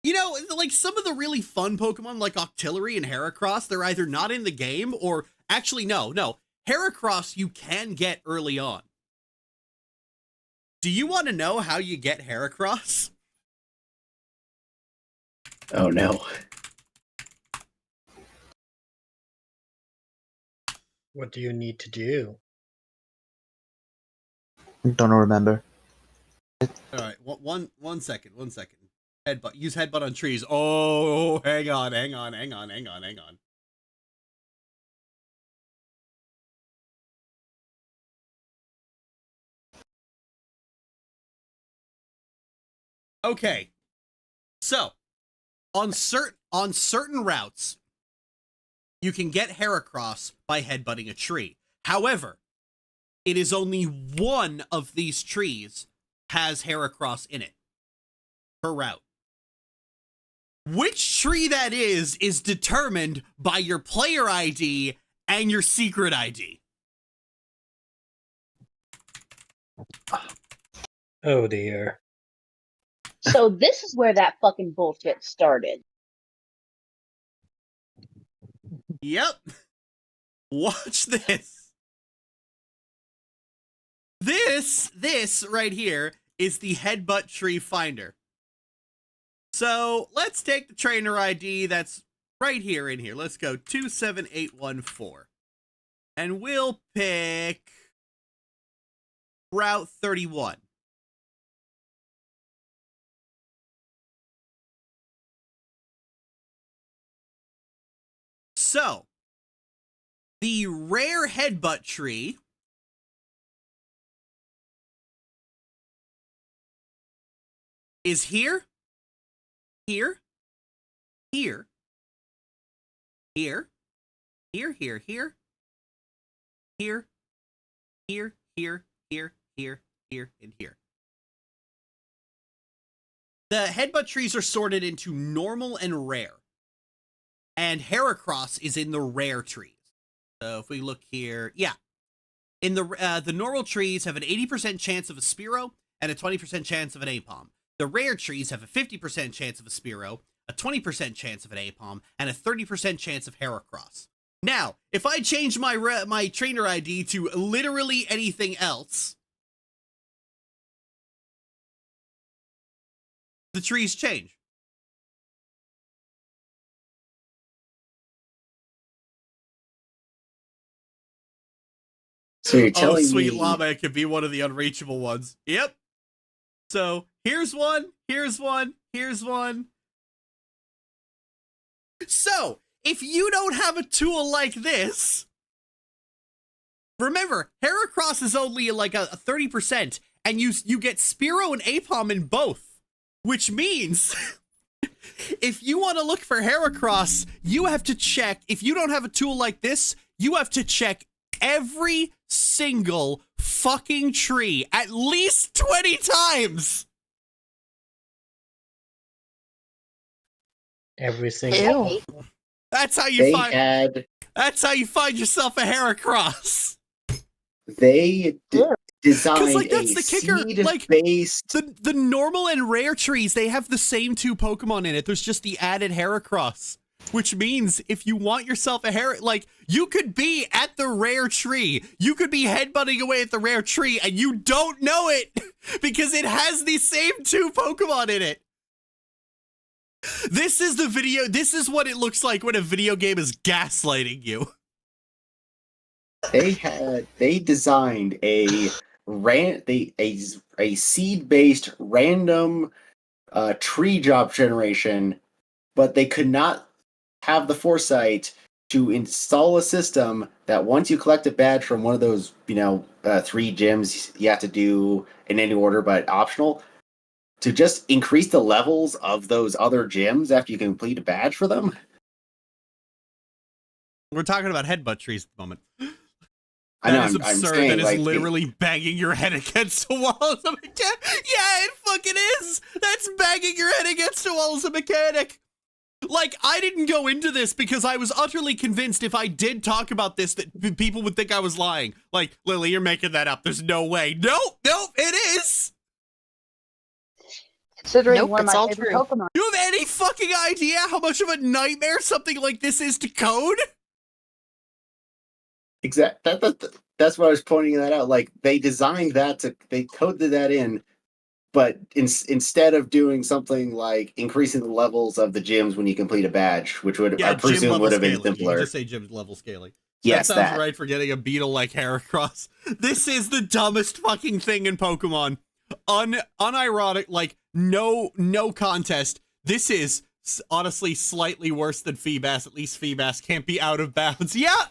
You know, like some of the really fun Pokemon like Octillery and Heracross, they're either not in the game or actually, no. Heracross you can get early on. Do you want to know how you get Heracross? Oh no. What do you need to do? Don't remember. All right, one second. Headbutt. Use headbutt on trees. Oh, hang on. Okay. So, on certain routes, you can get Heracross by headbutting a tree. However, it is only one of these trees has Heracross in it per route. Which tree that is determined by your player ID and your secret ID. Oh dear. So this is where that fucking bullshit started. Yep. Watch this. This right here is the headbutt tree finder. So let's take the trainer ID that's right here in here. Let's go 27814. And we'll pick Route 31. So, the rare headbutt tree is here, here, here, here, here, here, here, here, here, here, here, here, here, and here. The headbutt trees are sorted into normal and rare. And Heracross is in the rare trees. So if we look here, yeah. In the normal trees have an 80% chance of a Spearow and a 20% chance of an Apom. The rare trees have a 50% chance of a Spearow, a 20% chance of an Apom, and a 30% chance of Heracross. Now, if I change my trainer ID to literally anything else, the trees change. So you're telling sweet me... llama, it could be one of the unreachable ones. Yep. So here's one, here's one, here's one. So if you don't have a tool like this, remember, Heracross is only like a 30%, and you get Spearow and Apom in both, which means if you want to look for Heracross, you have to check. If you don't have a tool like this, you have to check every single fucking tree at least 20 times. Every single. Ew. That's how you find. Had... That's how you find yourself a Heracross. They designed like, that's a the kicker. Like, seed-based... the normal and rare trees, they have the same two Pokemon in it. There's just the added Heracross. Which means if you want yourself a like, you could be at the rare tree. You could be headbutting away at the rare tree and you don't know it because it has the same two Pokemon in it. This is the video. This is what it looks like when a video game is gaslighting you. They designed a seed-based random tree drop generation, but they could not have the foresight to install a system that once you collect a badge from one of those, 3 gyms you have to do in any order but optional, to just increase the levels of those other gyms after you complete a badge for them. We're talking about headbutt trees at the moment. I know, That is absurd. I'm saying, that is like, literally banging your head against a wall as a mechanic. Yeah, it fucking is. That's banging your head against a wall as a mechanic. Like, I didn't go into this because I was utterly convinced if I did talk about this that people would think I was lying. Like, Lily, you're making that up. There's no way. Nope, it is. Considering Nope, one of it's my all favorite true. Pokemon. You have any fucking idea how much of a nightmare something like this is to code? That's what I was pointing that out. Like, they designed that they coded that in, but instead of doing something like increasing the levels of the gyms when you complete a badge, which I presume would have been simpler. You can just say gym level scaling. Yes, that sounds right for getting a beetle like Heracross. This is the dumbest fucking thing in Pokemon. Unironic, like, no contest. This is honestly slightly worse than Feebas. At least Feebas can't be out of bounds. Yeah.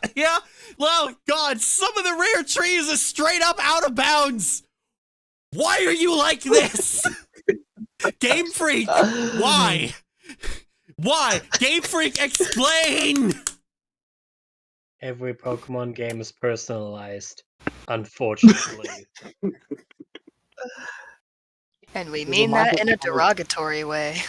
Well, God, some of the rare trees are straight up out of bounds. Why are you like this? Game Freak! Why? Why? Game Freak, explain! Every Pokemon game is personalized, unfortunately. And we mean that in a derogatory way.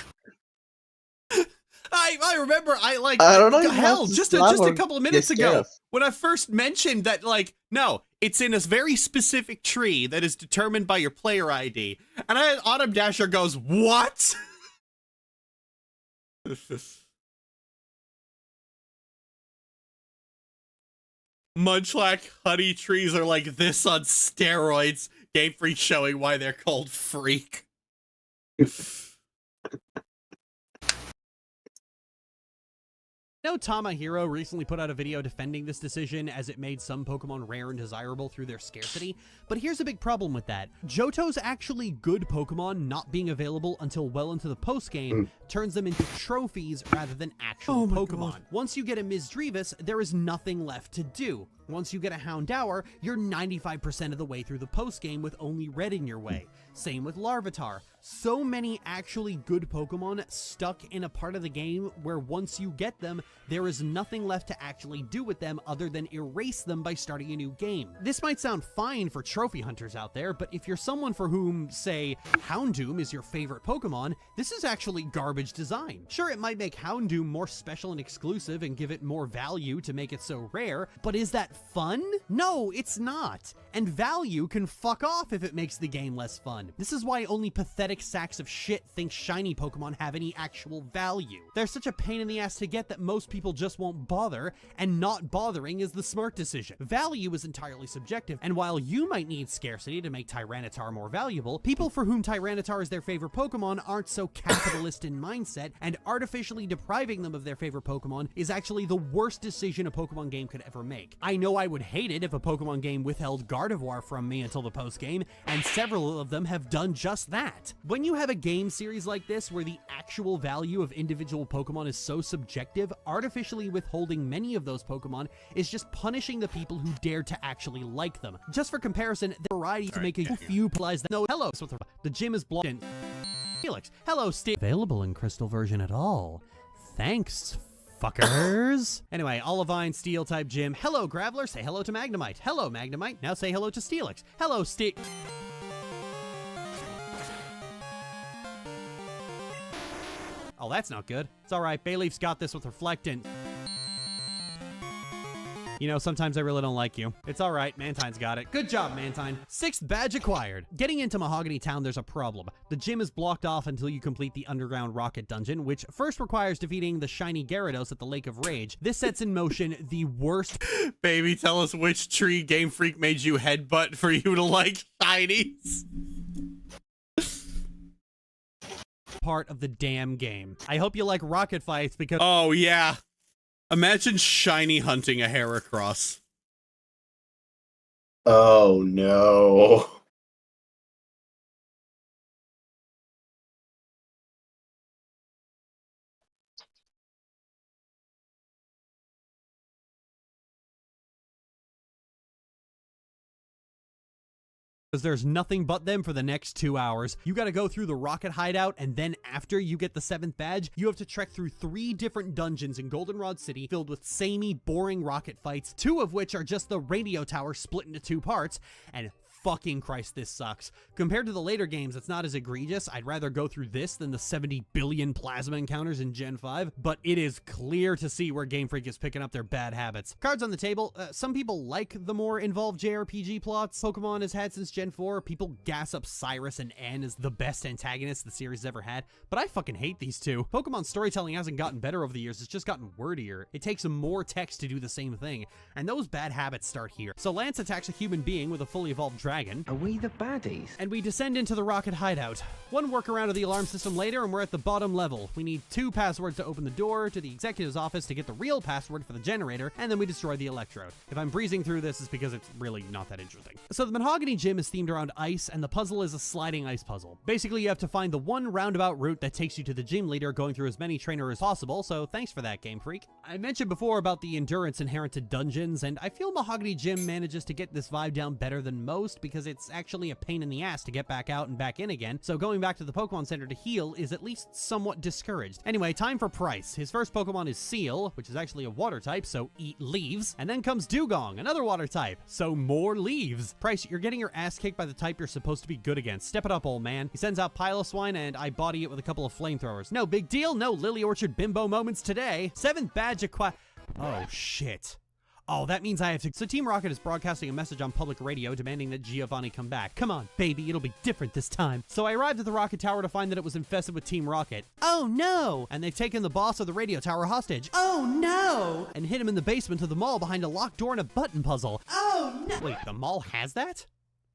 I remember I don't know if hell that's just Slav a or couple of minutes ago yes. when I first mentioned that, like, no, it's in a very specific tree that is determined by your player ID, and Autumn Dasher goes, what? Munchlack honey trees are like this on steroids. Game Freak showing why they're called freak. No, Tamahiro recently put out a video defending this decision as it made some Pokemon rare and desirable through their scarcity, but here's a big problem with that. Johto's actually good Pokemon not being available until well into the post-game turns them into trophies rather than actual Pokemon. Once you get a Misdreavus, there is nothing left to do. Once you get a Houndour, you're 95% of the way through the post-game with only red in your way. Same with Larvitar. So many actually good Pokemon stuck in a part of the game where once you get them, there is nothing left to actually do with them other than erase them by starting a new game. This might sound fine for trophy hunters out there, but if you're someone for whom, say, Houndoom is your favorite Pokemon, this is actually garbage design. Sure, it might make Houndoom more special and exclusive and give it more value to make it so rare, but is that fun? No, it's not. And value can fuck off if it makes the game less fun. This is why only pathetic sacks of shit think shiny Pokemon have any actual value. They're such a pain in the ass to get that most people just won't bother, and not bothering is the smart decision. Value is entirely subjective, and while you might need scarcity to make Tyranitar more valuable, people for whom Tyranitar is their favorite Pokemon aren't so capitalist in mindset, and artificially depriving them of their favorite Pokemon is actually the worst decision a Pokemon game could ever make. I know I would hate it if a Pokemon game withheld Gardevoir from me until the post-game, and several of them have done just that. When you have a game series like this where the actual value of individual Pokemon is so subjective, artificially withholding many of those Pokemon is just punishing the people who dared to actually like them. Just for comparison, the variety to make a few realize that no, hello, the gym is blocked in Felix. Hello, Steve. Available in Crystal version at all. Thanks, fuckers. Anyway, Olivine, Steel-type gym. Hello, Graveler. Say hello to Magnemite. Hello, Magnemite. Now say hello to Steelix. Hello, Oh, that's not good. It's alright, Bayleaf's got this with Reflectant. You know, sometimes I really don't like you. It's alright, Mantine's got it. Good job, Mantine. 6th badge acquired. Getting into Mahogany Town, there's a problem. The gym is blocked off until you complete the Underground Rocket Dungeon, which first requires defeating the shiny Gyarados at the Lake of Rage. This sets in motion the worst— Baby, tell us which tree Game Freak made you headbutt for you to like shinies. part of the damn game. I hope you like rocket fights because— Oh, yeah. Imagine shiny hunting a Heracross. Oh, no. because there's nothing but them for the next 2 hours. You gotta go through the rocket hideout, and then after you get the 7th badge, you have to trek through 3 different dungeons in Goldenrod City filled with samey, boring rocket fights, 2 of which are just the radio tower split into 2 parts, and fucking Christ, this sucks. Compared to the later games, it's not as egregious. I'd rather go through this than the 70 billion plasma encounters in Gen 5, but it is clear to see where Game Freak is picking up their bad habits. Cards on the table. Some people like the more involved JRPG plots Pokemon has had since Gen 4. People gas up Cyrus and N as the best antagonists the series has ever had, but I fucking hate these two. Pokemon's storytelling hasn't gotten better over the years, it's just gotten wordier. It takes more text to do the same thing, and those bad habits start here. So Lance attacks a human being with a fully evolved dragon. Are we the baddies? And we descend into the rocket hideout. One workaround of the alarm system later, and we're at the bottom level. We need 2 passwords to open the door to the executive's office to get the real password for the generator, and then we destroy the electrode. If I'm breezing through this, it's because it's really not that interesting. So the Mahogany Gym is themed around ice, and the puzzle is a sliding ice puzzle. Basically, you have to find the one roundabout route that takes you to the gym leader, going through as many trainers as possible, so thanks for that, Game Freak. I mentioned before about the endurance inherent to dungeons, and I feel Mahogany Gym manages to get this vibe down better than most, because it's actually a pain in the ass to get back out and back in again, so going back to the Pokemon Center to heal is at least somewhat discouraged. Anyway, time for Price. His first Pokemon is Seal, which is actually a water type, so eat leaves, and then comes Dugong, another water type, so more leaves. Price, you're getting your ass kicked by the type you're supposed to be good against. Step it up, old man. He sends out Piloswine, and I body it with a couple of flamethrowers. No big deal, no Lily Orchard bimbo moments today. 7th badge acquired. Oh, shit. Oh, that means I have to. So Team Rocket is broadcasting a message on public radio demanding that Giovanni come back. Come on, baby, it'll be different this time. So I arrived at the Rocket Tower to find that it was infested with Team Rocket. Oh no! And they've taken the boss of the radio tower hostage. Oh no! And hid him in the basement of the mall behind a locked door and a button puzzle. Oh no! Wait, the mall has that?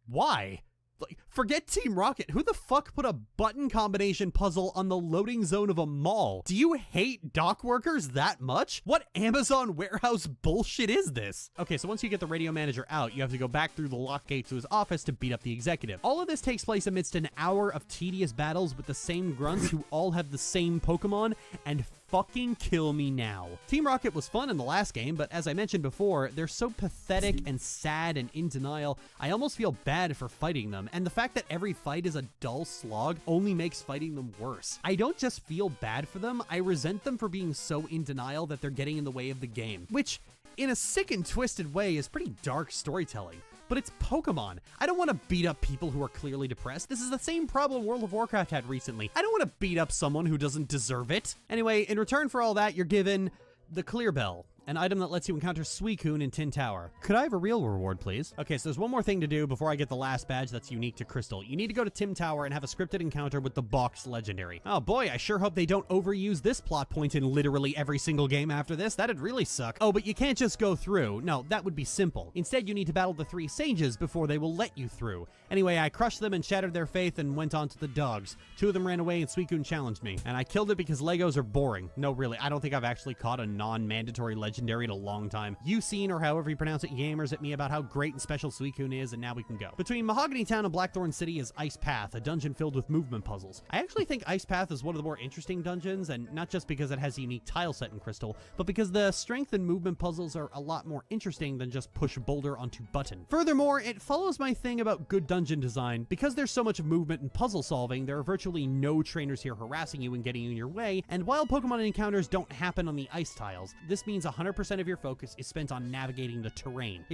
Why? Like, forget Team Rocket. Who the fuck put a button combination puzzle on the loading zone of a mall? Do you hate dock workers that much? What Amazon warehouse bullshit is this? Okay, so once you get the radio manager out, you have to go back through the lock gate to his office to beat up the executive. All of this takes place amidst an hour of tedious battles with the same grunts who all have the same Pokemon, and fucking kill me now. Team Rocket was fun in the last game, but as I mentioned before, they're so pathetic and sad and in denial, I almost feel bad for fighting them. And the fact that every fight is a dull slog only makes fighting them worse. I don't just feel bad for them, I resent them for being so in denial that they're getting in the way of the game. Which, in a sick and twisted way, is pretty dark storytelling. But it's Pokemon. I don't want to beat up people who are clearly depressed. This is the same problem World of Warcraft had recently. I don't want to beat up someone who doesn't deserve it. Anyway, in return for all that, you're given the Clear Bell, an item that lets you encounter Suicune in Tin Tower. Could I have a real reward, please? Okay, so there's one more thing to do before I get the last badge that's unique to Crystal. You need to go to Tin Tower and have a scripted encounter with the Box Legendary. Oh boy, I sure hope they don't overuse this plot point in literally every single game after this. That'd really suck. Oh, but you can't just go through. No, that would be simple. Instead, you need to battle the 3 sages before they will let you through. Anyway, I crushed them and shattered their faith and went on to the dogs. 2 of them ran away and Suicune challenged me. And I killed it because Legos are boring. No, really, I don't think I've actually caught a non-mandatory legendary in a long time. You've seen, or however you pronounce it, gamers at me about how great and special Suicune is, and now we can go. Between Mahogany Town and Blackthorn City is Ice Path, a dungeon filled with movement puzzles. I actually think Ice Path is one of the more interesting dungeons, and not just because it has a unique tile set in Crystal, but because the strength and movement puzzles are a lot more interesting than just push boulder onto button. Furthermore, it follows my thing about good dungeon design. Because there's so much movement and puzzle solving, there are virtually no trainers here harassing you and getting in your way, and while Pokemon encounters don't happen on the ice tiles, this means 100% of your focus is spent on navigating the terrain.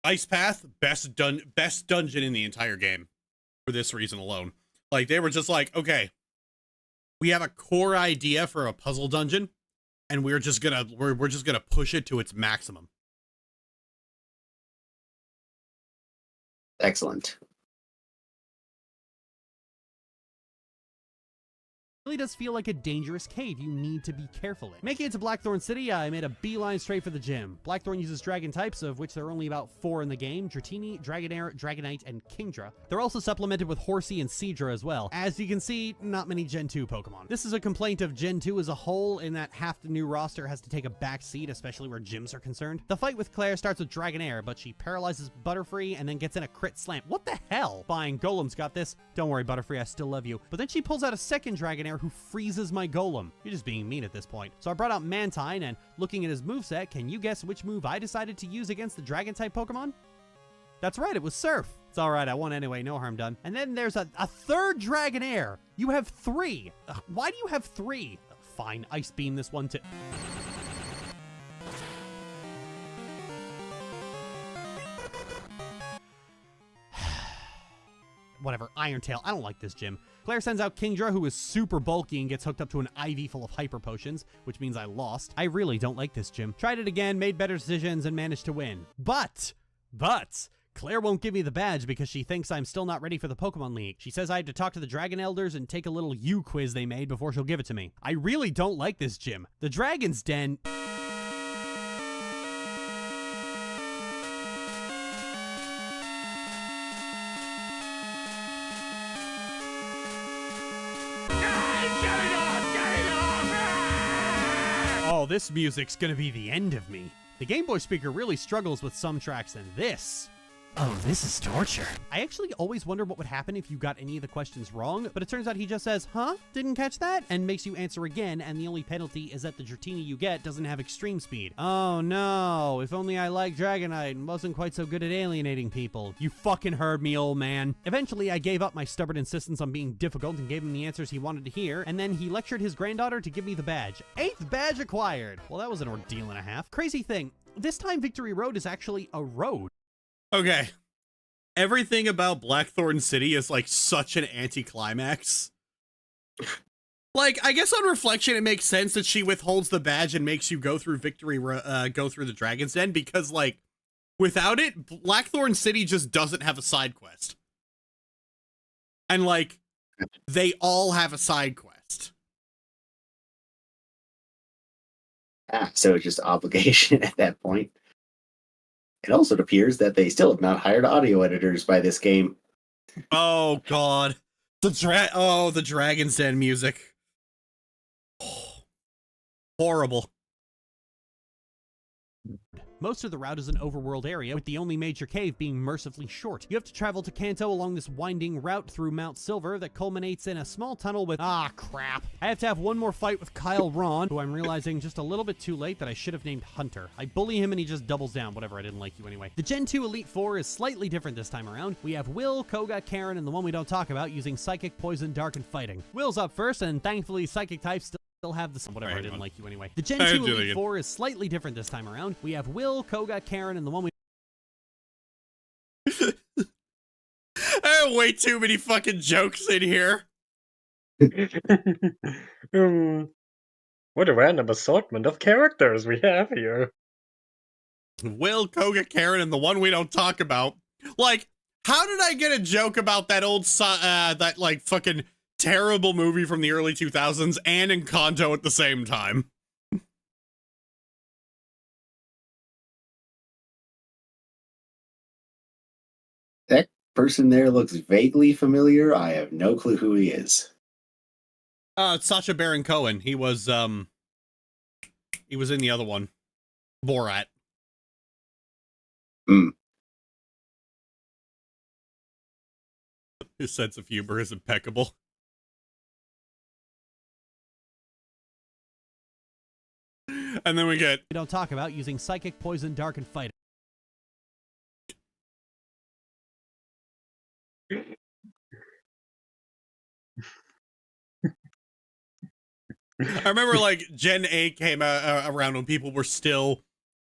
Ice Path, best dungeon in the entire game for this reason alone. Like, they were just like, okay, we have a core idea for a puzzle dungeon, and we're just gonna push it to its maximum. Excellent. Really does feel like a dangerous cave you need to be careful in. Making it to Blackthorn City, I made a beeline straight for the gym. Blackthorn uses dragon types, of which there are only about 4 in the game: Dratini, Dragonair, Dragonite, and Kingdra. They're also supplemented with Horsey and Seadra as well. As you can see, not many Gen 2 Pokemon. This is a complaint of Gen 2 as a whole, in that half the new roster has to take a back seat, especially where gyms are concerned. The fight with Claire starts with Dragonair, but she paralyzes Butterfree and then gets in a crit slam. What the hell? Fine, Golem's got this. Don't worry, Butterfree, I still love you. But then she pulls out a second Dragonair who freezes my Golem. You're just being mean at this point. So I brought out Mantine, and looking at his moveset, can you guess which move I decided to use against the Dragon-type Pokemon? That's right, it was Surf. It's alright, I won anyway, no harm done. And then there's a third Dragonair. You have 3. Why do you have 3? Fine, Ice Beam this one too. Whatever, Iron Tail, I don't like this gym. Claire sends out Kingdra, who is super bulky and gets hooked up to an IV full of hyper potions, which means I lost. I really don't like this gym. Tried it again, made better decisions, and managed to win. But, Claire won't give me the badge because she thinks I'm still not ready for the Pokemon League. She says I have to talk to the Dragon Elders and take a little U quiz they made before she'll give it to me. I really don't like this gym. The Dragon's Den... Oh, this music's gonna be the end of me. The Game Boy speaker really struggles with some tracks, and this Oh, this is torture. I actually always wondered what would happen if you got any of the questions wrong, but it turns out he just says, huh? Didn't catch that? And makes you answer again, and the only penalty is that the Dratini you get doesn't have extreme speed. Oh no, if only I liked Dragonite and wasn't quite so good at alienating people. You fucking heard me, old man. Eventually, I gave up my stubborn insistence on being difficult and gave him the answers he wanted to hear, and then he lectured his granddaughter to give me the badge. 8th badge acquired. Well, that was an ordeal and a half. Crazy thing, this time Victory Road is actually a road. Okay. Everything about Blackthorn City is like such an anticlimax. Like, I guess on reflection, it makes sense that she withholds the badge and makes you go through go through the Dragon's Den, because like, without it, Blackthorn City just doesn't have a side quest. And like, they all have a side quest. So it's just obligation at that point. It also appears that they still have not hired audio editors by this game. Oh god. The Dragon's Den music. Horrible. Most of the route is an overworld area, with the only major cave being mercifully short. You have to travel to Kanto along this winding route through Mount Silver that culminates in a small tunnel with— ah, crap. I have to have one more fight with Kyle Ron, who I'm realizing just a little bit too late that I should have named Hunter. I bully him and he just doubles down. Whatever, I didn't like you anyway. The Gen 2 Elite Four is slightly different this time around. We have Will, Koga, Karen, and the one we don't talk about using Psychic, Poison, Dark, and Fighting. Will's up first, and thankfully Psychic types still have the— whatever, I didn't like you anyway. The Gen 2 Elite Four is slightly different this time around. We have Will, Koga, Karen, and the one we— I have way too many fucking jokes in here. What a random assortment of characters we have here. Will, Koga, Karen, and the one we don't talk about. Like, how did I get a joke about that old, that like fucking terrible movie from the early 2000s and Encanto at the same time? That person there looks vaguely familiar. I have no clue who he is. It's Sacha Baron Cohen. He was in the other one. Borat. His sense of humor is impeccable. And then we don't talk about using Psychic, Poison, Dark, and Fighting. I remember like Gen 8 came around when people were still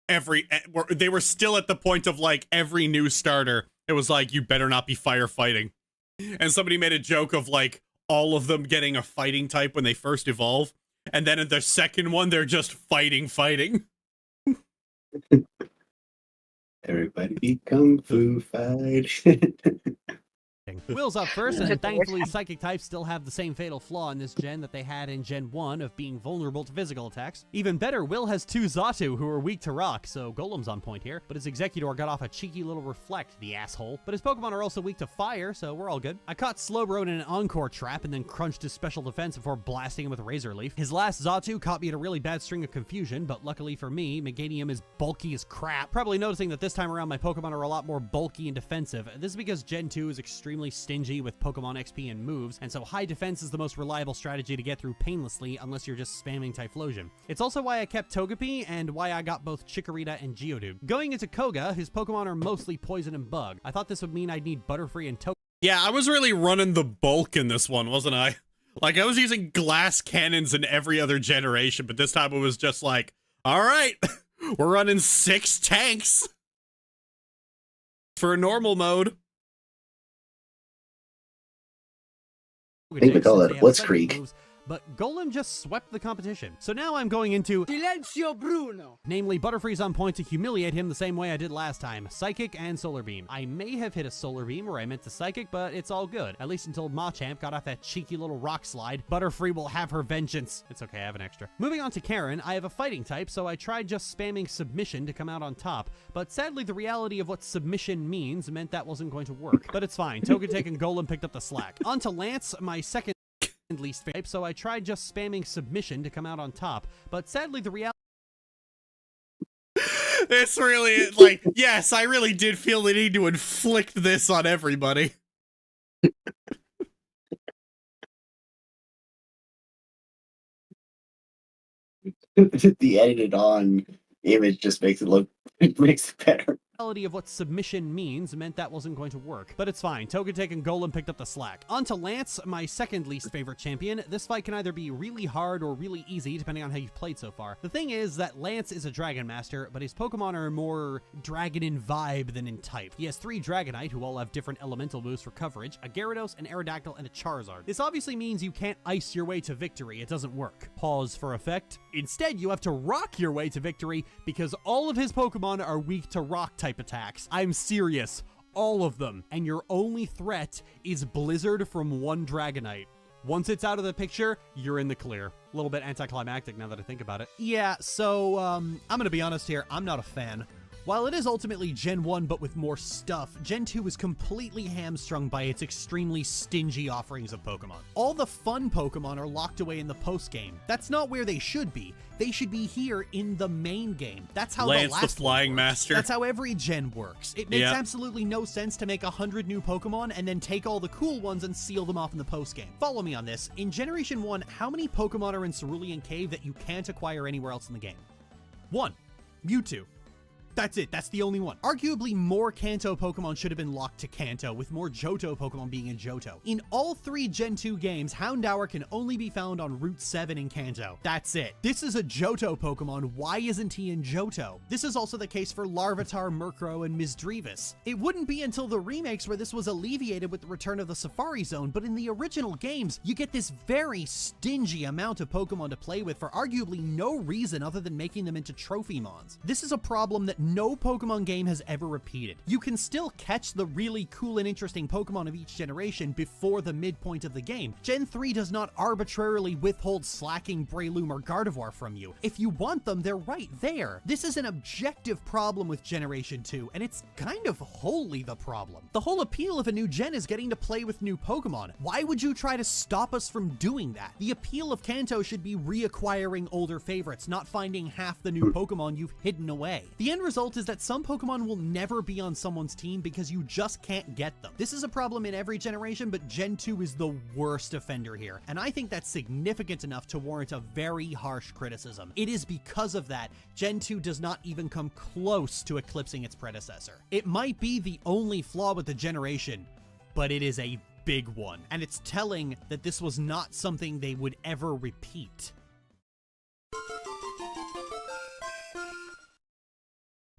they were still at the point of like every new starter. It was like, you better not be firefighting. And somebody made a joke of like all of them getting a fighting type when they first evolve. And then in the second one, they're just fighting. Everybody kung fu fight. Will's up first, and thankfully Psychic types still have the same fatal flaw in this gen that they had in Gen 1 of being vulnerable to physical attacks. Even better, Will has 2 Xatu who are weak to rock, so Golem's on point here, but his Executor got off a cheeky little Reflect, the asshole. But his Pokemon are also weak to fire, so we're all good. I caught Slowbro in an Encore trap and then crunched his special defense before blasting him with Razor Leaf. His last Xatu caught me at a really bad string of confusion, but luckily for me, Meganium is bulky as crap. Probably noticing that this time around my Pokemon are a lot more bulky and defensive. This is because Gen 2 is extremely stingy with Pokemon XP and moves, and so high defense is the most reliable strategy to get through painlessly unless you're just spamming Typhlosion. It's also why I kept Togepi and why I got both Chikorita and Geodude. Going into Koga, his Pokemon are mostly Poison and Bug. I thought this would mean I'd need Butterfree and Togepi. Yeah, I was really running the bulk in this one, wasn't I? Like, I was using glass cannons in every other generation, but this time it was just like, all right, we're running 6 tanks for a normal mode. I think we call it Blitzkrieg. But Golem just swept the competition. So now I'm going into Silenzio Bruno. Namely, Butterfree's on point to humiliate him the same way I did last time. Psychic and Solar Beam. I may have hit a Solar Beam where I meant to Psychic, but it's all good. At least until Machamp got off that cheeky little rock slide. Butterfree will have her vengeance. It's okay, I have an extra. Moving on to Karen, I have a fighting type, so I tried just spamming Submission to come out on top. But sadly, the reality of what Submission means meant that wasn't going to work. But it's fine. Togetic and Golem picked up the slack. On to Lance, my second least favorite, so I tried just spamming Submission to come out on top, but sadly the reality It's really, like, yes, I really did feel the need to inflict this on everybody. The edited on image just makes it better. Of what submission means meant that wasn't going to work. But it's fine. Togetic and Golem picked up the slack. On to Lance, my second least favorite champion. This fight can either be really hard or really easy, depending on how you've played so far. The thing is that Lance is a Dragon Master, but his Pokemon are more Dragon in vibe than in type. He has 3 Dragonite, who all have different elemental moves for coverage, a Gyarados, an Aerodactyl, and a Charizard. This obviously means you can't ice your way to victory. It doesn't work. Pause for effect. Instead, you have to rock your way to victory, because all of his Pokemon are weak to rock type attacks. I'm serious. All of them. And your only threat is Blizzard from 1 Dragonite. Once it's out of the picture, you're in the clear. A little bit anticlimactic now that I think about it. Yeah, so, I'm gonna be honest here. I'm not a fan. While it is ultimately Gen 1 but with more stuff, Gen 2 is completely hamstrung by its extremely stingy offerings of Pokemon. All the fun Pokemon are locked away in the post-game. That's not where they should be. They should be here in the main game. That's how Lance, the last the Flying one works. Master. That's how every gen works. It makes absolutely no sense to make 100 new Pokemon and then take all the cool ones and seal them off in the post-game. Follow me on this. In Generation 1, how many Pokemon are in Cerulean Cave that you can't acquire anywhere else in the game? 1. Mewtwo. That's it. That's the only one. Arguably, more Kanto Pokemon should have been locked to Kanto, with more Johto Pokemon being in Johto. In all 3 Gen 2 games, Houndour can only be found on Route 7 in Kanto. That's it. This is a Johto Pokemon. Why isn't he in Johto? This is also the case for Larvitar, Murkrow, and Misdreavus. It wouldn't be until the remakes where this was alleviated with the return of the Safari Zone, but in the original games, you get this very stingy amount of Pokemon to play with for arguably no reason other than making them into trophy mons. This is a problem that no Pokemon game has ever repeated. You can still catch the really cool and interesting Pokemon of each generation before the midpoint of the game. Gen 3 does not arbitrarily withhold slacking Breloom or Gardevoir from you. If you want them, they're right there. This is an objective problem with Generation 2, and it's kind of wholly the problem. The whole appeal of a new gen is getting to play with new Pokemon. Why would you try to stop us from doing that? The appeal of Kanto should be reacquiring older favorites, not finding half the new Pokemon you've hidden away. The end result is that some Pokemon will never be on someone's team because you just can't get them. This is a problem in every generation, but Gen 2 is the worst offender here, and I think that's significant enough to warrant a very harsh criticism. It is because of that, Gen 2 does not even come close to eclipsing its predecessor. It might be the only flaw with the generation, but it is a big one, and it's telling that this was not something they would ever repeat.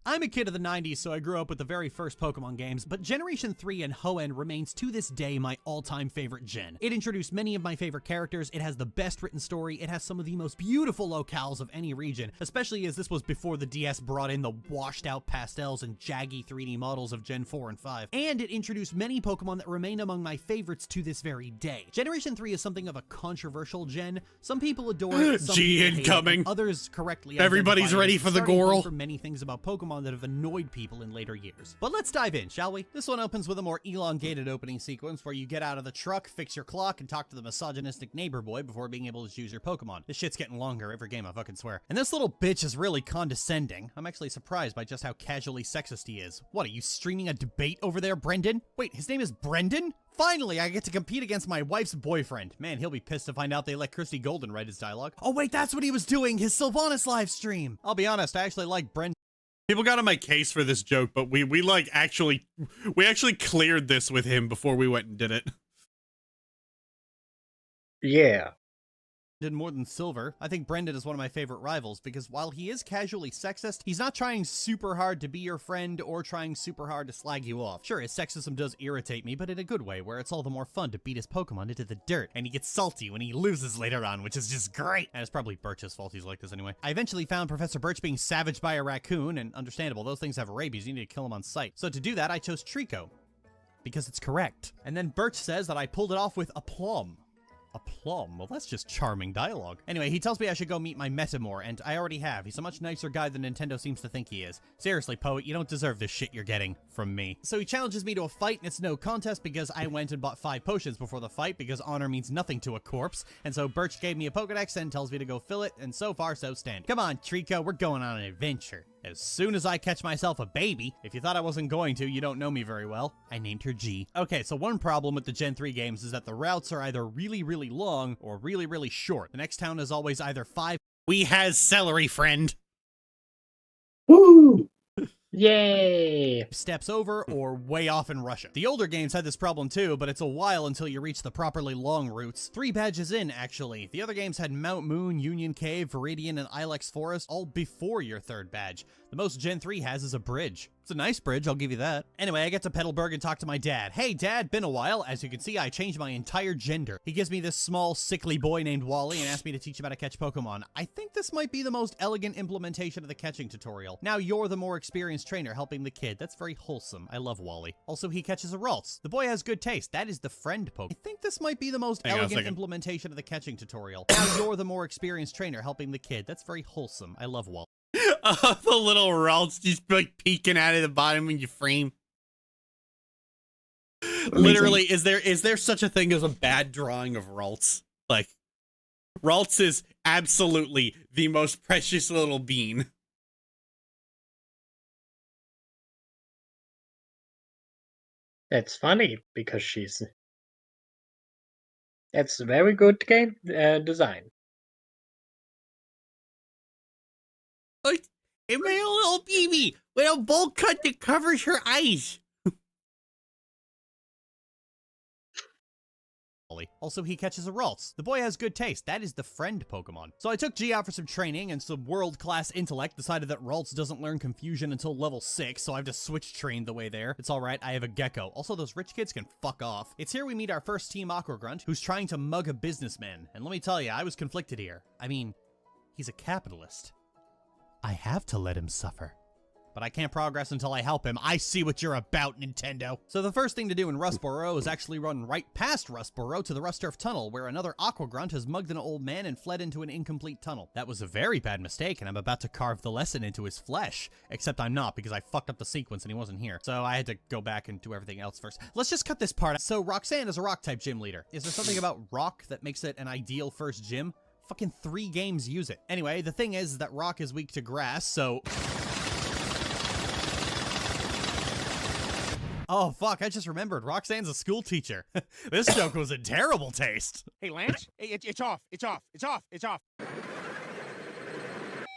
I'm a kid of the 90s, so I grew up with the very first Pokemon games, but Generation 3 and Hoenn remains to this day my all-time favorite gen. It introduced many of my favorite characters, it has the best written story, it has some of the most beautiful locales of any region, especially as this was before the DS brought in the washed-out pastels and jaggy 3D models of Gen 4 and 5. And it introduced many Pokemon that remain among my favorites to this very day. Generation 3 is something of a controversial gen. Some people adore it, some G people hate incoming. it, others correctly Everybody's identify it ready as for the starting point Goral. for many things about Pokemon that have annoyed people in later years. But let's dive in, shall we? This one opens with a more elongated opening sequence where you get out of the truck, fix your clock, and talk to the misogynistic neighbor boy before being able to choose your Pokemon. This shit's getting longer every game, I fucking swear. And this little bitch is really condescending. I'm actually surprised by just how casually sexist he is. What, are you streaming a debate over there, Brendan? Wait, his name is Brendan? Finally, I get to compete against my wife's boyfriend. Man, he'll be pissed to find out they let Christy Golden write his dialogue. Oh wait, that's what he was doing, his Sylvanas live stream. I'll be honest, I actually like Brendan. People got on my case for this joke, but we actually cleared this with him before we went and did it. Yeah. More than Silver. I think Brendan is one of my favorite rivals because while he is casually sexist, he's not trying super hard to be your friend or trying super hard to slag you off. Sure, his sexism does irritate me, but in a good way, where it's all the more fun to beat his Pokemon into the dirt, and he gets salty when he loses later on, which is just great. And it's probably Birch's fault he's like this anyway. I eventually found Professor Birch being savaged by a raccoon, and understandable, those things have rabies, you need to kill them on sight. So to do that, I chose Trico, because it's correct. And then Birch says that I pulled it off with aplomb. A plum? Well, that's just charming dialogue. Anyway, he tells me I should go meet my Metamore, and I already have. He's a much nicer guy than Nintendo seems to think he is. Seriously, Poet, you don't deserve this shit you're getting from me. So he challenges me to a fight, and it's no contest because I went and bought 5 potions before the fight because honor means nothing to a corpse. And so Birch gave me a Pokedex and tells me to go fill it, and so far, so stand. Come on, Trico, we're going on an adventure. As soon as I catch myself a baby, if you thought I wasn't going to, you don't know me very well, I named her G. Okay, so one problem with the Gen 3 games is that the routes are either really, really long or really, really short. The next town is always either 5... We has celery, friend! Woo! Yay! Steps over or way off in Russia. The older games had this problem too, but it's a while until you reach the properly long routes. 3 badges in, actually. The other games had Mount Moon, Union Cave, Viridian, and Ilex Forest all before your 3rd badge. The most Gen 3 has is a bridge. It's a nice bridge, I'll give you that. Anyway, I get to Petalburg and talk to my dad. Hey dad, been a while. As you can see, I changed my entire gender. He gives me this small, sickly boy named Wally and asks me to teach him how to catch Pokemon. I think this might be the most elegant implementation of the catching tutorial. Now you're the more experienced trainer helping the kid. That's very wholesome. I love Wally. Also, he catches a Ralts. The boy has good taste. That is the friend Pokemon. I think this might be the most elegant implementation of the catching tutorial. Now you're the more experienced trainer helping the kid. That's very wholesome. I love Wally. The little Ralts just like peeking out of the bottom of your frame. Amazing. Literally, is there such a thing as a bad drawing of Ralts? Like, Ralts is absolutely the most precious little bean. It's funny because it's a very good game design. Like, it made a little baby with a bowl cut that covers her eyes. Also, he catches a Ralts. The boy has good taste. That is the friend Pokemon. So I took G out for some training and some world-class intellect, decided that Ralts doesn't learn confusion until level 6, so I have to switch train the way there. It's alright, I have a Gecko. Also, those rich kids can fuck off. It's here we meet our first Team Aqua Grunt, who's trying to mug a businessman. And let me tell you, I was conflicted here. I mean, he's a capitalist. I have to let him suffer. But I can't progress until I help him. I see what you're about, Nintendo. So the first thing to do in Rustboro is actually run right past Rustboro to the Rusturf Tunnel, where another Aqua Grunt has mugged an old man and fled into an incomplete tunnel. That was a very bad mistake, and I'm about to carve the lesson into his flesh. Except I'm not, because I fucked up the sequence and he wasn't here. So I had to go back and do everything else first. Let's just cut this part out. So Roxanne is a Rock-type gym leader. Is there something about Rock that makes it an ideal first gym? Fucking 3 games use it. Anyway, the thing is that Rock is weak to grass, so... Oh, fuck, I just remembered. Roxanne's a school teacher. This joke was in terrible taste. Hey, Lance, it's off. It's off. It's off. It's off.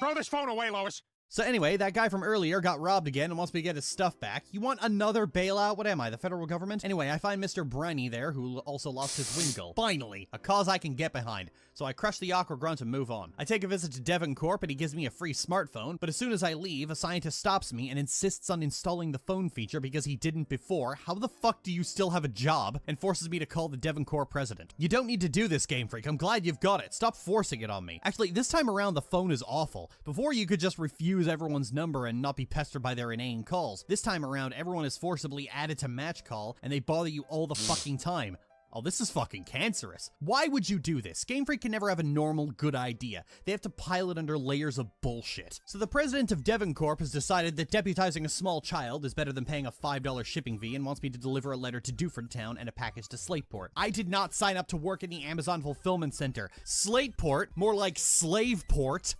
Throw this phone away, Lois. So anyway, that guy from earlier got robbed again and wants me to get his stuff back. You want another bailout? What am I, the federal government? Anyway, I find Mr. Briny there, who also lost his Wingull. Finally, a cause I can get behind. So I crush the Aqua Grunt and move on. I take a visit to Devon Corp and he gives me a free smartphone, but as soon as I leave, a scientist stops me and insists on installing the phone feature because he didn't before. How the fuck do you still have a job? And forces me to call the Devon Corp president. You don't need to do this, Game Freak. I'm glad you've got it. Stop forcing it on me. Actually, this time around, the phone is awful. Before, you could just refuse everyone's number and not be pestered by their inane calls. This time around, everyone is forcibly added to match call, and they bother you all the fucking time. Oh, this is fucking cancerous. Why would you do this? Game Freak can never have a normal, good idea. They have to pile it under layers of bullshit. So the president of Devon Corp has decided that deputizing a small child is better than paying a $5 shipping fee and wants me to deliver a letter to Duford Town and a package to Slateport. I did not sign up to work in the Amazon Fulfillment Center. Slateport, more like Slaveport.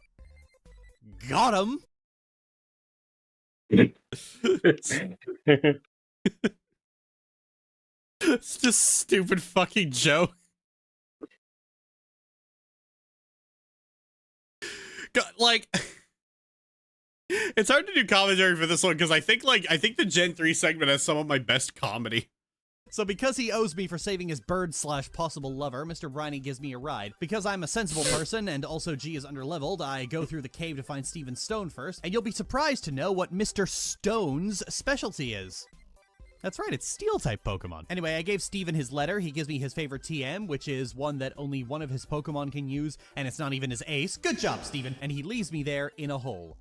Got him. It's just stupid fucking joke. Like, it's hard to do commentary for this one because I think the Gen 3 segment has some of my best comedy. So because he owes me for saving his bird/possible lover, Mr. Briny gives me a ride. Because I'm a sensible person and also G is underleveled, I go through the cave to find Stephen Stone first, and you'll be surprised to know what Mr. Stone's specialty is. That's right, it's Steel-type Pokemon. Anyway, I gave Steven his letter. He gives me his favorite TM, which is one that only one of his Pokemon can use, and it's not even his ace. Good job, Steven. And he leaves me there in a hole.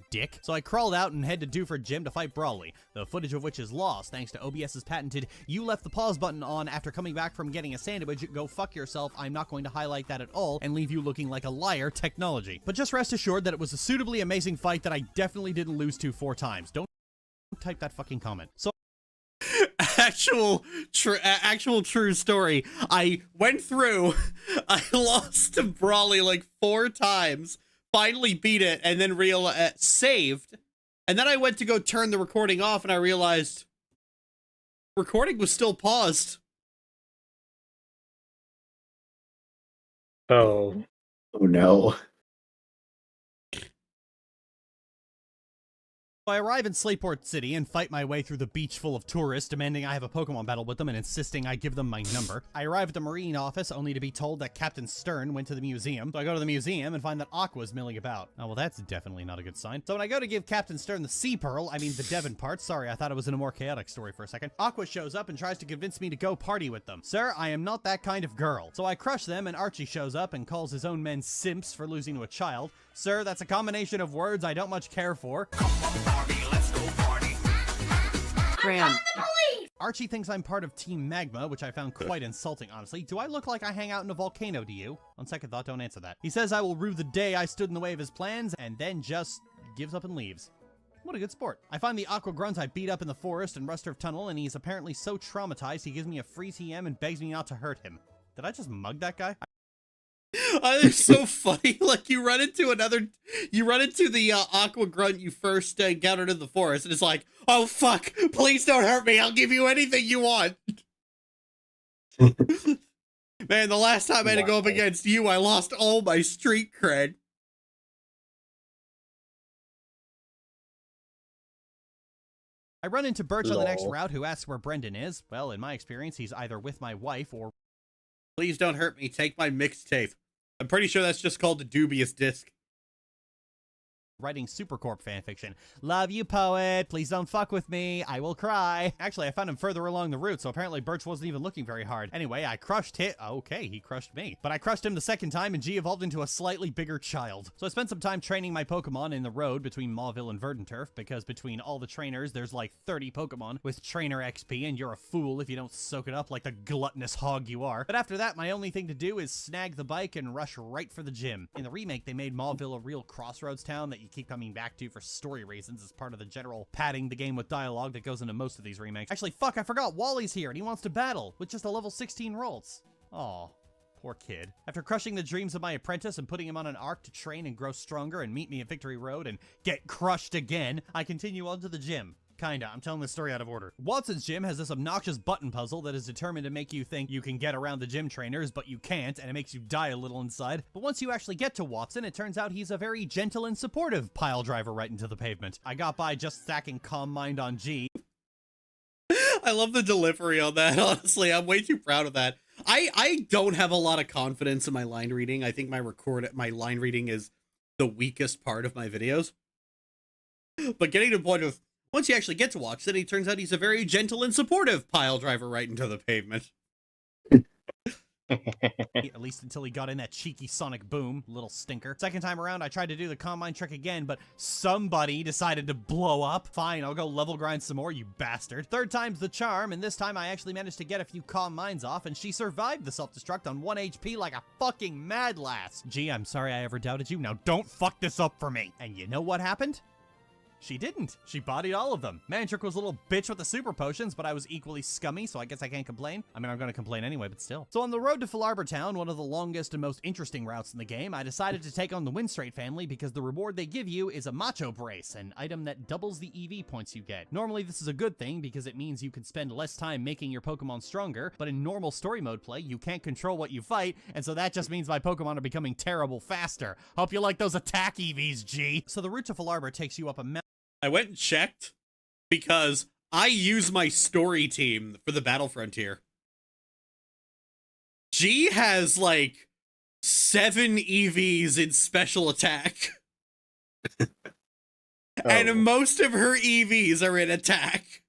Dick. So I crawled out and head to Duford Gym to fight Brawly, the footage of which is lost thanks to OBS's patented "you left the pause button on after coming back from getting a sandwich, go fuck yourself, I'm not going to highlight that at all and leave you looking like a liar" technology. But just rest assured that it was a suitably amazing fight that I definitely didn't lose to 4 times. Don't type that fucking comment. So actual true story. I went through, I lost to Brawly like 4 times, finally beat it, and then saved. And then I went to go turn the recording off, and I realized recording was still paused. Oh. Oh no. I arrive in Slateport City and fight my way through the beach full of tourists, demanding I have a Pokemon battle with them and insisting I give them my number. I arrive at the Marine office only to be told that Captain Stern went to the museum. So I go to the museum and find that Aqua's milling about. Oh, well, that's definitely not a good sign. So when I go to give Captain Stern the Sea Pearl, I mean the Devon part, sorry, I thought it was in a more chaotic story for a second, Aqua shows up and tries to convince me to go party with them. Sir, I am not that kind of girl. So I crush them and Archie shows up and calls his own men simps for losing to a child. Sir, that's a combination of words I don't much care for. Graham. Archie thinks I'm part of Team Magma, which I found quite insulting, honestly. Do I look like I hang out in a volcano to you? On second thought, don't answer that. He says I will rue the day I stood in the way of his plans, and then just gives up and leaves. What a good sport. I find the Aqua Grunt I beat up in the forest in Rusturf Tunnel, and he's apparently so traumatized he gives me a free TM and begs me not to hurt him. Did I just mug that guy? It's so funny. Like, you run into the Aqua Grunt you first encountered in the forest, and it's like, oh fuck, please don't hurt me, I'll give you anything you want. Man, the last time I had to go up against you, I lost all my street cred. I run into Birch on the next route, who asks where Brendan is. Well, in my experience, he's either with my wife or... Please don't hurt me, take my mixtape. I'm pretty sure that's just called the dubious disc. writing Supercorp fanfiction. Love you, poet. Please don't fuck with me. I will cry. Actually, I found him further along the route, so apparently Birch wasn't even looking very hard. Anyway, I crushed him. Okay, he crushed me. But I crushed him the second time, and G evolved into a slightly bigger child. So I spent some time training my Pokemon in the road between Mauville and Verdanturf, because between all the trainers, there's like 30 Pokemon with trainer XP, and you're a fool if you don't soak it up like the gluttonous hog you are. But after that, my only thing to do is snag the bike and rush right for the gym. In the remake, they made Mauville a real crossroads town that you keep coming back to for story reasons as part of the general padding the game with dialogue that goes into most of these remakes. Actually, fuck, I forgot, Wally's here and he wants to battle with just a level 16 Rolls. Aw. Poor kid. After crushing the dreams of my apprentice and putting him on an arc to train and grow stronger and meet me at Victory Road and get crushed again, I continue on to the gym. Kinda. I'm telling this story out of order. Watson's gym has this obnoxious button puzzle that is determined to make you think you can get around the gym trainers, but you can't, and it makes you die a little inside. But once you actually get to Watson, it turns out he's a very gentle and supportive pile driver right into the pavement. I got by just stacking Calm Mind on G. I love the delivery on that, honestly. I'm way too proud of that. I don't have a lot of confidence in my line reading. I think my line reading is the weakest part of my videos. But getting to the point of, once you actually get to watch it, it turns out he's a very gentle and supportive pile driver right into the pavement. At least until he got in that cheeky sonic boom, little stinker. Second time around, I tried to do the Calm Mind trick again, but somebody decided to blow up. Fine, I'll go level grind some more, you bastard. Third time's the charm, and this time I actually managed to get a few Calm Minds off, and she survived the self-destruct on 1 HP like a fucking mad lass. Gee, I'm sorry I ever doubted you. Now don't fuck this up for me. And you know what happened? She didn't. She bodied all of them. Mantrick was a little bitch with the super potions, but I was equally scummy, so I guess I can't complain. I mean, I'm gonna complain anyway, but still. So on the road to Falarbor Town, one of the longest and most interesting routes in the game, I decided to take on the Windstrait family because the reward they give you is a Macho Brace, an item that doubles the EV points you get. Normally, this is a good thing because it means you can spend less time making your Pokemon stronger, but in normal story mode play, you can't control what you fight, and so that just means my Pokemon are becoming terrible faster. Hope you like those attack EVs, G. So the route to Falarbor takes you up a mountain. I went and checked because I use my story team for the Battle Frontier. G has like 7 EVs in special attack. And most of her EVs are in attack.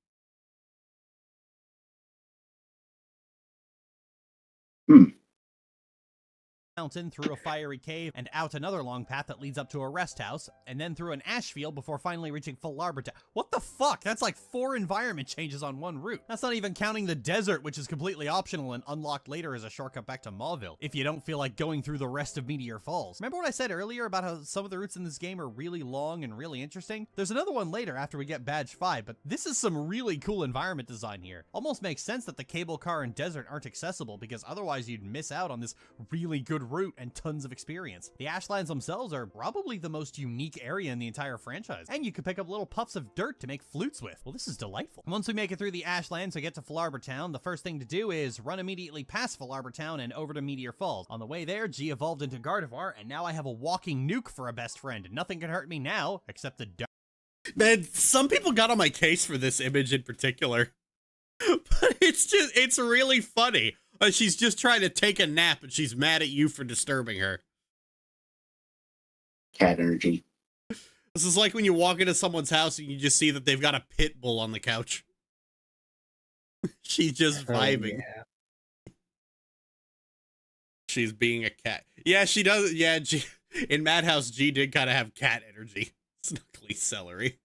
Mountain, through a fiery cave, and out another long path that leads up to a rest house, and then through an ash field before finally reaching Falarbor Town. What the fuck? That's like 4 environment changes on one route. That's not even counting the desert, which is completely optional and unlocked later as a shortcut back to Mauville, if you don't feel like going through the rest of Meteor Falls. Remember what I said earlier about how some of the routes in this game are really long and really interesting? There's another one later after we get Badge 5, but this is some really cool environment design here. Almost makes sense that the cable car and desert aren't accessible, because otherwise you'd miss out on this really good good route and tons of experience. The Ashlands themselves are probably the most unique area in the entire franchise, and you can pick up little puffs of dirt to make flutes with. Well, this is delightful. Once we make it through the Ashlands and get to Flarbor Town, the first thing to do is run immediately past Flarbor Town and over to Meteor Falls. On the way there, G evolved into Gardevoir, and now I have a walking nuke for a best friend. Nothing can hurt me now, except the dark. Man, some people got on my case for this image in particular. But it's really funny. She's just trying to take a nap and she's mad at you for disturbing her. Cat energy. This is like when you walk into someone's house and you just see that they've got a pit bull on the couch. She's just vibing. Yeah. She's being a cat. Yeah, she does. Yeah, in Madhouse, G did kind of have cat energy. Snuggly celery.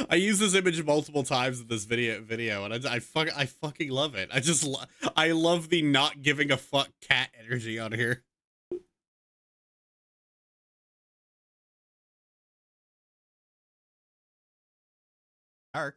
I use this image multiple times in this video, and I fucking love it. I love the not giving a fuck cat energy on here.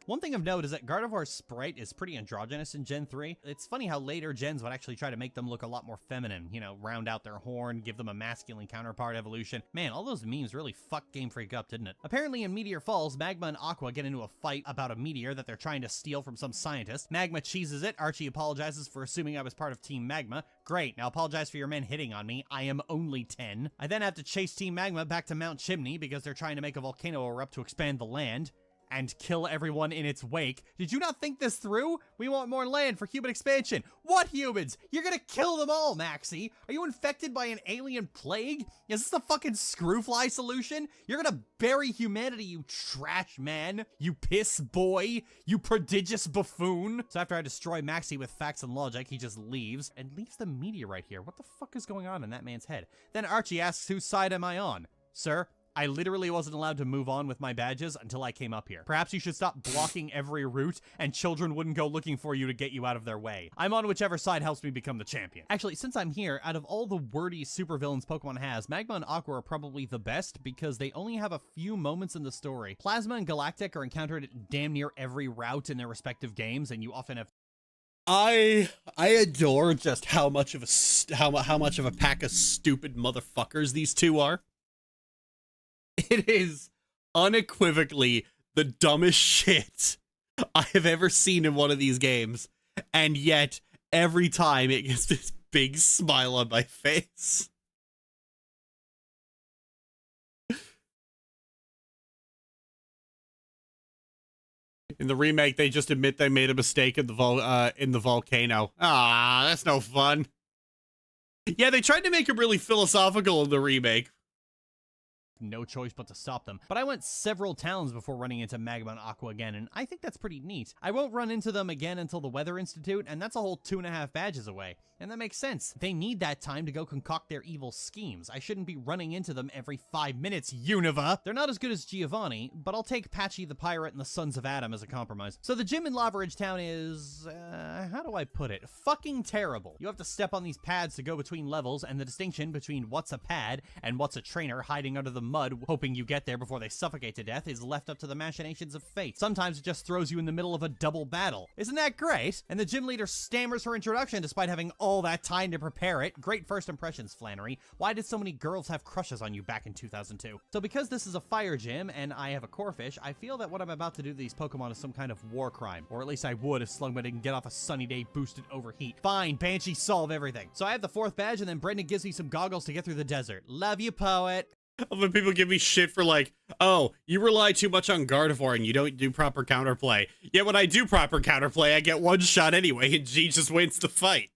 One thing of note is that Gardevoir's sprite is pretty androgynous in Gen 3. It's funny how later gens would actually try to make them look a lot more feminine, you know, round out their horn, give them a masculine counterpart evolution. Man, all those memes really fucked Game Freak up, didn't it? Apparently in Meteor Falls, Magma and Aqua get into a fight about a meteor that they're trying to steal from some scientist. Magma cheeses it. Archie apologizes for assuming I was part of Team Magma. Great, now apologize for your men hitting on me. I am only 10. I then have to chase Team Magma back to Mount Chimney because they're trying to make a volcano erupt to expand the land and kill everyone in its wake. Did you not think this through? We want more land for human expansion. What humans? You're gonna kill them all, Maxie. Are you infected by an alien plague? Is this the fucking screwfly solution? You're gonna bury humanity, you trash man. You piss boy. You prodigious buffoon. So after I destroy Maxie with facts and logic, he just leaves and leaves the meteorite here. What the fuck is going on in that man's head? Then Archie asks, whose side am I on? Sir, I literally wasn't allowed to move on with my badges until I came up here. Perhaps you should stop blocking every route and children wouldn't go looking for you to get you out of their way. I'm on whichever side helps me become the champion. Actually, since I'm here, out of all the wordy supervillains Pokemon has, Magma and Aqua are probably the best because they only have a few moments in the story. Plasma and Galactic are encountered at damn near every route in their respective games, and you often have I adore just how much of a pack of stupid motherfuckers these two are. It is unequivocally the dumbest shit I have ever seen in one of these games, and yet every time it gets this big smile on my face. In the remake, they just admit they made a mistake in the volcano. Ah, that's no fun. Yeah, they tried to make it really philosophical in the remake. No choice but to stop them. But I went several towns before running into Magma and Aqua again, and I think that's pretty neat. I won't run into them again until the Weather Institute, and that's a whole 2.5 badges away. And that makes sense. They need that time to go concoct their evil schemes. I shouldn't be running into them every 5 minutes, Unova! They're not as good as Giovanni, but I'll take Patchy the Pirate and the Sons of Adam as a compromise. So the gym in Lava Ridge Town is, how do I put it? Fucking terrible. You have to step on these pads to go between levels, and the distinction between what's a pad and what's a trainer hiding under the mud hoping you get there before they suffocate to death is left up to the machinations of fate. Sometimes it just throws you in the middle of a double battle. Isn't that great? And the gym leader stammers her introduction despite having all that time to prepare it. Great first impressions, Flannery. Why did so many girls have crushes on you back in 2002? So because this is a fire gym and I have a Corphish, I feel that what I'm about to do to these Pokemon is some kind of war crime. Or at least I would if Slugma didn't get off a sunny day boosted overheat. Fine, Banshee, solve everything. So I have the 4th badge and then Brendan gives me some goggles to get through the desert. Love you, poet. When people give me shit for like, oh, you rely too much on Gardevoir and you don't do proper counterplay. Yet when I do proper counterplay, I get one shot anyway and G just wins the fight.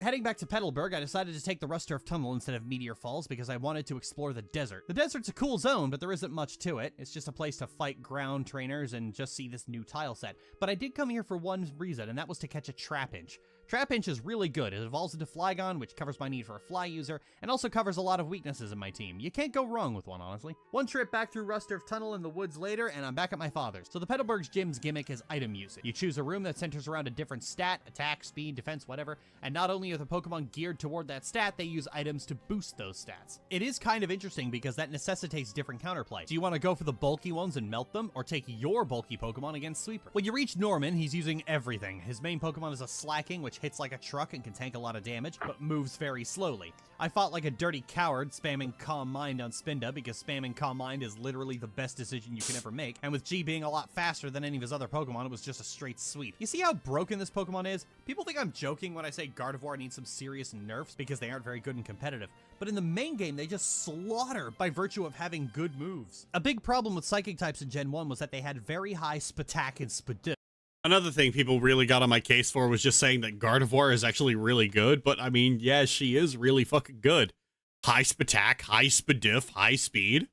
Heading back to Petalburg, I decided to take the Rust Turf Tunnel instead of Meteor Falls because I wanted to explore the desert. The desert's a cool zone, but there isn't much to it. It's just a place to fight ground trainers and just see this new tile set. But I did come here for one reason, and that was to catch a Trapinch. Trapinch is really good. It evolves into Flygon, which covers my need for a fly user, and also covers a lot of weaknesses in my team. You can't go wrong with one, honestly. One trip back through Rust Turf Tunnel in the woods later, and I'm back at my father's. So the Petalburg's gym's gimmick is item usage. You choose a room that centers around a different stat, attack, speed, defense, whatever, and not only are the Pokemon geared toward that stat, they use items to boost those stats. It is kind of interesting because that necessitates different counterplay. Do you want to go for the bulky ones and melt them, or take your bulky Pokemon against Sweeper? When you reach Norman, he's using everything. His main Pokemon is a Slacking, which hits like a truck and can tank a lot of damage, but moves very slowly. I fought like a dirty coward, spamming Calm Mind on Spinda, because spamming Calm Mind is literally the best decision you can ever make, and with G being a lot faster than any of his other Pokemon, it was just a straight sweep. You see how broken this Pokemon is? People think I'm joking when I say Gardevoir needs some serious nerfs because they aren't very good and competitive, but in the main game, they just slaughter by virtue of having good moves. A big problem with Psychic types in Gen 1 was that they had very high Spatak and Spadoof. Another thing people really got on my case for was just saying that Gardevoir is actually really good, but I mean, yeah, she is really fucking good. High Spatak, high Spadoof, high speed.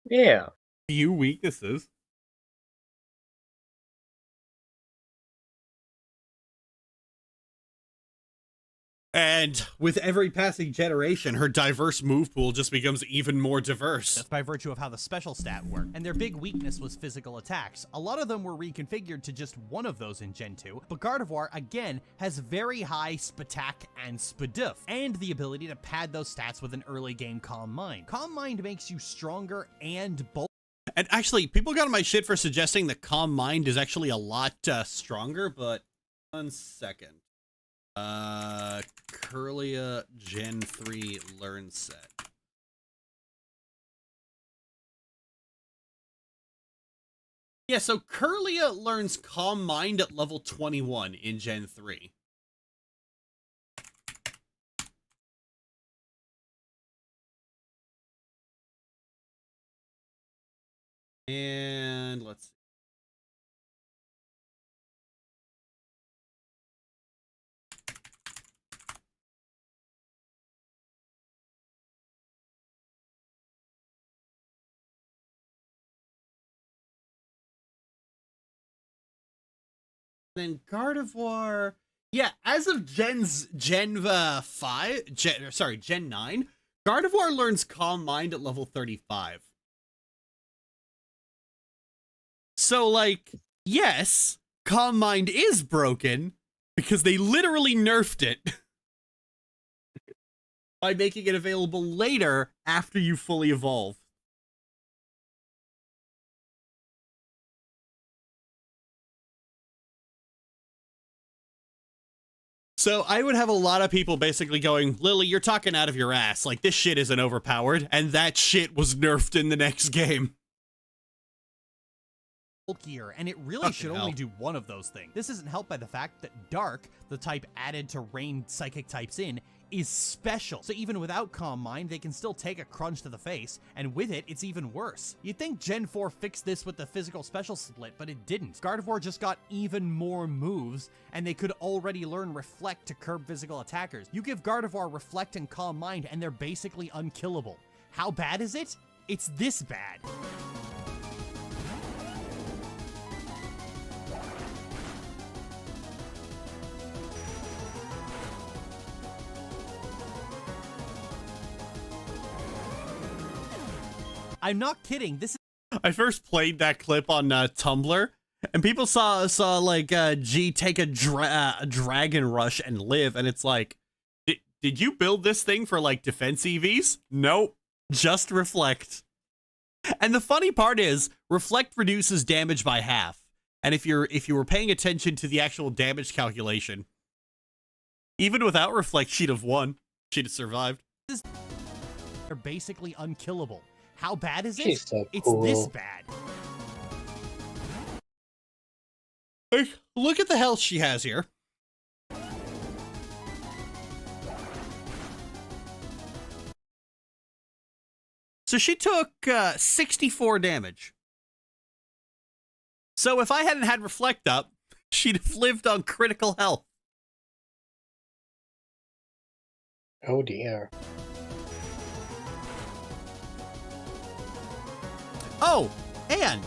Yeah. Few weaknesses. And with every passing generation, her diverse move pool just becomes even more diverse. That's by virtue of how the special stat worked, and their big weakness was physical attacks. A lot of them were reconfigured to just one of those in Gen 2, but Gardevoir, again, has very high Spatak and Spadoof, and the ability to pad those stats with an early game Calm Mind. Calm Mind makes you stronger and bold. And actually, people got on my shit for suggesting that Calm Mind is actually a lot stronger, but 1 second. Curlia Gen 3 Learn Set. Yeah, so Curlia learns Calm Mind at level 21 in Gen 3. And let's see. Then Gardevoir, yeah, as of Gen 9, Gardevoir learns Calm Mind at level 35. So, like, yes, Calm Mind is broken because they literally nerfed it by making it available later after you fully evolve. So I would have a lot of people basically going, Lily, you're talking out of your ass. Like, this shit isn't overpowered, and that shit was nerfed in the next game. Bulkier, and it really should only do one of those things. This isn't helped by the fact that Dark, the type added to rein Psychic types in, is special. So even without Calm Mind, they can still take a crunch to the face, and with it, it's even worse. You'd think Gen 4 fixed this with the physical special split, but it didn't. Gardevoir just got even more moves, and they could already learn Reflect to curb physical attackers. You give Gardevoir Reflect and Calm Mind, and they're basically unkillable. How bad is it? It's this bad. I'm not kidding. This is. I first played that clip on Tumblr, and people saw like G take a dragon rush and live, and it's like, did you build this thing for like defense EVs? Nope, just Reflect. And the funny part is, Reflect reduces damage by half, and if you were paying attention to the actual damage calculation, even without Reflect, she'd have won. She'd have survived. They're basically unkillable. How bad is it? She's so It's cool. this bad. Look at the health she has here. So she took 64 damage. So if I hadn't had Reflect up, she'd have lived on critical health. Oh dear. Oh, and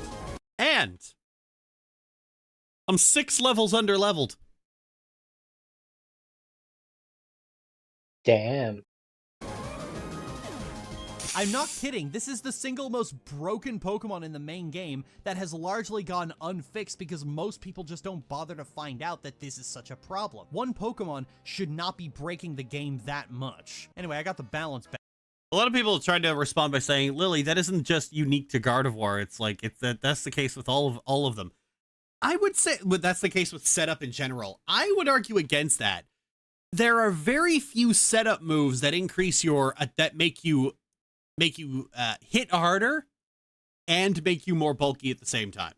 I'm 6 levels under leveled. Damn. I'm not kidding. This is the single most broken Pokemon in the main game that has largely gone unfixed because most people just don't bother to find out that this is such a problem. One Pokemon should not be breaking the game that much. Anyway, I got the balance back. A lot of people tried to respond by saying, Lily, that isn't just unique to Gardevoir. It's like that's the case with all of them. I would say, but that's the case with setup in general. I would argue against that. There are very few setup moves that increase your that make you hit harder and make you more bulky at the same time.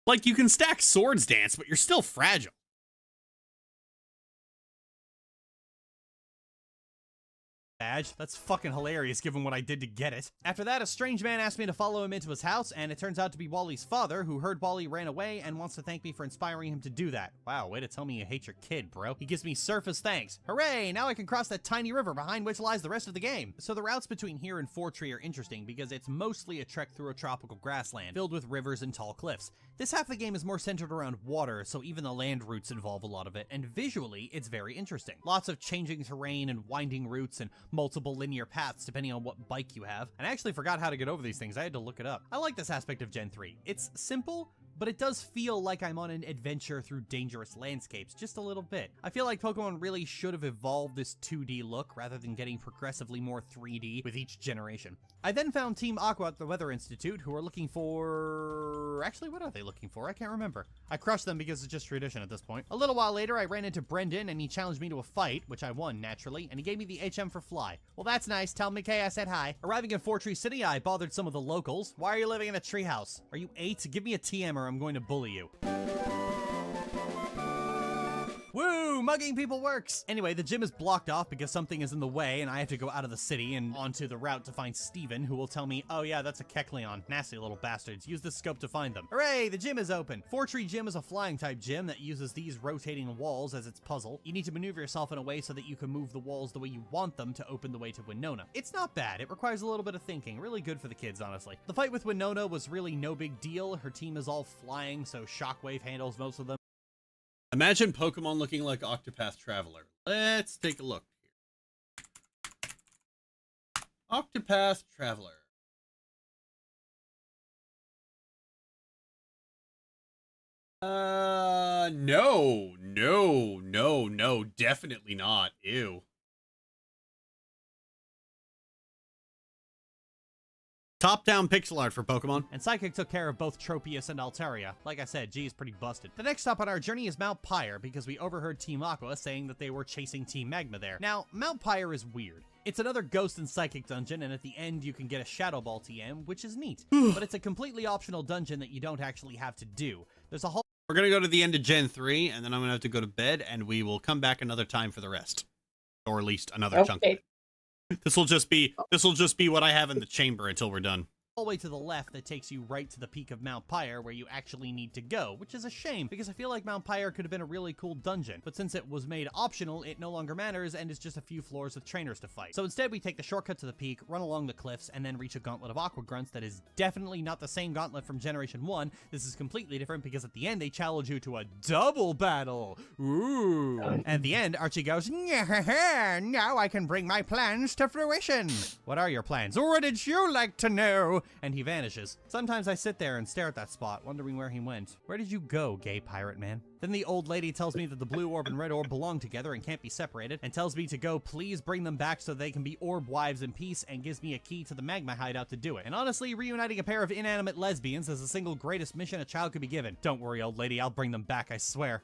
Like, you can stack Swords Dance, but you're still fragile. Badge. That's fucking hilarious given what I did to get it. After that, a strange man asked me to follow him into his house, and it turns out to be Wally's father, who heard Wally ran away and wants to thank me for inspiring him to do that. Wow, way to tell me you hate your kid, bro. He gives me surface thanks. Hooray! Now I can cross that tiny river behind which lies the rest of the game. So the routes between here and Fortree are interesting because it's mostly a trek through a tropical grassland, filled with rivers and tall cliffs. This half of the game is more centered around water, so even the land routes involve a lot of it, and visually, it's very interesting. Lots of changing terrain and winding routes and multiple linear paths depending on what bike you have. And I actually forgot how to get over these things. I had to look it up. I like this aspect of Gen 3. It's simple, but it does feel like I'm on an adventure through dangerous landscapes, just a little bit. I feel like Pokemon really should have evolved this 2D look rather than getting progressively more 3D with each generation. I then found Team Aqua at the Weather Institute, who are looking for... Actually, what are they looking for? I can't remember. I crushed them because it's just tradition at this point. A little while later, I ran into Brendan, and he challenged me to a fight, which I won, naturally, and he gave me the HM for Fly. Well, that's nice. Tell McKay I said hi. Arriving in Fortree City, I bothered some of the locals. Why are you living in a treehouse? Are you 8? Give me a TM or I'm going to bully you. Woo! Mugging people works! Anyway, the gym is blocked off because something is in the way and I have to go out of the city and onto the route to find Steven, who will tell me, oh yeah, that's a Kecleon. Nasty little bastards. Use this scope to find them. Hooray! The gym is open. Fortree Gym is a flying type gym that uses these rotating walls as its puzzle. You need to maneuver yourself in a way so that you can move the walls the way you want them to open the way to Winona. It's not bad. It requires a little bit of thinking. Really good for the kids, honestly. The fight with Winona was really no big deal. Her team is all flying, so Shockwave handles most of them. Imagine Pokemon looking like Octopath Traveler. Let's take a look here. Octopath Traveler. No, definitely not. Ew. Top-down pixel art for Pokemon. And Psychic took care of both Tropius and Altaria. Like I said, G is pretty busted. The next stop on our journey is Mount Pyre, because we overheard Team Aqua saying that they were chasing Team Magma there. Now, Mount Pyre is weird. It's another Ghost and Psychic dungeon, and at the end you can get a Shadow Ball TM, which is neat. But it's a completely optional dungeon that you don't actually have to do. There's a whole... We're gonna go to the end of Gen 3, and then I'm gonna have to go to bed, and we will come back another time for the rest. Or at least another chunk of it. This will just be what I have in the chamber until we're done. All the way to the left that takes you right to the peak of Mount Pyre where you actually need to go, which is a shame because I feel like Mount Pyre could have been a really cool dungeon, but since it was made optional, it no longer matters and is just a few floors with trainers to fight. So instead we take the shortcut to the peak, run along the cliffs, and then reach a gauntlet of Aqua Grunts that is definitely not the same gauntlet from Generation 1. This is completely different because at the end they challenge you to a double battle. Ooh. And at the end, Archie goes, now I can bring my plans to fruition. What are your plans? What did you like to know? And he vanishes. Sometimes I sit there and stare at that spot, wondering where he went. Where did you go, gay pirate man? Then the old lady tells me that the blue orb and red orb belong together and can't be separated, and tells me to go please bring them back so they can be orb wives in peace, and gives me a key to the magma hideout to do it. And honestly, reuniting a pair of inanimate lesbians is the single greatest mission a child could be given. Don't worry, old lady, I'll bring them back, I swear.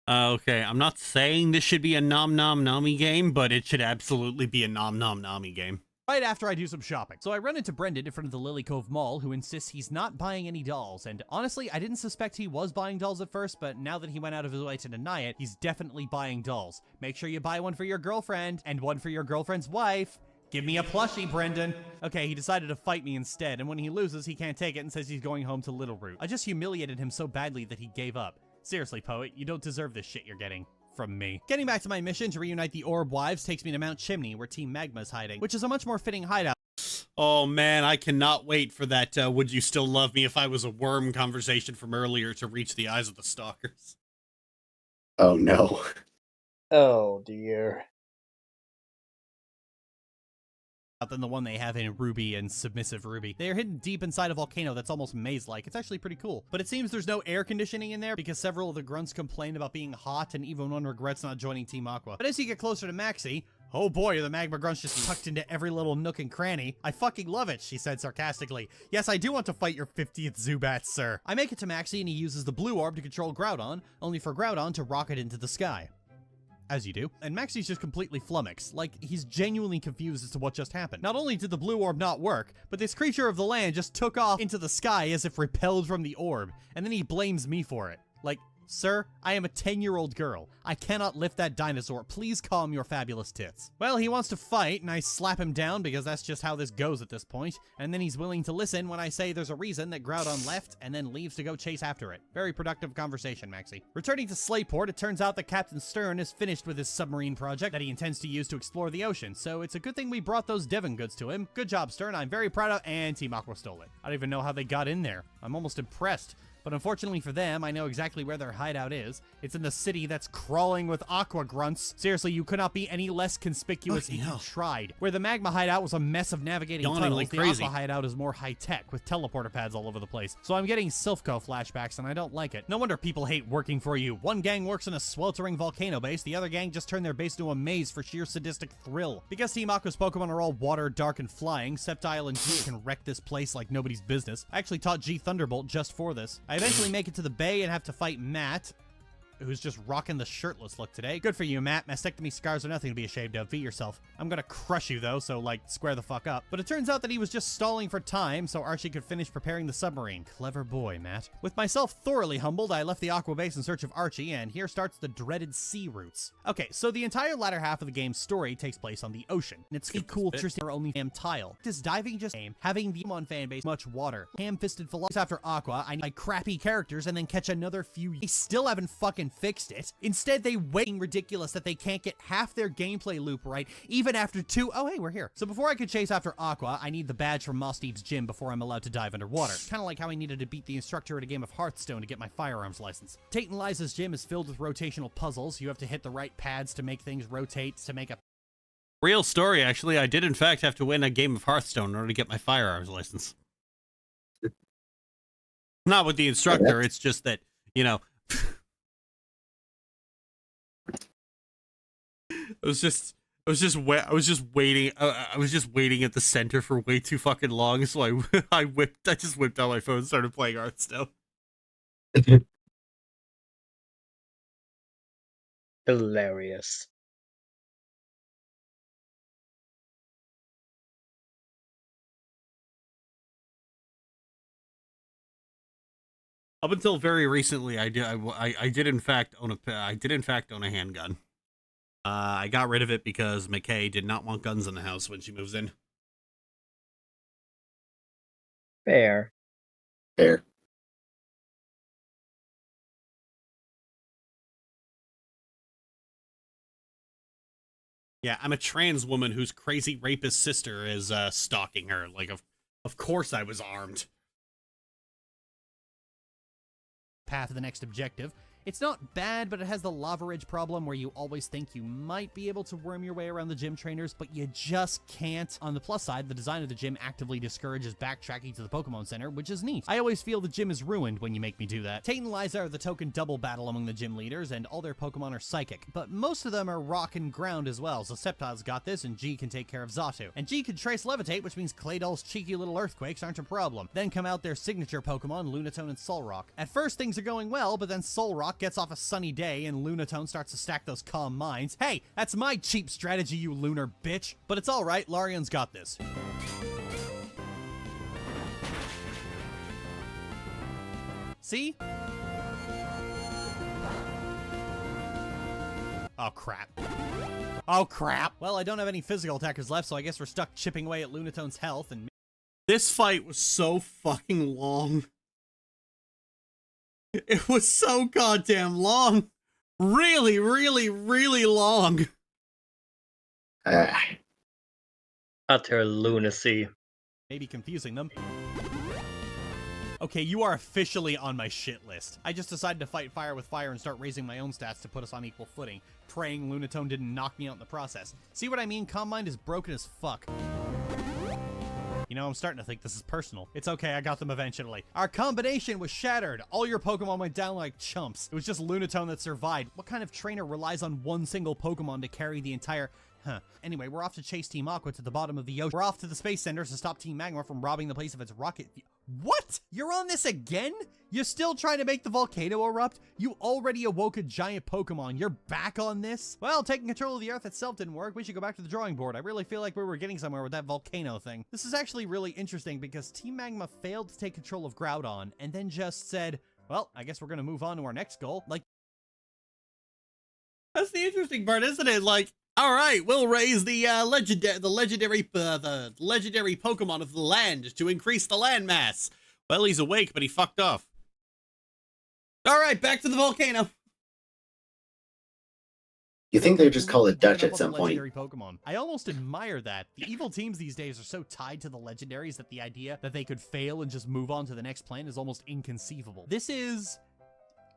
Okay, I'm not saying this should be a nom nom nommy game, but it should absolutely be a nom nom nommy game. Right after I do some shopping. So I run into Brendan in front of the Lily Cove Mall, who insists he's not buying any dolls, and honestly, I didn't suspect he was buying dolls at first, but now that he went out of his way to deny it, he's definitely buying dolls. Make sure you buy one for your girlfriend, and one for your girlfriend's wife. Give me a plushie, Brendan. Okay, he decided to fight me instead, and when he loses, he can't take it and says he's going home to Little Root. I just humiliated him so badly that he gave up. Seriously, Poet, you don't deserve this shit you're getting. From me. Getting back to my mission to reunite the Orb Wives takes me to Mount Chimney, where Team Magma is hiding, which is a much more fitting hideout. Oh man, I cannot wait for that would you still love me if I was a worm conversation from earlier to reach the eyes of the stalkers. Oh no. Oh dear. Than the one they have in Ruby and Submissive Ruby. They are hidden deep inside a volcano that's almost maze-like. It's actually pretty cool. But it seems there's no air conditioning in there because several of the grunts complained about being hot and even one regrets not joining Team Aqua. But as you get closer to Maxie, Oh boy, are the magma grunts just tucked into every little nook and cranny. I fucking love it, she said sarcastically. Yes, I do want to fight your 50th Zubat, sir. I make it to Maxie and he uses the blue orb to control Groudon, only for Groudon to rocket into the sky. As you do. And Maxie's just completely flummoxed, like he's genuinely confused as to what just happened. Not only did the blue orb not work, but this creature of the land just took off into the sky as if repelled from the orb, and then he blames me for it. Like, sir, I am a 10-year-old girl. I cannot lift that dinosaur. Please calm your fabulous tits. Well, he wants to fight, and I slap him down because that's just how this goes at this point, and then he's willing to listen when I say there's a reason that Groudon left and then leaves to go chase after it. Very productive conversation, Maxie. Returning to Slayport, it turns out that Captain Stern is finished with his submarine project that he intends to use to explore the ocean, so it's a good thing we brought those Devon goods to him. Good job, Stern. I'm very proud of, and Team Aqua stole it. I don't even know how they got in there. I'm almost impressed. But unfortunately for them, I know exactly where their hideout is. It's in the city that's crawling with aqua grunts. Seriously, you could not be any less conspicuous if you tried. Where the magma hideout was a mess of navigating tunnels, like the aqua hideout is more high-tech, with teleporter pads all over the place. So I'm getting Silphco flashbacks, and I don't like it. No wonder people hate working for you. One gang works in a sweltering volcano base, the other gang just turned their base into a maze for sheer sadistic thrill. Because Team Aqua's Pokemon are all water, dark, and flying, Sceptile and G can wreck this place like nobody's business. I actually taught G Thunderbolt just for this. I eventually make it to the bay and have to fight Matt, who's just rocking the shirtless look today. Good for you, Matt. Mastectomy scars are nothing to be ashamed of. Be yourself. I'm gonna crush you, though, so, like, square the fuck up. But it turns out that he was just stalling for time so Archie could finish preparing the submarine. Clever boy, Matt. With myself thoroughly humbled, I left the Aqua Base in search of Archie, and here starts the dreaded sea routes. Okay, so the entire latter half of the game's story takes place on the ocean. And it's a cool, interesting, or only ham tile. This diving just game, having the Pokemon fan base much water. Ham-fisted philosophy. After Aqua, I need my crappy characters and then catch another few. They still haven't fucking fixed it. Instead, they waiting ridiculous that they can't get half their gameplay loop right, even after two. Oh, hey, we're here. So before I could chase after Aqua, I need the badge from Moss Deep's gym before I'm allowed to dive underwater. Kind of like how I needed to beat the instructor at a game of Hearthstone to get my firearms license. Tate and Liza's gym is filled with rotational puzzles. You have to hit the right pads to make things rotate, to make a Real story, actually. I did, in fact, have to win a game of Hearthstone in order to get my firearms license. Not with the instructor, it's just that, you know... I was just waiting at the center for way too fucking long, so I just whipped out my phone and started playing Hearthstone. Hilarious. Up until very recently, I did in fact own a handgun. I got rid of it because McKay did not want guns in the house when she moves in. Fair. Fair. Yeah, I'm a trans woman whose crazy rapist sister is stalking her. Like, of course I was armed. Path to the next objective. It's not bad, but it has the lava ridge problem where you always think you might be able to worm your way around the gym trainers, but you just can't. On the plus side, the design of the gym actively discourages backtracking to the Pokemon Center, which is neat. I always feel the gym is ruined when you make me do that. Tate and Liza are the token double battle among the gym leaders, and all their Pokemon are psychic, but most of them are rock and ground as well, so Sceptile's got this, and G can take care of Xatu. And G can trace levitate, which means Claydol's cheeky little earthquakes aren't a problem. Then come out their signature Pokemon, Lunatone and Solrock. At first, things are going well, but then Solrock gets off a sunny day and Lunatone starts to stack those calm mines. Hey, that's my cheap strategy, you lunar bitch. But it's alright, Larion's got this. See? Oh, crap. Oh, crap. Well, I don't have any physical attackers left, so I guess we're stuck chipping away at Lunatone's health and... This fight was so fucking long. It was so goddamn long. Really, really, really long. Utter lunacy. Maybe confusing them. Okay, you are officially on my shit list. I just decided to fight fire with fire and start raising my own stats to put us on equal footing, praying Lunatone didn't knock me out in the process. See what I mean? Calm Mind is broken as fuck. You know, I'm starting to think this is personal. It's okay, I got them eventually. Our combination was shattered. All your Pokemon went down like chumps. It was just Lunatone that survived. What kind of trainer relies on one single Pokemon to carry the entire... Huh. Anyway, we're off to chase Team Aqua to the bottom of the ocean. We're off to the Space Center to stop Team Magma from robbing the place of its rocket. What? You're on this again? You're still trying to make the volcano erupt? You already awoke a giant Pokemon. You're back on this? Well, taking control of the Earth itself didn't work. We should go back to the drawing board. I really feel like we were getting somewhere with that volcano thing. This is actually really interesting because Team Magma failed to take control of Groudon and then just said, well, I guess we're going to move on to our next goal. Like, that's the interesting part, isn't it? Like, all right, we'll raise the legendary Pokemon of the land to increase the land mass. Well, he's awake, but he fucked off. All right, back to the volcano. You think they just call it Dutch at some point? Pokemon. I almost admire that. The evil teams these days are so tied to the legendaries that the idea that they could fail and just move on to the next plan is almost inconceivable. This is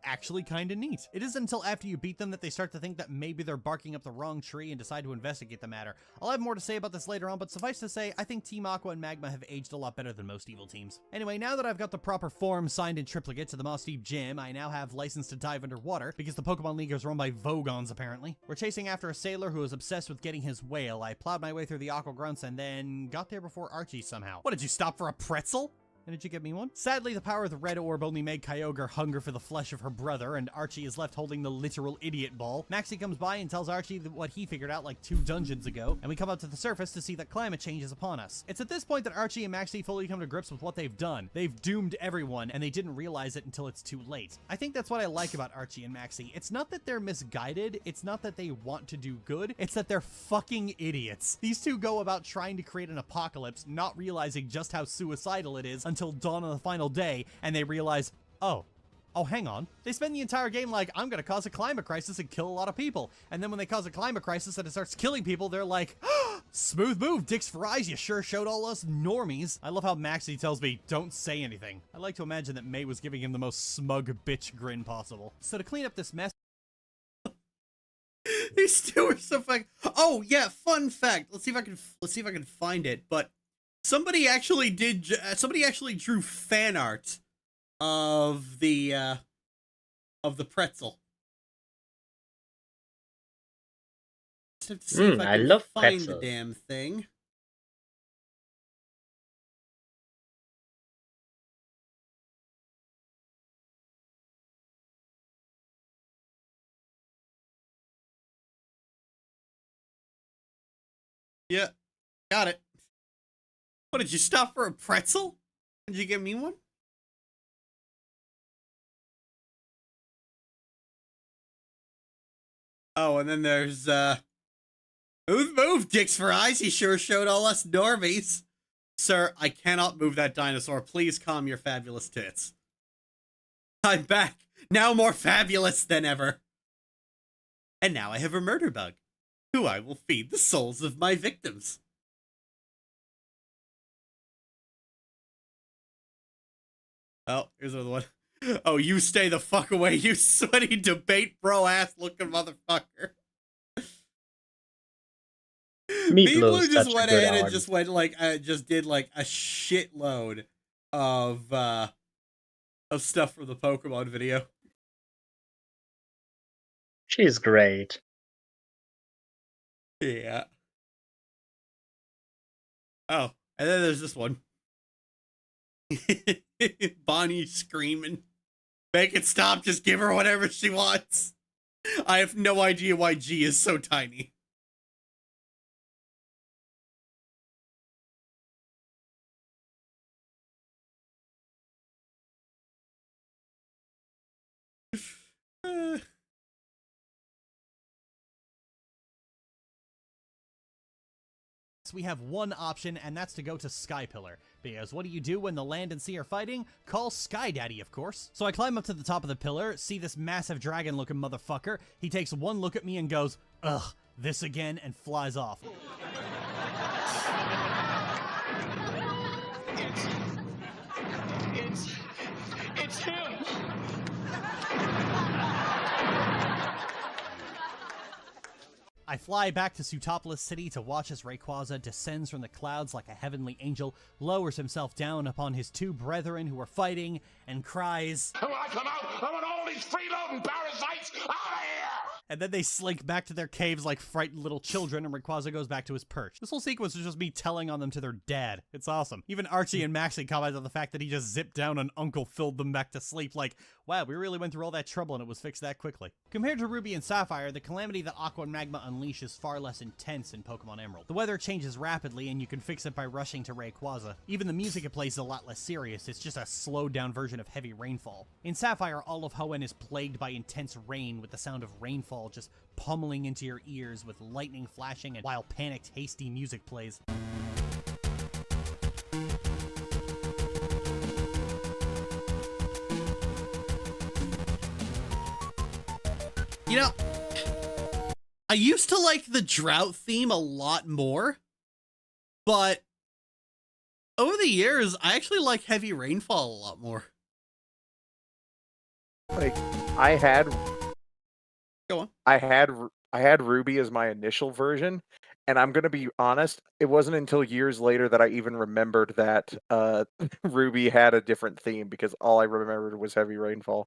actually kind of neat. It isn't until after you beat them that they start to think that maybe they're barking up the wrong tree and decide to investigate the matter. I'll have more to say about this later on, but suffice to say, I think Team Aqua and Magma have aged a lot better than most evil teams. Anyway, now that I've got the proper form signed in triplicate to the Moss Deep Gym, I now have license to dive underwater, because the Pokemon League is run by Vogons, apparently. We're chasing after a sailor who is obsessed with getting his whale. I plowed my way through the Aqua Grunts and then got there before Archie somehow. What, did you stop for a pretzel? And did you get me one? Sadly, the power of the red orb only made Kyogre hunger for the flesh of her brother, and Archie is left holding the literal idiot ball. Maxie comes by and tells Archie what he figured out like 2 dungeons ago, and we come up to the surface to see that climate change is upon us. It's at this point that Archie and Maxie fully come to grips with what they've done. They've doomed everyone, and they didn't realize it until it's too late. I think that's what I like about Archie and Maxie. It's not that they're misguided, it's not that they want to do good, it's that they're fucking idiots. These two go about trying to create an apocalypse, not realizing just how suicidal it is until dawn on the final day, and they realize, oh, hang on. They spend the entire game like, I'm gonna cause a climate crisis and kill a lot of people. And then when they cause a climate crisis and it starts killing people, they're like, smooth move, dicks for eyes, you sure showed all us normies. I love how Maxie tells me, don't say anything. I like to imagine that May was giving him the most smug bitch grin possible. So to clean up this mess, these two are so fucking. Oh yeah, fun fact. Let's see if I can find it. But somebody actually drew fan art of the pretzel. Just have to see if I can find the damn thing. Yeah, got it. What, did you stop for a pretzel? Did you give me one? Oh, and then there's, move, dicks for eyes. He sure showed all us normies. Sir, I cannot move that dinosaur. Please calm your fabulous tits. I'm back, now more fabulous than ever. And now I have a murder bug, who I will feed the souls of my victims. Oh, here's another one. Oh, you stay the fuck away, you sweaty debate bro ass looking motherfucker. People just went ahead and just went like just did like a shitload of stuff from the Pokemon video. She's great. Yeah. Oh, and then there's this one. Bonnie screaming. Make it stop, just give her whatever she wants. I have no idea why G is so tiny. we have one option, and that's to go to Sky Pillar. Because what do you do when the land and sea are fighting? Call Sky Daddy, of course. So I climb up to the top of the pillar, see this massive dragon-looking motherfucker. He takes one look at me and goes, ugh, this again, and flies off. It's him! I fly back to Sootopolis City to watch as Rayquaza descends from the clouds like a heavenly angel, lowers himself down upon his two brethren who are fighting, and cries, When I come out, I want all these freeloading parasites out of here! And then they slink back to their caves like frightened little children, and Rayquaza goes back to his perch. This whole sequence is just me telling on them to their dad. It's awesome. Even Archie and Maxie comment on the fact that he just zipped down and Uncle filled them back to sleep like, wow, we really went through all that trouble and it was fixed that quickly. Compared to Ruby and Sapphire, the calamity that Aqua and Magma unleash is far less intense in Pokemon Emerald. The weather changes rapidly and you can fix it by rushing to Rayquaza. Even the music it plays is a lot less serious, it's just a slowed down version of heavy rainfall. In Sapphire, all of Hoenn is plagued by intense rain with the sound of rainfall just pummeling into your ears with lightning flashing and while panicked, hasty music plays. You know, I used to like the drought theme a lot more, but over the years, I actually like heavy rainfall a lot more. Like, I had Go on. I had Ruby as my initial version, and I'm gonna be honest, it wasn't until years later that I even remembered that Ruby had a different theme, because all I remembered was heavy rainfall.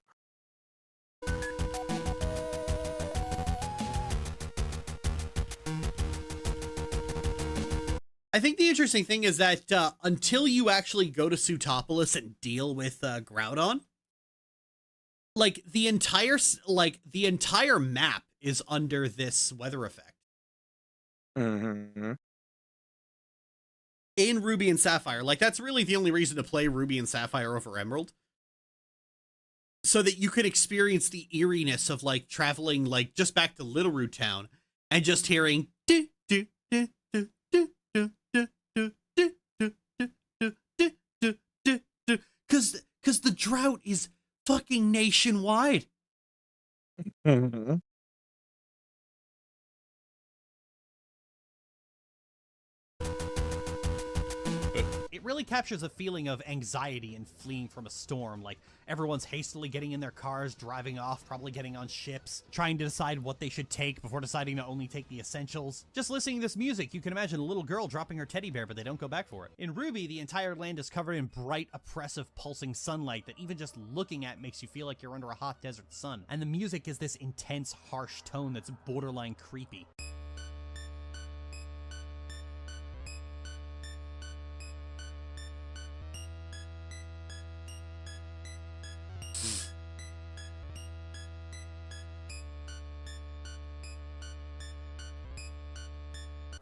I think the interesting thing is that until you actually go to Sutopolis and deal with Groudon, like the entire map is under this weather effect. Mm-hmm. In Ruby and Sapphire, like that's really the only reason to play Ruby and Sapphire over Emerald, so that you could experience the eeriness of like traveling like just back to Little Root Town and just hearing do do do do do do do do do do do do do do, because the drought is fucking nationwide. Mm-hmm. It really captures a feeling of anxiety and fleeing from a storm, like everyone's hastily getting in their cars, driving off, probably getting on ships, trying to decide what they should take before deciding to only take the essentials. Just listening to this music, you can imagine a little girl dropping her teddy bear, but they don't go back for it. In Ruby, the entire land is covered in bright, oppressive, pulsing sunlight that even just looking at makes you feel like you're under a hot desert sun. And the music is this intense, harsh tone that's borderline creepy.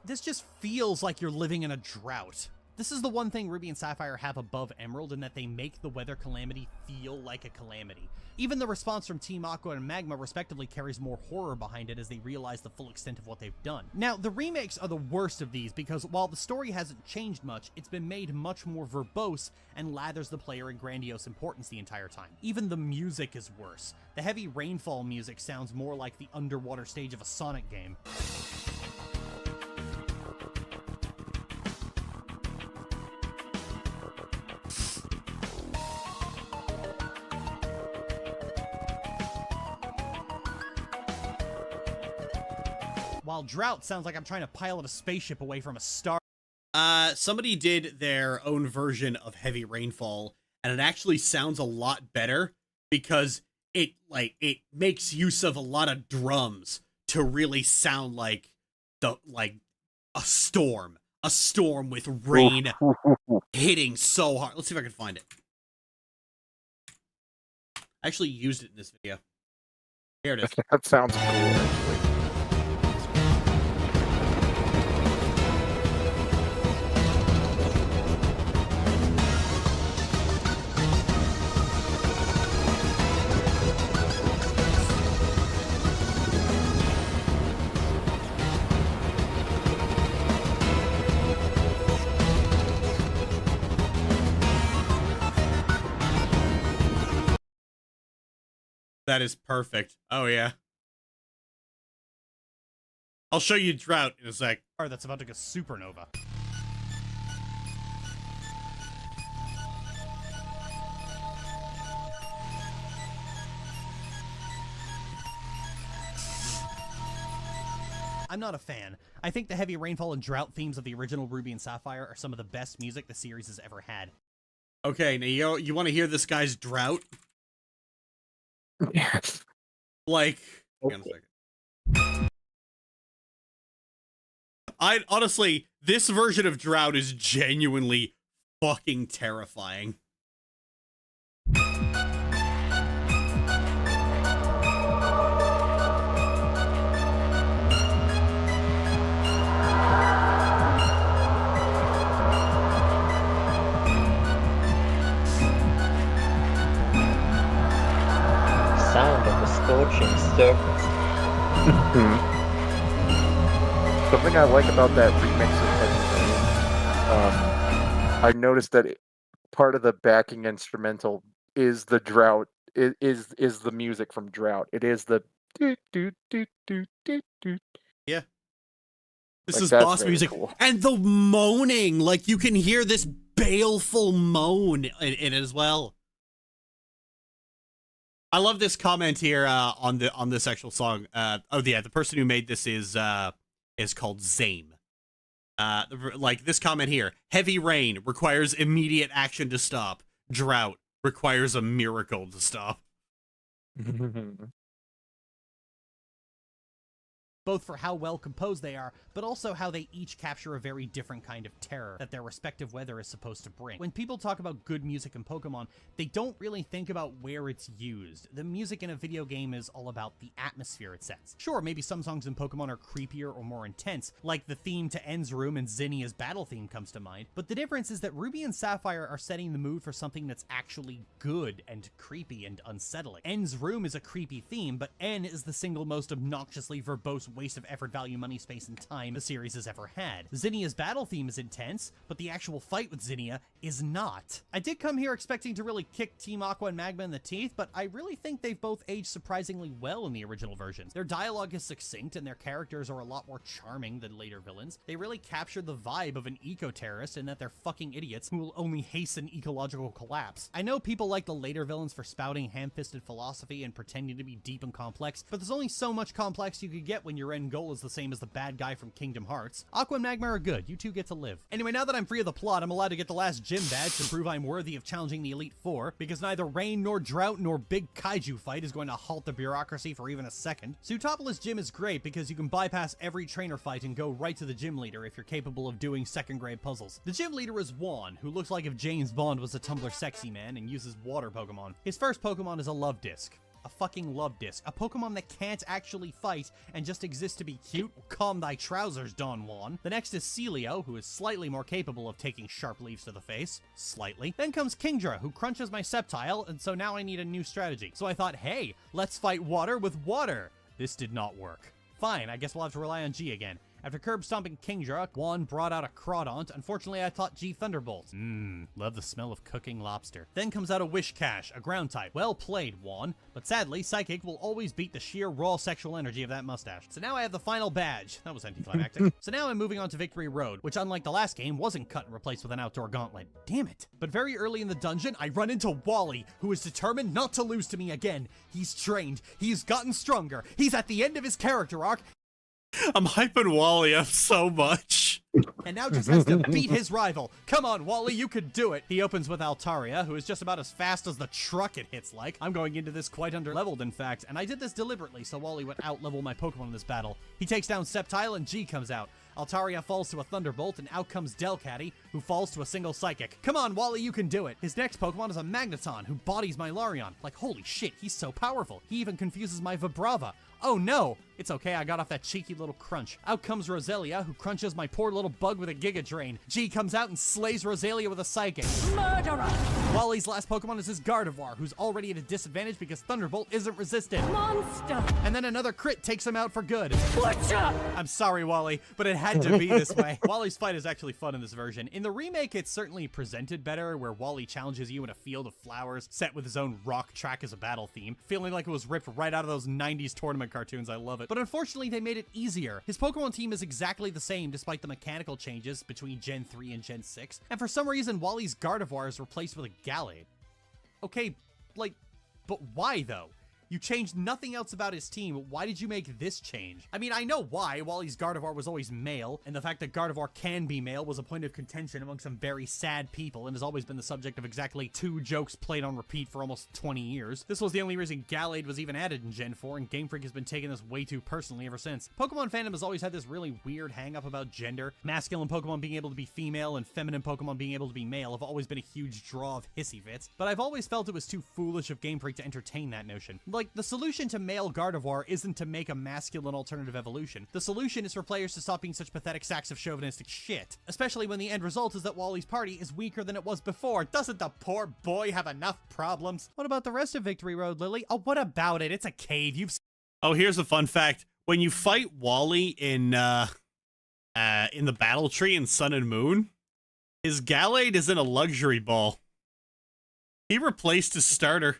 This just feels like you're living in a drought. This is the one thing Ruby and Sapphire have above Emerald, in that they make the weather calamity feel like a calamity. Even the response from Team Aqua and Magma respectively carries more horror behind it as they realize the full extent of what they've done. Now, the remakes are the worst of these because while the story hasn't changed much, it's been made much more verbose and lathers the player in grandiose importance the entire time. Even the music is worse. The heavy rainfall music sounds more like the underwater stage of a Sonic game. While drought sounds like I'm trying to pilot a spaceship away from a star. Somebody did their own version of heavy rainfall, and it actually sounds a lot better because it makes use of a lot of drums to really sound like a storm with rain hitting so hard. Let's see if I can find it. I actually used it in this video. Here it is. That sounds cool, actually. That is perfect. Oh, yeah. I'll show you drought in a sec. That's about to go supernova. I'm not a fan. I think the heavy rainfall and drought themes of the original Ruby and Sapphire are some of the best music the series has ever had. Okay, now you want to hear this guy's drought? Yes. Like, hang Okay. on a second. Honestly, this version of Drought is genuinely fucking terrifying. Sound of the scorching surface. Something I like about that remix of Heavy Rain, I noticed that part of the backing instrumental is the Drought. Is the music from Drought. It is the do do do do do do. Yeah. This Like, is that's boss very music. cool. And the moaning, like you can hear this baleful moan in it as well. I love this comment here on this actual song. The person who made this is called Zame. Like this comment here: Heavy rain requires immediate action to stop. Drought requires a miracle to stop. Both for how well composed they are, but also how they each capture a very different kind of terror that their respective weather is supposed to bring. When people talk about good music in Pokemon, they don't really think about where it's used. The music in a video game is all about the atmosphere it sets. Sure, maybe some songs in Pokemon are creepier or more intense, like the theme to N's Room and Zinnia's battle theme comes to mind, but the difference is that Ruby and Sapphire are setting the mood for something that's actually good and creepy and unsettling. N's Room is a creepy theme, but N is the single most obnoxiously verbose waste of effort, value, money, space, and time the series has ever had. Zinnia's battle theme is intense, but the actual fight with Zinnia is not. I did come here expecting to really kick Team Aqua and Magma in the teeth, but I really think they've both aged surprisingly well in the original versions. Their dialogue is succinct, and their characters are a lot more charming than later villains. They really capture the vibe of an eco-terrorist in that they're fucking idiots who will only hasten ecological collapse. I know people like the later villains for spouting ham-fisted philosophy and pretending to be deep and complex, but there's only so much complex you could get when your end goal is the same as the bad guy from Kingdom Hearts. Aqua and Magma are good. You two get to live. Anyway, now that I'm free of the plot, I'm allowed to get the last gym badge to prove I'm worthy of challenging the Elite Four, because neither rain nor drought nor big kaiju fight is going to halt the bureaucracy for even a second. Sutopolis Gym is great because you can bypass every trainer fight and go right to the gym leader if you're capable of doing second grade puzzles. The gym leader is Juan, who looks like if James Bond was a Tumblr sexy man and uses water Pokemon. His first Pokemon is a Love Disc. A fucking Love Disc. A Pokemon that can't actually fight and just exists to be cute. Calm thy trousers, Don Juan. The next is Celio, who is slightly more capable of taking sharp leaves to the face. Slightly. Then comes Kingdra, who crunches my Sceptile, and so now I need a new strategy. So I thought, hey, let's fight water with water. This did not work. Fine, I guess we'll have to rely on G again. After curb stomping Kingdra, Juan brought out a Crawdaunt. Unfortunately, I thought G Thunderbolt. Love the smell of cooking lobster. Then comes out a Wishcash, a ground type. Well played, Juan. But sadly, Psychic will always beat the sheer raw sexual energy of that mustache. So now I have the final badge. That was anticlimactic. So now I'm moving on to Victory Road, which unlike the last game, wasn't cut and replaced with an outdoor gauntlet. Damn it. But very early in the dungeon, I run into Wally, who is determined not to lose to me again. He's trained. He's gotten stronger. He's at the end of his character arc. I'm hyping Wally up so much. And now just has to beat his rival. Come on, Wally, you could do it. He opens with Altaria, who is just about as fast as the truck it hits like. I'm going into this quite under-leveled, in fact, and I did this deliberately so Wally would out-level my Pokemon in this battle. He takes down Sceptile and G comes out. Altaria falls to a Thunderbolt, and out comes Delcatty, who falls to a single Psychic. Come on, Wally, you can do it. His next Pokemon is a Magneton, who bodies my Larion. Like, holy shit, he's so powerful. He even confuses my Vibrava. Oh no! It's okay, I got off that cheeky little crunch. Out comes Roselia, who crunches my poor little bug with a Giga Drain. G comes out and slays Roselia with a Psychic. Murderer! Wally's last Pokemon is his Gardevoir, who's already at a disadvantage because Thunderbolt isn't resisted. Monster! And then another crit takes him out for good. Butcher! I'm sorry, Wally, but it had to be this way. Wally's fight is actually fun in this version. In the remake, it's certainly presented better, where Wally challenges you in a field of flowers, set with his own rock track as a battle theme, feeling like it was ripped right out of those 90s tournament cartoons. I love it. But unfortunately, they made it easier. His Pokemon team is exactly the same despite the mechanical changes between Gen 3 and Gen 6, and for some reason, Wally's Gardevoir is replaced with a Gallade. Okay, like, but why though? You changed nothing else about his team. Why did you make this change? I mean, I know why. Wally's Gardevoir was always male, and the fact that Gardevoir can be male was a point of contention among some very sad people and has always been the subject of exactly 2 jokes played on repeat for almost 20 years. This was the only reason Gallade was even added in Gen 4, and Game Freak has been taking this way too personally ever since. Pokemon fandom has always had this really weird hang-up about gender. Masculine Pokemon being able to be female and feminine Pokemon being able to be male have always been a huge draw of hissy fits, but I've always felt it was too foolish of Game Freak to entertain that notion. Like, the solution to male Gardevoir isn't to make a masculine alternative evolution. The solution is for players to stop being such pathetic sacks of chauvinistic shit, especially when the end result is that Wally's party is weaker than it was before. Doesn't the poor boy have enough problems? What about the rest of Victory Road, Lily? Oh, what about it? It's a cave. You've... Oh, here's a fun fact. When you fight Wally in the battle tree in Sun and Moon, his Gallade is in a luxury ball. He replaced his starter.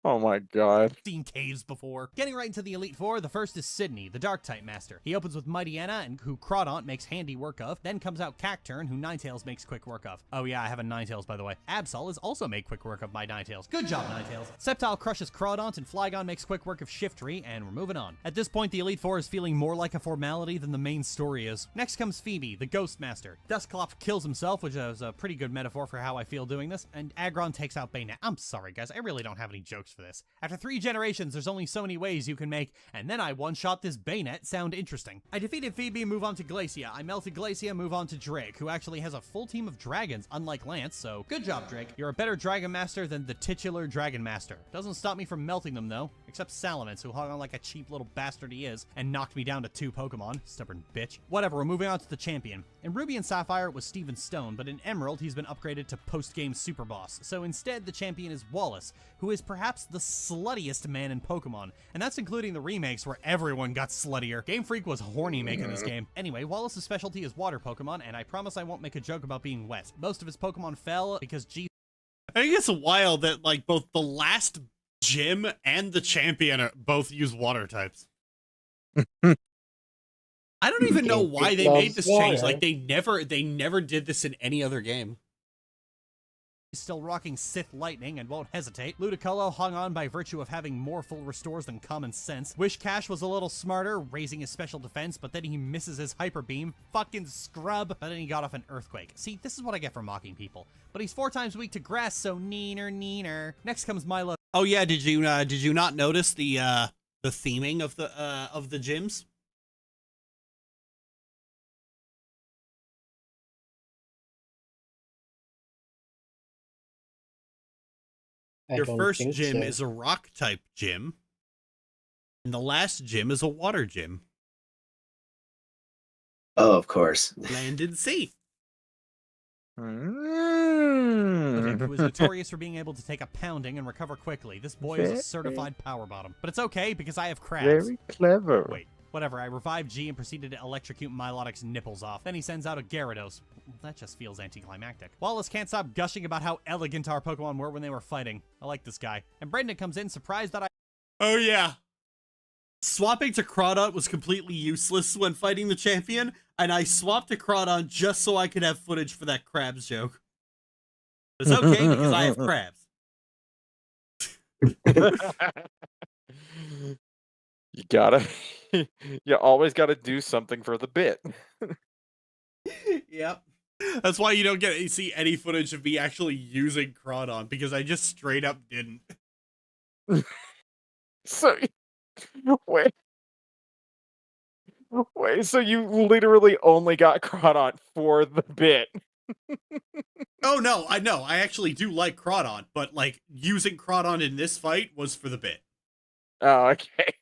Oh my god. Seen caves before. Getting right into the Elite Four, the first is Sydney, the Dark-type master. He opens with Mightyena, and who Crawdaunt makes handy work of. Then comes out Cacturne, who Ninetales makes quick work of. Oh yeah, I have a Ninetales, by the way. Absol is also made quick work of by Ninetales. Good job, Ninetales. Sceptile crushes Crawdaunt, and Flygon makes quick work of Shiftry, and we're moving on. At this point, the Elite Four is feeling more like a formality than the main story is. Next comes Phoebe, the Ghost Master. Dusclops kills himself, which is a pretty good metaphor for how I feel doing this, and Aggron takes out Baynet. I'm sorry, guys, I really don't have any jokes for this. After 3 generations, there's only so many ways you can make, and then I one-shot this Baynet sound interesting. I defeated Phoebe, move on to Glacia. I melted Glacia, move on to Drake, who actually has a full team of dragons, unlike Lance, so good job, Drake. You're a better Dragon Master than the titular Dragon Master. Doesn't stop me from melting them, though, except Salamence, who hung on like a cheap little bastard he is, and knocked me down to 2 Pokemon. Stubborn bitch. Whatever, we're moving on to the champion. In Ruby and Sapphire, it was Steven Stone, but in Emerald, he's been upgraded to post-game super boss, so instead, the champion is Wallace, who is perhaps the sluttiest man in Pokemon, and that's including the remakes where everyone got sluttier. Game Freak was horny making this game. Anyway, Wallace's specialty is water Pokemon, and I promise I won't make a joke about being wet. Most of his Pokemon fell because I think it's wild that like both the last gym and the champion both use water types. I don't even know why they made this change. Like they never did this in any other game. Still rocking Sith Lightning and won't hesitate. Ludicolo hung on by virtue of having more full restores than common sense. Wishcash was a little smarter, raising his special defense, but then he misses his Hyper Beam. Fucking scrub. But then he got off an Earthquake. See, this is what I get for mocking people. But he's 4 times weak to grass, so neener. Next comes Milo. Oh yeah, did you not notice the theming of the gyms? Your first gym is a rock type gym, and the last gym is a water gym. Oh, of course. Land and sea. Who was notorious for being able to take a pounding and recover quickly. This boy is a certified power bottom. But it's okay, because I have crabs. Very clever. Wait, whatever. I revived G and proceeded to electrocute Milotic's nipples off. Then he sends out a Gyarados. That just feels anticlimactic. Wallace can't stop gushing about how elegant our Pokemon were when they were fighting. I like this guy. And Brendan comes in surprised that I... Oh yeah. Swapping to Crawdaunt was completely useless when fighting the champion, and I swapped to Crawdaunt just so I could have footage for that crabs joke. It's okay because I have crabs. You always gotta do something for the bit. Yep. That's why you don't see any footage of me actually using Crawdaunt, because I just straight up didn't. So, wait, so you literally only got Crawdaunt for the bit? Oh no, I know. I actually do like Crawdaunt, but like using Crawdaunt in this fight was for the bit. Oh, okay.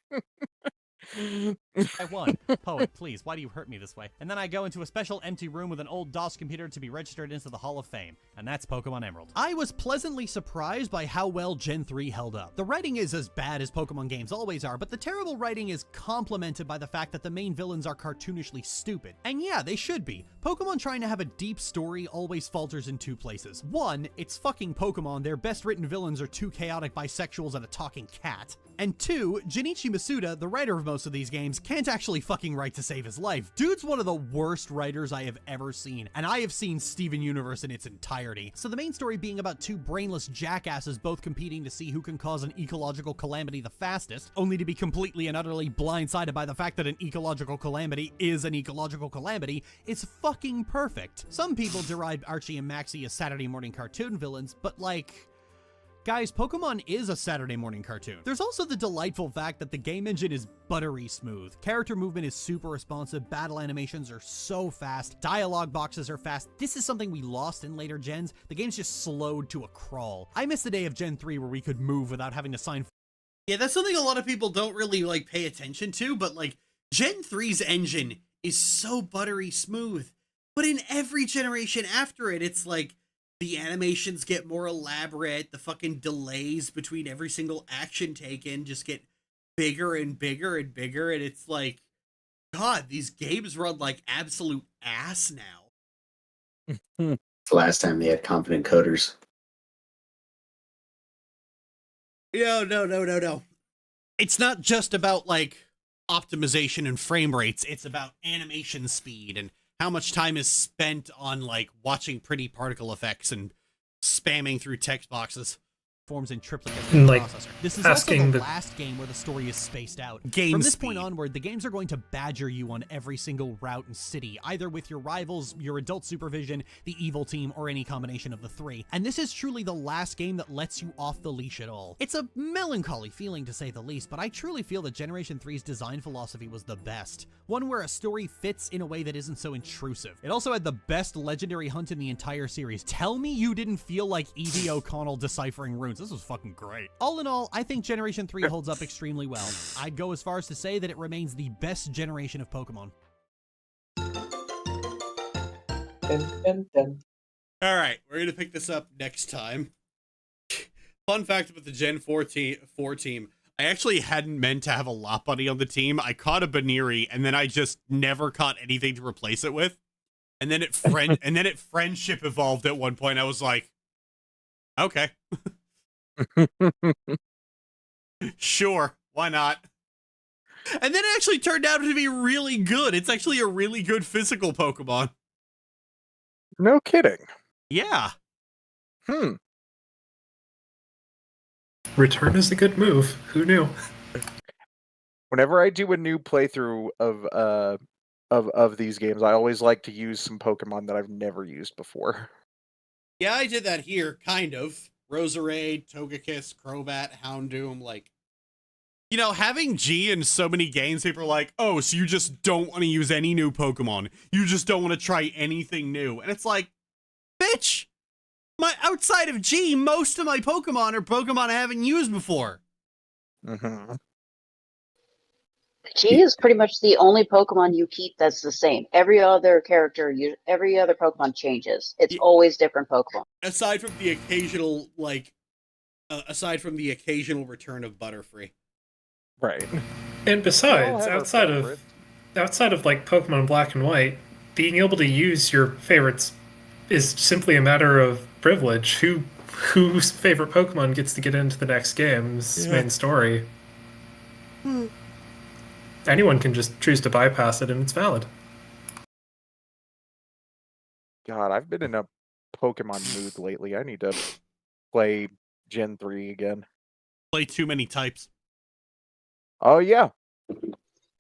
I won. Poet, please, why do you hurt me this way? And then I go into a special empty room with an old DOS computer to be registered into the Hall of Fame. And that's Pokemon Emerald. I was pleasantly surprised by how well Gen 3 held up. The writing is as bad as Pokemon games always are, but the terrible writing is complemented by the fact that the main villains are cartoonishly stupid. And yeah, they should be. Pokemon trying to have a deep story always falters in 2 places. 1, it's fucking Pokemon. Their best written villains are 2 chaotic bisexuals and a talking cat. And 2, Junichi Masuda, the writer of most of these games, can't actually fucking write to save his life. Dude's one of the worst writers I have ever seen, and I have seen Steven Universe in its entirety. So the main story being about two brainless jackasses both competing to see who can cause an ecological calamity the fastest, only to be completely and utterly blindsided by the fact that an ecological calamity is an ecological calamity, is fucking perfect. Some people deride Archie and Maxie as Saturday morning cartoon villains, but like... guys, Pokemon is a Saturday morning cartoon. There's also the delightful fact that the game engine is buttery smooth. Character movement is super responsive, battle animations are so fast, dialogue boxes are fast. This is something we lost in later gens. The game's just slowed to a crawl. I miss the day of Gen 3 where we could move without having to sign. Yeah, that's something a lot of people don't really like pay attention to, but like Gen 3's engine is so buttery smooth. But in every generation after it, it's like the animations get more elaborate, the fucking delays between every single action taken just get bigger and bigger and bigger, and it's like, God, these games run like absolute ass now. The last time they had competent coders. No. It's not just about like optimization and frame rates, it's about animation speed and how much time is spent on like watching pretty particle effects and spamming through text boxes. Forms in triplicates And, like, processor. This is also the last game where the story is spaced out. From this point onward, the games are going to badger you on every single route and city, either with your rivals, your adult supervision, the evil team, or any combination of the three. And this is truly the last game that lets you off the leash at all. It's a melancholy feeling to say the least, but I truly feel that Generation 3's design philosophy was the best. One where a story fits in a way that isn't so intrusive. It also had the best legendary hunt in the entire series. Tell me you didn't feel like E.D. O'Connell deciphering runes. This was fucking great. All in all, I think Generation 3 holds up extremely well. I'd go as far as to say that it remains the best generation of Pokemon. All right, we're going to pick this up next time. Fun fact about the Gen 4 team. I actually hadn't meant to have a Lopunny on the team. I caught a Baniri, and then I just never caught anything to replace it with. And then it friendship evolved at one point. I was like, okay. Sure, why not? And then it actually turned out to be really good. It's actually a really good physical Pokemon. No kidding. Yeah. Return is a good move. Who knew? Whenever I do a new playthrough of these games, I always like to use some Pokemon that I've never used before. Yeah, I did that here, kind of. Roserade, Togekiss, Crobat, Houndoom, like... You know, having G in so many games, people are like, oh, so you just don't want to use any new Pokemon. You just don't want to try anything new. And it's like, bitch! Outside of G, most of my Pokemon are Pokemon I haven't used before. Mm-hmm. G is pretty much the only Pokemon you keep that's the same. Every other character, every other Pokemon changes. It's always different Pokemon. Aside from the occasional, return of Butterfree. Right. And besides, outside of like Pokemon Black and White, being able to use your favorites is simply a matter of privilege. Whose favorite Pokemon gets to get into the next game's main story? Anyone can just choose to bypass it, and it's valid. God, I've been in a Pokemon mood lately. I need to play Gen 3 again. Play too many types. Oh, yeah.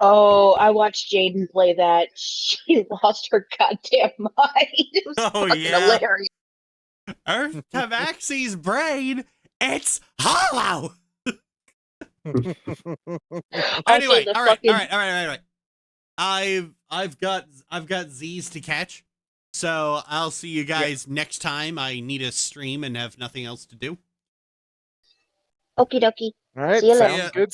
Oh, I watched Jaden play that. She lost her goddamn mind. It was fucking hilarious. Earth Tabaxi's brain, it's hollow! Anyway, all right. I've got Z's to catch, so I'll see you guys next time. I need a stream and have nothing else to do. Okie dokie. All right, See you sounds later. good.